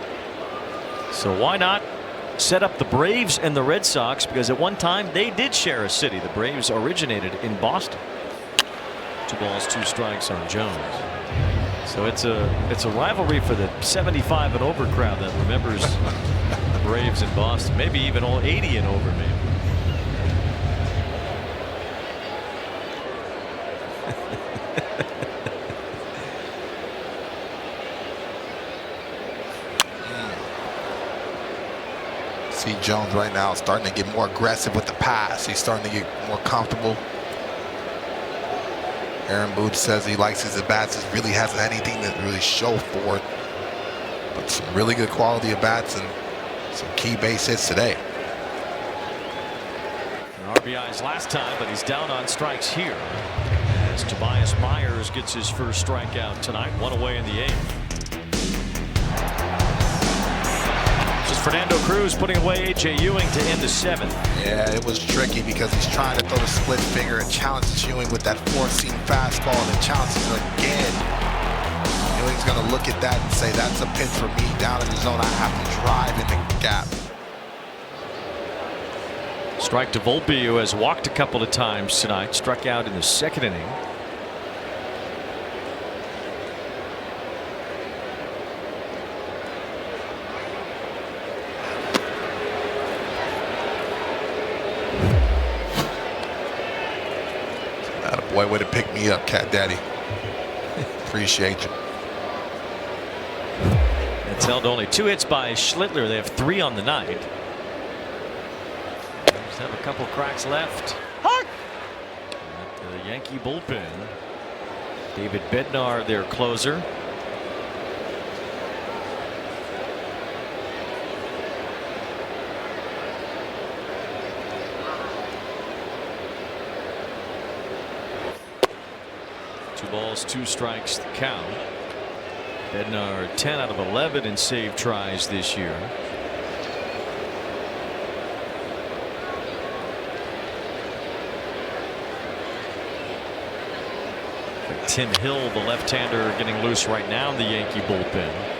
So why not set up the Braves and the Red Sox, because at one time they did share a city. The Braves originated in Boston. 2 balls, 2 strikes on Jones. So it's a rivalry for the 75 and over crowd that remembers the Braves in Boston. Maybe even all 80 and over, maybe. See Jones right now starting to get more aggressive with the pass. He's starting to get more comfortable. Aaron Boone says he likes his at-bats. He really hasn't had anything to really show for it. But some really good quality at-bats and some key base hits today. RBIs last time, but he's down on strikes here. As Tobias Myers gets his first strikeout tonight, one away in the 8th. This is Fernando Cruz putting away A.J. Ewing to end the 7th. Yeah, it was tricky because he's trying to throw the split finger and challenges Ewing with that four-seam fastball, and then challenges him again. Ewing's going to look at that and say, that's a pitch for me down in the zone. I have to drive in the gap. Strike to Volpe, who has walked a couple of times tonight, struck out in the 2nd inning. Boy, way to pick me up, Cat Daddy. Appreciate you. It's held only 2 hits by Schlittler. They have 3 on the night. Just have a couple cracks left. At the Yankee bullpen. David Bednar, their closer. Two balls, 2 strikes the count. Bednar 10 out of 11 in save tries this year. Tim Hill, the left-hander, getting loose right now in the Yankee bullpen.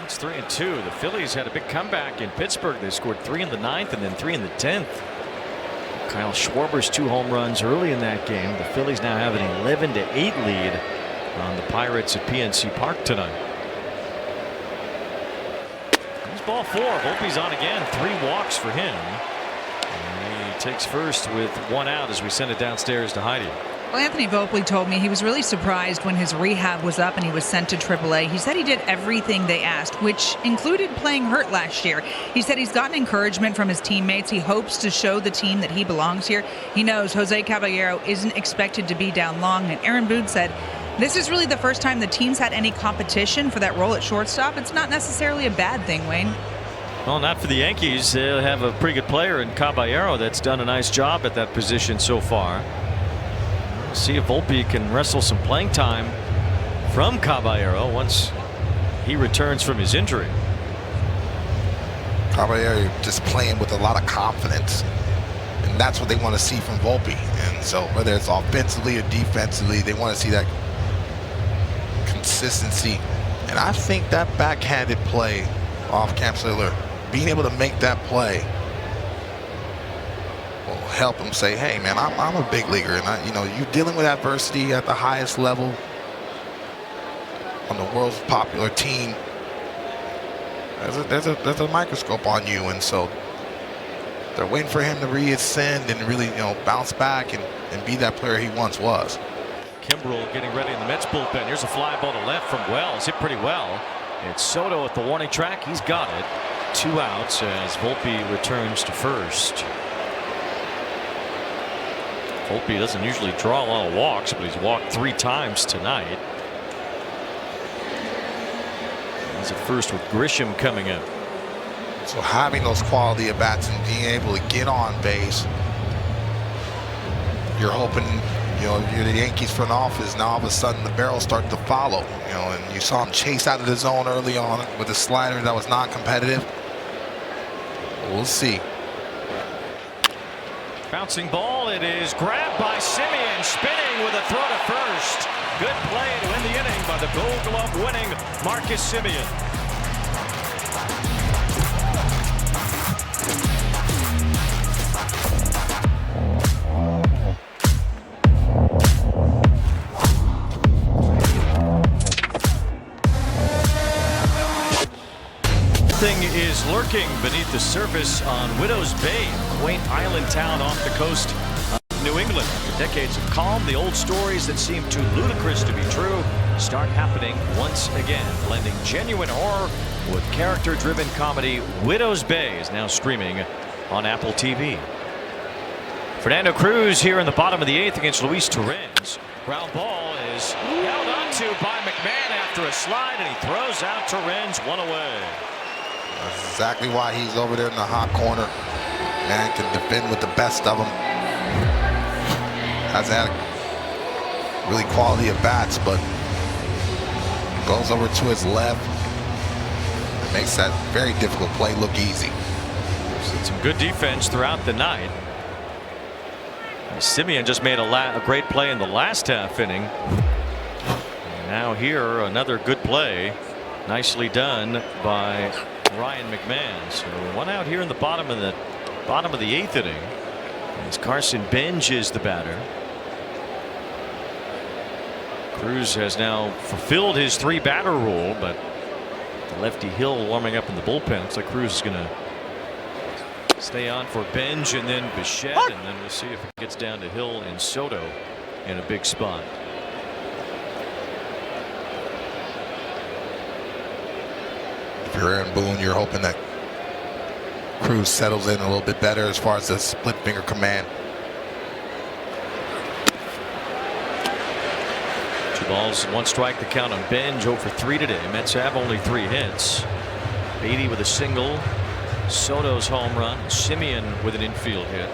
It's 3-2. The Phillies had a big comeback in Pittsburgh. They scored 3 in the 9th and then 3 in the 10th. Kyle Schwarber's 2 home runs early in that game. The Phillies now have an 11-8 lead on the Pirates at PNC Park tonight. Here's ball 4. Volpe's on again. 3 walks for him. And he takes first with 1 out as we send it downstairs to Heidi. Well, Anthony Volpe told me he was really surprised when his rehab was up and he was sent to AAA. He said he did everything they asked, which included playing hurt last year. He said he's gotten encouragement from his teammates. He hopes to show the team that he belongs here. He knows Jose Caballero isn't expected to be down long. And Aaron Boone said, this is really the first time the team's had any competition for that role at shortstop. It's not necessarily a bad thing, Wayne. Well, not for the Yankees. They'll have a pretty good player in Caballero that's done a nice job at that position so far. See if Volpe can wrestle some playing time from Caballero once he returns from his injury. Caballero just playing with a lot of confidence, and that's what they want to see from Volpe. And so whether it's offensively or defensively, they want to see that consistency. And I think that backhanded play off Cam Schlittler, being able to make that play, will help him say, hey man, I'm a big leaguer, and you're dealing with adversity at the highest level on the world's popular team. There's a microscope on you, and so they're waiting for him to reascend and really bounce back and be that player he once was. Kimbrel getting ready in the Mets bullpen. Here's a fly ball to left from Wells, hit pretty well. It's Soto at the warning track. He's got it. 2 outs as Volpe returns to first. Volpe doesn't usually draw a lot of walks, but he's walked 3 times tonight. He's at first with Grisham coming in. So having those quality at bats and being able to get on base, you're hoping, you're the Yankees front office. Now all of a sudden the barrels start to follow. And you saw him chase out of the zone early on with a slider that was non-competitive. We'll see. Bouncing ball, it is grabbed by Simeon, spinning with a throw to first. Good play to end the inning by the Gold Glove winning Marcus Simeon. is lurking beneath the surface on Widow's Bay, a quaint island town off the coast of New England. After decades of calm, the old stories that seem too ludicrous to be true start happening once again. Blending genuine horror with character-driven comedy, Widow's Bay is now streaming on Apple TV. Fernando Cruz here in the bottom of the 8th against Luis Torrens. Ground ball is held onto by McMahon after a slide, and he throws out Torrens one away. That's exactly why he's over there in the hot corner. Man can defend with the best of them. Has had really quality at bats, but goes over to his left. It makes that very difficult play look easy. Some good defense throughout the night. Simeon just made a great play in the last half inning. And now here another good play, nicely done by Ryan McMahon. So one out here in the bottom of the 8th inning. As Carson Benj is the batter. Cruz has now fulfilled his 3-batter rule, but the lefty Hill warming up in the bullpen. Looks like Cruz is going to stay on for Benj and then Bichette, and then we'll see if it gets down to Hill and Soto in a big spot. If you're Aaron Boone, you're hoping that Cruz settles in a little bit better as far as the split finger command. 2 balls, 1 strike. The count on Benj. 0 for 3 today. Mets have only 3 hits. Beatty with a single. Soto's home run. Simeon with an infield hit.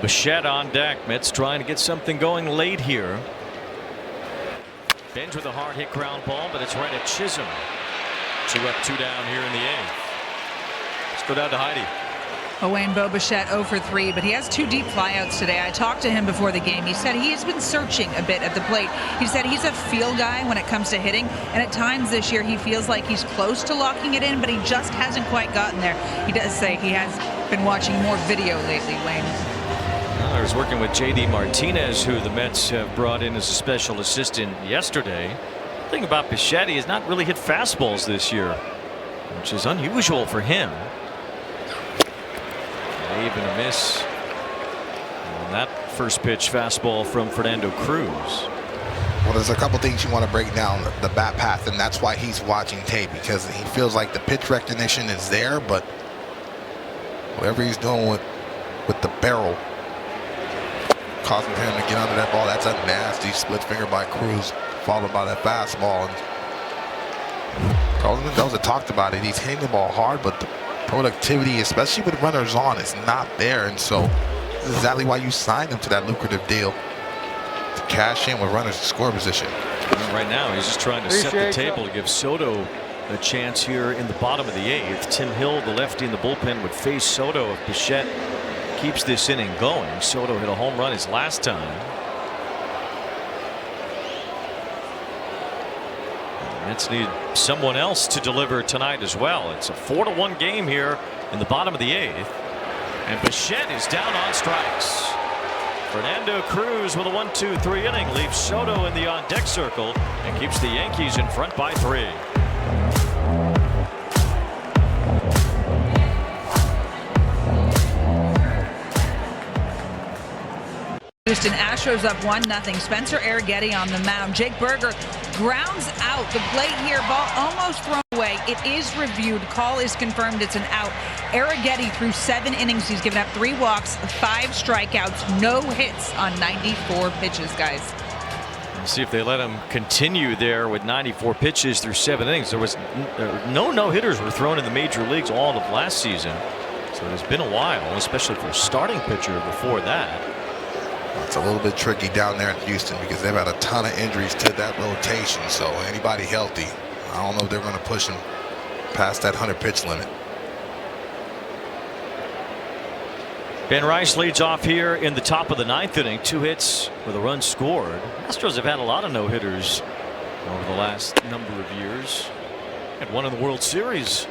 Bichette on deck. Mets trying to get something going late here. Benj with a hard hit ground ball, but it's right at Chisholm. 2 up, 2 down here in the 8th. Let's go down to Heidi. Wayne Bo Bichette 0 for 3, but he has 2 deep flyouts today. I talked to him before the game. He said he has been searching a bit at the plate. He said he's a feel guy when it comes to hitting, and at times this year he feels like he's close to locking it in, but he just hasn't quite gotten there. He does say he has been watching more video lately, Wayne. I was working with J.D. Martinez, who the Mets have brought in as a special assistant yesterday. The thing about Bichette, he has not really hit fastballs this year, which is unusual for him. Even a miss on that first pitch fastball from Fernando Cruz. Well, there's a couple things you want to break down the bat path, and that's why he's watching tape, because he feels like the pitch recognition is there, but whatever he's doing with the barrel causing him to get under that ball. That's a nasty split finger by Cruz, followed by that fastball. And Carlos Mendoza talked about it. He's hitting the ball hard, but the productivity, especially with runners on, is not there. And so this is exactly why you signed him to that lucrative deal, to cash in with runners in score position. And right now, he's just trying to set the table to give Soto a chance here in the bottom of the 8th. Tim Hill, the lefty in the bullpen, would face Soto if Bichette keeps this inning going. Soto hit a home run his last time. The Mets need someone else to deliver tonight as well. It's a 4-1 game here in the bottom of the 8th. And Bichette is down on strikes. Fernando Cruz with a 1-2-3 inning leaves Soto in the on-deck circle and keeps the Yankees in front by 3. Houston Astros up 1-0. Spencer Arrighetti on the mound. Jake Berger grounds out the plate here. Ball almost thrown away. It is reviewed. Call is confirmed. It's an out. Arrighetti through 7 innings. He's given up 3 walks, 5 strikeouts, no hits on 94 pitches, guys. Let's see if they let him continue there with 94 pitches through 7 innings. There was no hitters were thrown in the major leagues all of last season. So it's been a while, especially for a starting pitcher before that. It's a little bit tricky down there in Houston because they've had a ton of injuries to that rotation. So anybody healthy, I don't know if they're going to push him past that 100 pitch limit. Ben Rice leads off here in the top of the 9th inning. 2 hits with a run scored. Astros have had a lot of no-hitters over the last number of years. Had one in the World Series.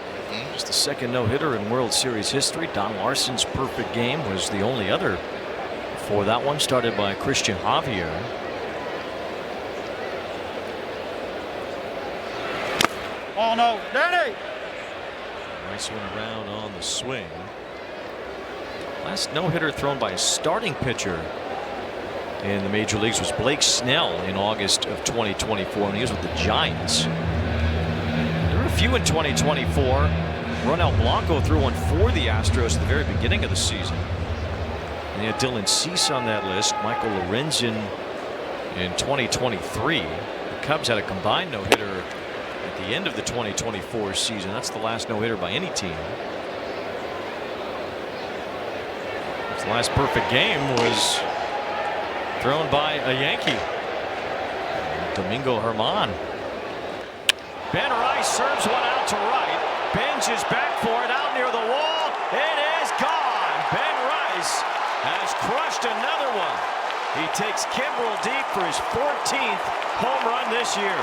Just the second no-hitter in World Series history. Don Larson's perfect game was the only other for that one, started by Christian Javier. Oh no, Danny! Rice went around on the swing. Last no-hitter thrown by a starting pitcher in the major leagues was Blake Snell in August of 2024 when he was with the Giants. There were a few in 2024. Ronel Blanco threw one for the Astros at the very beginning of the season. And you had Dylan Cease on that list, Michael Lorenzen in 2023. The Cubs had a combined no-hitter at the end of the 2024 season. That's the last no-hitter by any team. The last perfect game was thrown by a Yankee, Domingo Germán. Ben Rice serves one out to right. Benj is back for it, out near the wall. It is gone. Ben Rice has crushed another one. He takes Kimbrel deep for his 14th home run this year.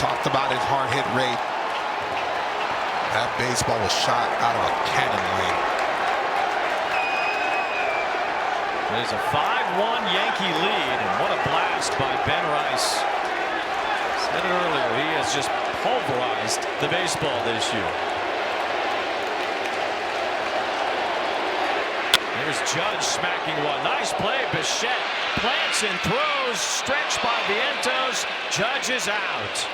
Talked about his hard hit rate. That baseball was shot out of a cannon lane. It is a 5-1 Yankee lead, and what a blast by Ben Rice. Said it earlier, he has just pulverized the baseball this year. There's Judge smacking one. Nice play. Bichette plants and throws. Stretched by Vientos. Judge is out.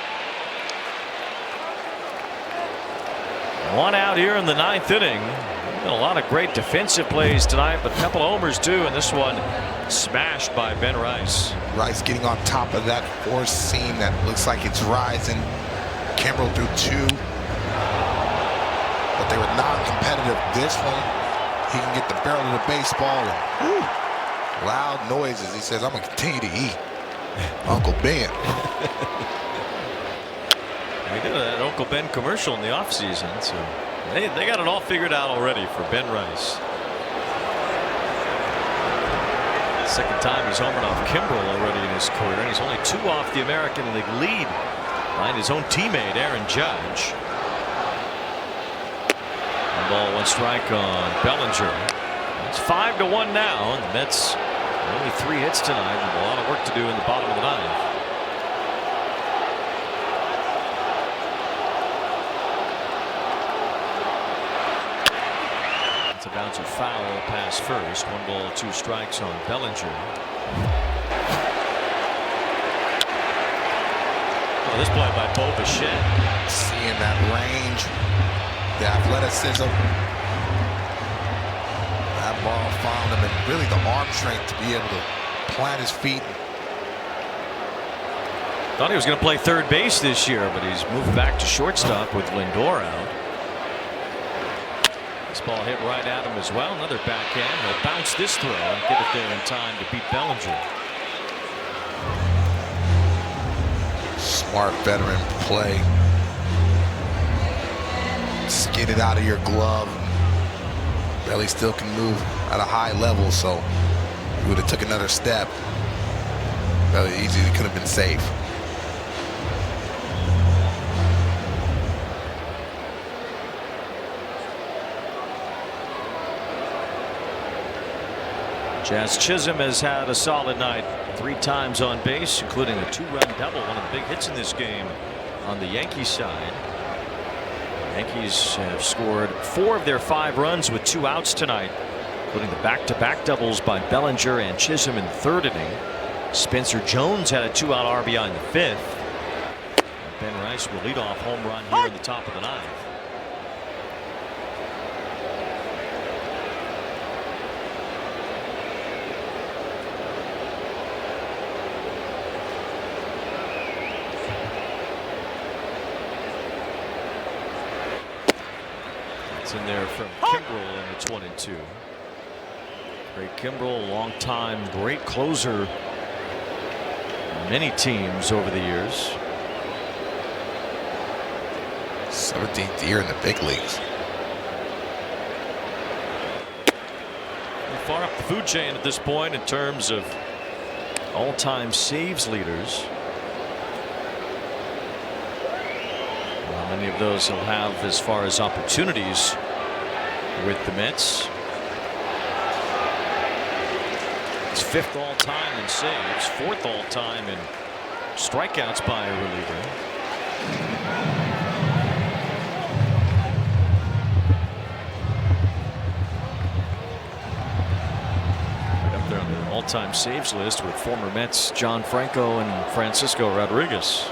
One out here in the 9th inning. Been a lot of great defensive plays tonight, but a couple of homers too, and this one smashed by Ben Rice. Rice getting on top of that fourth seam that looks like it's rising. Kimbrel threw 2, but they were non-competitive. This one, he can get the barrel of the baseball and loud noises. He says, "I'm gonna continue to eat." Uncle Ben. We did an Uncle Ben commercial in the offseason, so they got it all figured out already for Ben Rice. Second time he's homered off Kimbrel already in his career, and he's only 2 off the American League lead behind his own teammate Aaron Judge. 1 ball, 1 strike on Bellinger. It's 5-1 now, and the Mets only 3 hits tonight, with a lot of work to do in the bottom of the 9th. A bouncer foul pass first. 1 ball, 2 strikes on Bellinger. Oh, this play by Bo Bichette. Seeing that range, the athleticism. That ball found him, and really the arm strength to be able to plant his feet. Thought he was going to play third base this year, but he's moved back to shortstop with Lindor out. Ball hit right at him as well. Another backhand. He'll bounce this throw and get it there in time to beat Bellinger. Smart veteran play. Skid it out of your glove. Belly still can move at a high level, so if he would have took another step, Belly easily could have been safe. Jazz Chisholm has had a solid night. 3 times on base, including a 2-run double. One of the big hits in this game on the Yankees side. Yankees have scored 4 of their 5 runs with 2 outs tonight, including the back-to-back doubles by Bellinger and Chisholm in the 3rd inning. Spencer Jones had a 2-out RBI in the 5th. Ben Rice will lead off home run here in the top of the 9th. In there from Kimbrel in the 1-2. Craig Kimbrell, long-time great closer on many teams over the years. 17th year in the big leagues. Far up the food chain at this point in terms of all-time saves leaders. How many of those he'll have as far as opportunities with the Mets? It's 5th all-time in saves, 4th all-time in strikeouts by a reliever. All-time saves list with former Mets John Franco and Francisco Rodriguez.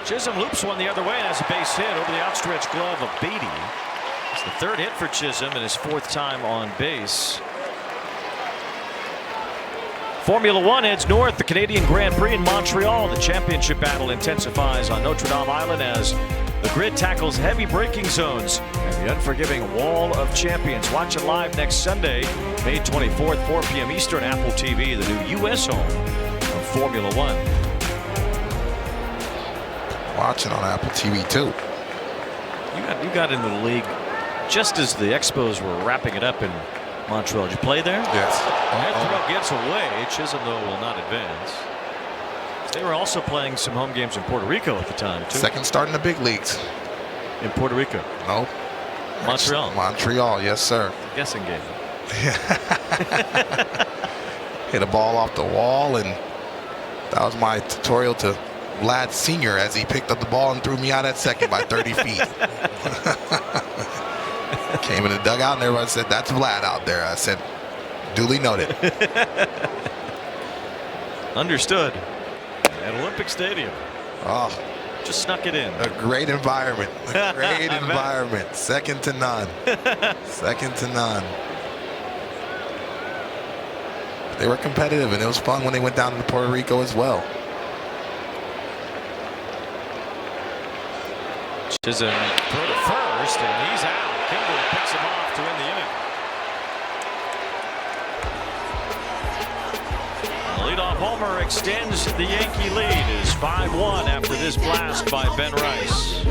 Chisholm loops one the other way and has a base hit over the outstretched glove of Beatty. It's the 3rd hit for Chisholm and his 4th time on base. Formula One heads north. The Canadian Grand Prix in Montreal. The championship battle intensifies on Notre Dame Island as the grid tackles heavy braking zones and the unforgiving Wall of Champions. Watch it live next Sunday, May 24th, 4 p.m. Eastern, Apple TV, the new U.S. home of Formula One. Watch it on Apple TV too. You got into the league just as the Expos were wrapping it up in Montreal. Did you play there? Yes. That throw gets away. Chisholm, though, will not advance. They were also playing some home games in Puerto Rico at the time, too. Second start in the big leagues. In Puerto Rico? No. Montreal? Montreal, yes, sir. Guessing game. Hit a ball off the wall, and that was my tutorial to Vlad Sr. as he picked up the ball and threw me out at second by 30 feet. Came in the dugout, and everyone said, "That's Vlad out there." I said, "Duly noted." Understood. At Olympic Stadium. Oh, just snuck it in. A great environment. A great environment. Second to none. Second to none. They were competitive, and it was fun when they went down to Puerto Rico as well. Chisholm throw to first, and he's out. Kimbrell picks him off to win the inning. Leadoff homer extends the Yankee lead. It is 5-1 after this blast by Ben Rice.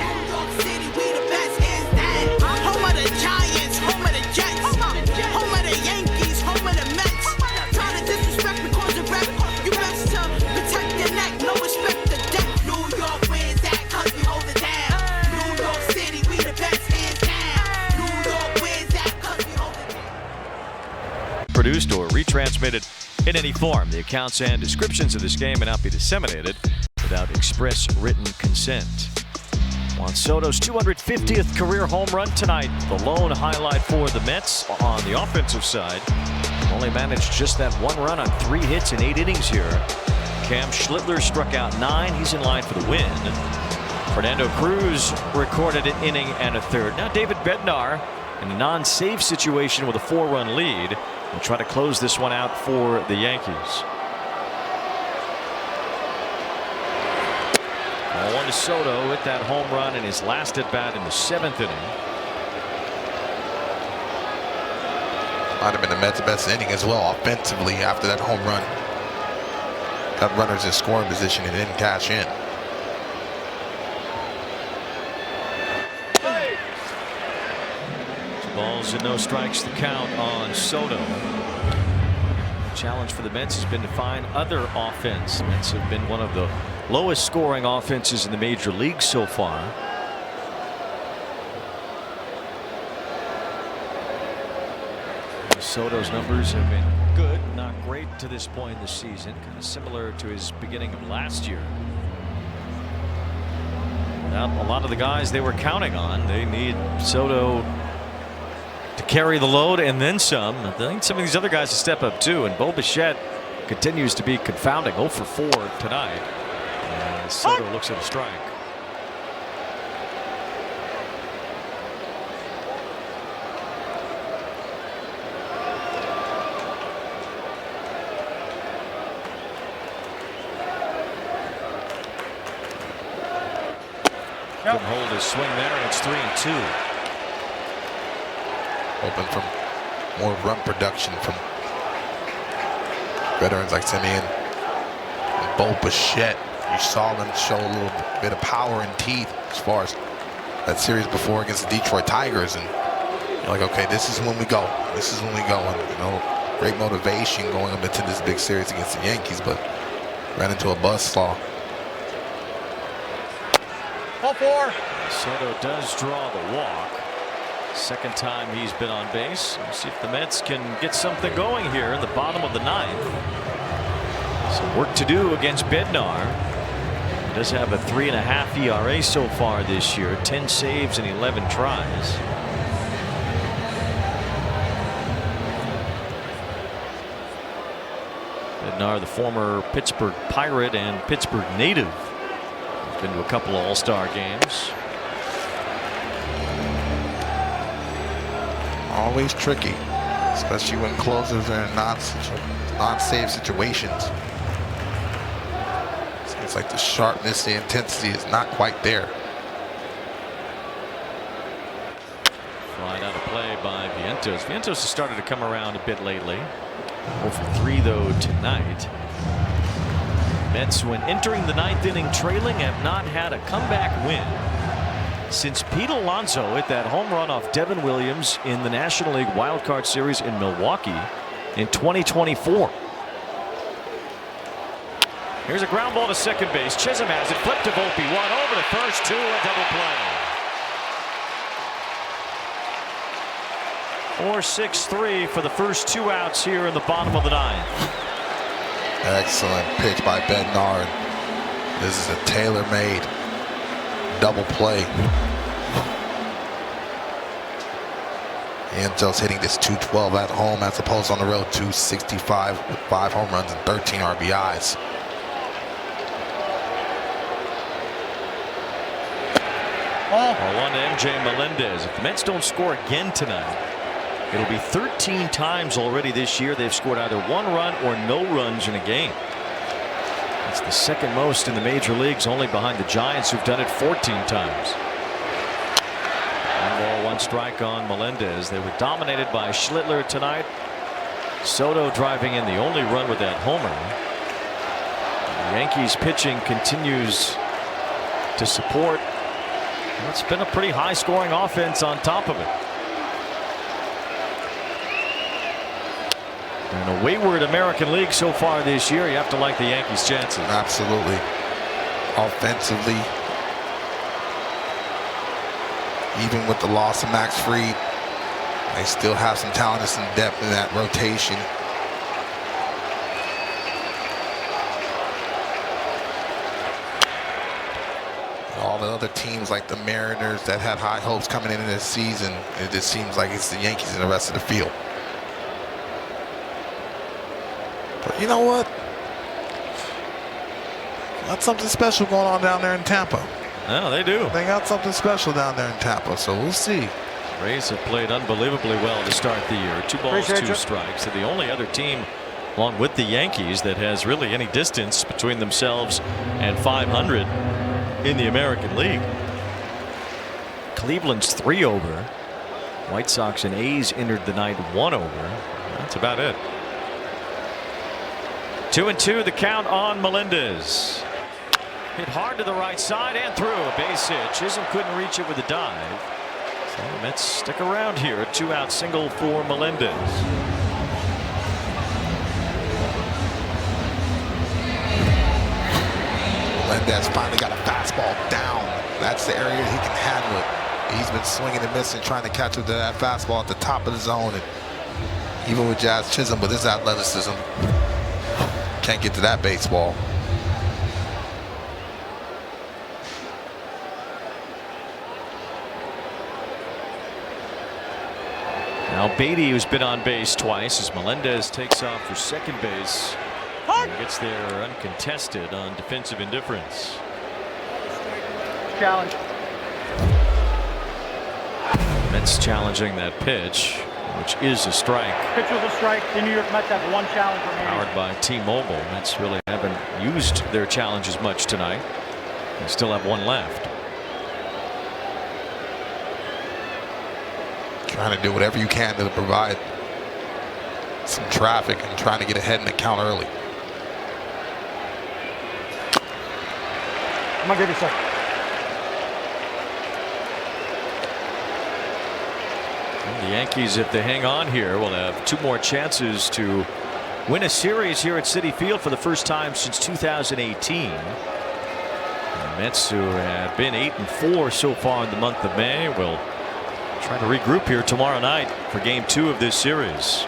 Home of the Giants, home of the Jets, home of the Yankees, home of the Mets. Try to disrespect because of rep. You best to protect your neck, no respect the deck. New York wins that cause we hold it down. New York City, we the best hands down. New York wins that cause we hold it down. Produced or retransmitted in any form. The accounts and descriptions of this game may not be disseminated without express written consent. Juan Soto's 250th career home run tonight. The lone highlight for the Mets on the offensive side. Only managed just that 1 run on 3 hits in 8 innings here. Cam Schlittler struck out 9. He's in line for the win. Fernando Cruz recorded an inning and a third. Now David Bednar in a non-save situation with a 4-run lead. We'll try to close this one out for the Yankees. 1 to Soto with that home run in his last at bat in the 7th inning. Might have been the Mets' best inning as well offensively after that home run. Got runners in scoring position and didn't cash in. Balls and no strikes, the count on Soto. The challenge for the Mets has been to find other offense. The Mets have been one of the lowest scoring offenses in the major leagues so far. Soto's numbers have been good, not great to this point in the season, kind of similar to his beginning of last year. Without a lot of the guys they were counting on, they need Soto to carry the load and then some. I need some of these other guys to step up too, and Bo Bichette continues to be confounding. 0 for 4 tonight. And Soto looks at a strike. Couldn't hold his swing there, and it's 3-2. hoping for more run production from veterans like Simeon and Bo Bichette. You saw them show a little bit of power and teeth as far as that series before against the Detroit Tigers, and you're like, okay, this is when we go. This is when we go. And, you know, great motivation going up into this big series against the Yankees, but ran into a buzzsaw. 0-4. Soto does draw the walk. Second time he's been on base. We'll see if the Mets can get something going here in the bottom of the ninth. Some work to do against Bednar. He does have a 3.5 ERA so far this year, 10 saves and 11 tries. Bednar, the former Pittsburgh Pirate and Pittsburgh native, has been to a couple of All-Star games. Always tricky, especially when closers are in non-save situations. It's like the sharpness, the intensity is not quite there. Flying out of play by Vientos. Vientos has started to come around a bit lately. 0-for-3 though tonight. Mets, when entering the ninth inning trailing, have not had a comeback win since Pete Alonso hit that home run off Devin Williams in the National League Wild Card Series in Milwaukee in 2024. Here's a ground ball to second base. Chisholm has it. Flipped to Volpe. One over to first. Two, a double play. 4-6-3 for the first 2 outs here in the bottom of the ninth. Excellent pitch by Bednar. This is a tailor-made double play. Vientos hitting this .212 at home as opposed on the road .265 with 5 home runs and 13 RBIs. On to MJ Melendez. If the Mets don't score again tonight, it'll be 13 times already this year they've scored either 1 run or no runs in a game. It's the second most in the major leagues, only behind the Giants, who've done it 14 times. 1 ball, 1 strike on Melendez. They were dominated by Schlittler tonight. Soto driving in the only run with that homer. The Yankees pitching continues to support. It's been a pretty high scoring offense on top of it. In a wayward American League so far this year, you have to like the Yankees' chances. Absolutely. Offensively, even with the loss of Max Fried, they still have some talent and some depth in that rotation. All the other teams like the Mariners that had high hopes coming into this season, it just seems like it's the Yankees and the rest of the field. But you know what? Got something special going on down there in Tampa. No, they do. They got something special down there in Tampa, so we'll see. Rays have played unbelievably well to start the year. 2 balls, 2 strikes. They're the only other team, along with the Yankees, that has really any distance between themselves and 500 in the American League. Cleveland's 3 over. White Sox and A's entered the night 1 over. That's about it. 2-2 the count on Melendez. Hit hard to the right side and through. A base hit. Chisholm couldn't reach it with a dive. So the Mets stick around here. A 2-out single for Melendez. Melendez finally got a fastball down. That's the area he can handle it. He's been swinging and missing, trying to catch up to that fastball at the top of the zone. And even with Jazz Chisholm, with his athleticism, can't get to that baseball. Now Beatty, who's been on base twice, as Melendez takes off for second base. And gets there uncontested on defensive indifference. Challenge. Mets challenging that pitch, which is a strike. Pitch was a strike. The New York Mets have 1 challenge remaining. Powered by T-Mobile. Mets really haven't used their challenges much tonight. They still have 1 left. Trying to do whatever you can to provide some traffic and trying to get ahead in the count early. I'm going to give you a second. The Yankees, if they hang on here, will have 2 more chances to win a series here at Citi Field for the first time since 2018. The Mets, who have been 8-4 so far in the month of May, will try to regroup here tomorrow night for Game 2 of this series.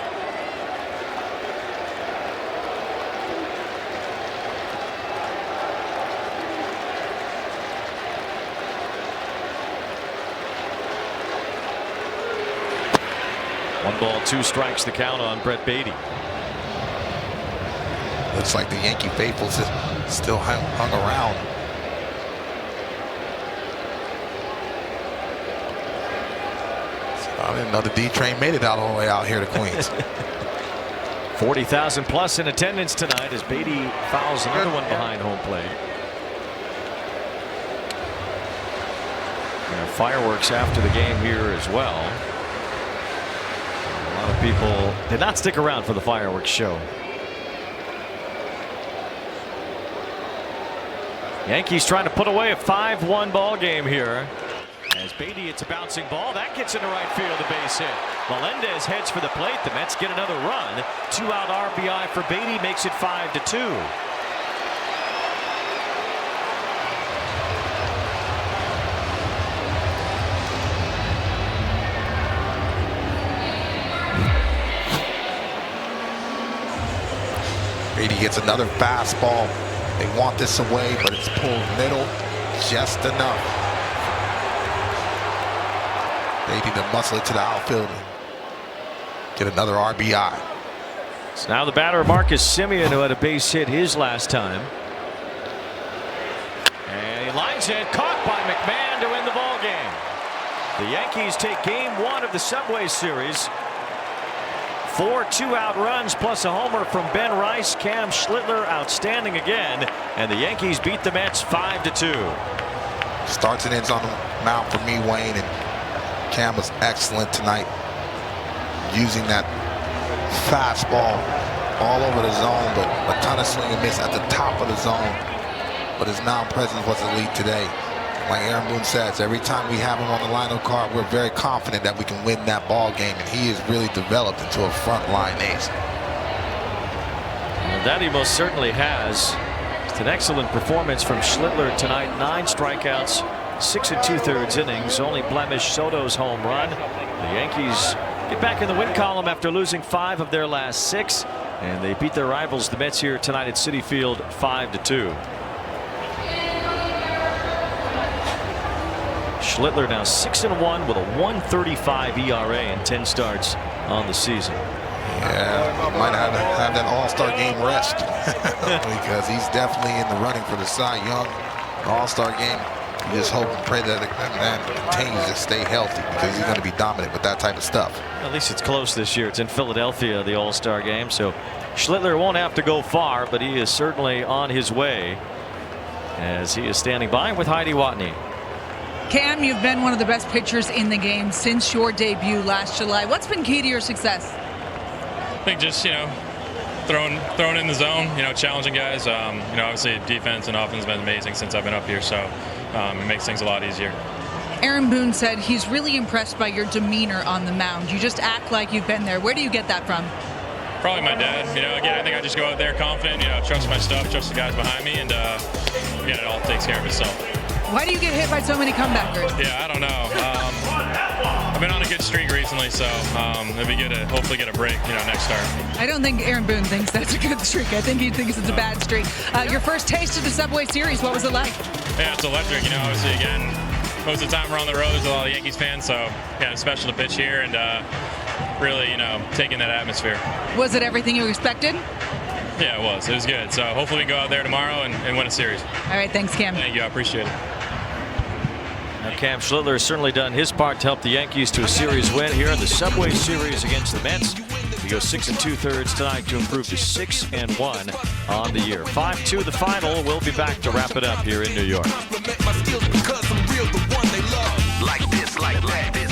One ball, 2 strikes, the count on Brett Beatty. Looks like the Yankee faithful still hung around. I didn't know the D train made it all the way out here to Queens. 40,000 plus in attendance tonight as Beatty fouls another one behind home plate. There are fireworks after the game here as well. A lot of people did not stick around for the fireworks show. Yankees trying to put away a 5-1 ball game here. As Beatty, it's a bouncing ball that gets into right field, a base hit. Melendez heads for the plate. The Mets get another run. 2-out RBI for Beatty makes it 5-2. Beatty gets another fastball. They want this away, but it's pulled middle just enough. Beatty to muscle it to the outfield and get another RBI. So now the batter, Marcus Semien, who had a base hit his last time. And he lines it, caught by McMahon to win the ball game. The Yankees take Game 1 of the Subway Series. 4 2-out runs plus a homer from Ben Rice. Cam Schlittler outstanding again, and the Yankees beat the Mets 5-2. Starts and ends on the mound for me, Wayne, and Cam was excellent tonight, using that fastball all over the zone, but a ton of swing and miss at the top of the zone. But his non-presence was elite today. Like Aaron Boone says, every time we have him on the lineup card, we're very confident that we can win that ball game, and he has really developed into a frontline ace. Well, that he most certainly has. It's an excellent performance from Schlittler tonight. 9 strikeouts, 6 2/3 innings. Only blemish Soto's home run. The Yankees get back in the win column after losing 5 of their last 6, and they beat their rivals, the Mets, here tonight at Citi Field 5-2. Schlittler now 6-1 with a 1.35 ERA and 10 starts on the season. Yeah, he might have that All-Star game rest because he's definitely in the running for the Cy Young All-Star game. You just hope and pray that man continues to stay healthy because he's going to be dominant with that type of stuff. At least it's close this year. It's in Philadelphia, the All-Star game, so Schlittler won't have to go far, but he is certainly on his way as he is standing by with Heidi Watney. Cam, you've been one of the best pitchers in the game since your debut last July. What's been key to your success? I think just, throwing in the zone, challenging guys. Obviously defense and offense have been amazing since I've been up here, so it makes things a lot easier. Aaron Boone said he's really impressed by your demeanor on the mound. You just act like you've been there. Where do you get that from? Probably my dad. Again, I think I just go out there confident, trust my stuff, trust the guys behind me, and it all takes care of itself. Why do you get hit by so many comebackers? Yeah, I don't know. I've been on a good streak recently, so it'd be good to hopefully get a break, next start. I don't think Aaron Boone thinks that's a good streak. I think he thinks it's a bad streak. Your first taste of the Subway Series, what was it like? Yeah, it's electric. Obviously, again, most of the time we're on the road, there's a lot of Yankees fans, so yeah, it's special to pitch here and really, taking that atmosphere. Was it everything you expected? Yeah, it was. It was good. So hopefully we can go out there tomorrow and win a series. All right, thanks, Cam. Thank you. I appreciate it. Now Cam Schlittler has certainly done his part to help the Yankees to a series win here in the Subway Series against the Mets. He goes 6 2/3 tonight to improve to 6-1 on the year. 5-2 the final. We'll be back to wrap it up here in New York. Like this, like that.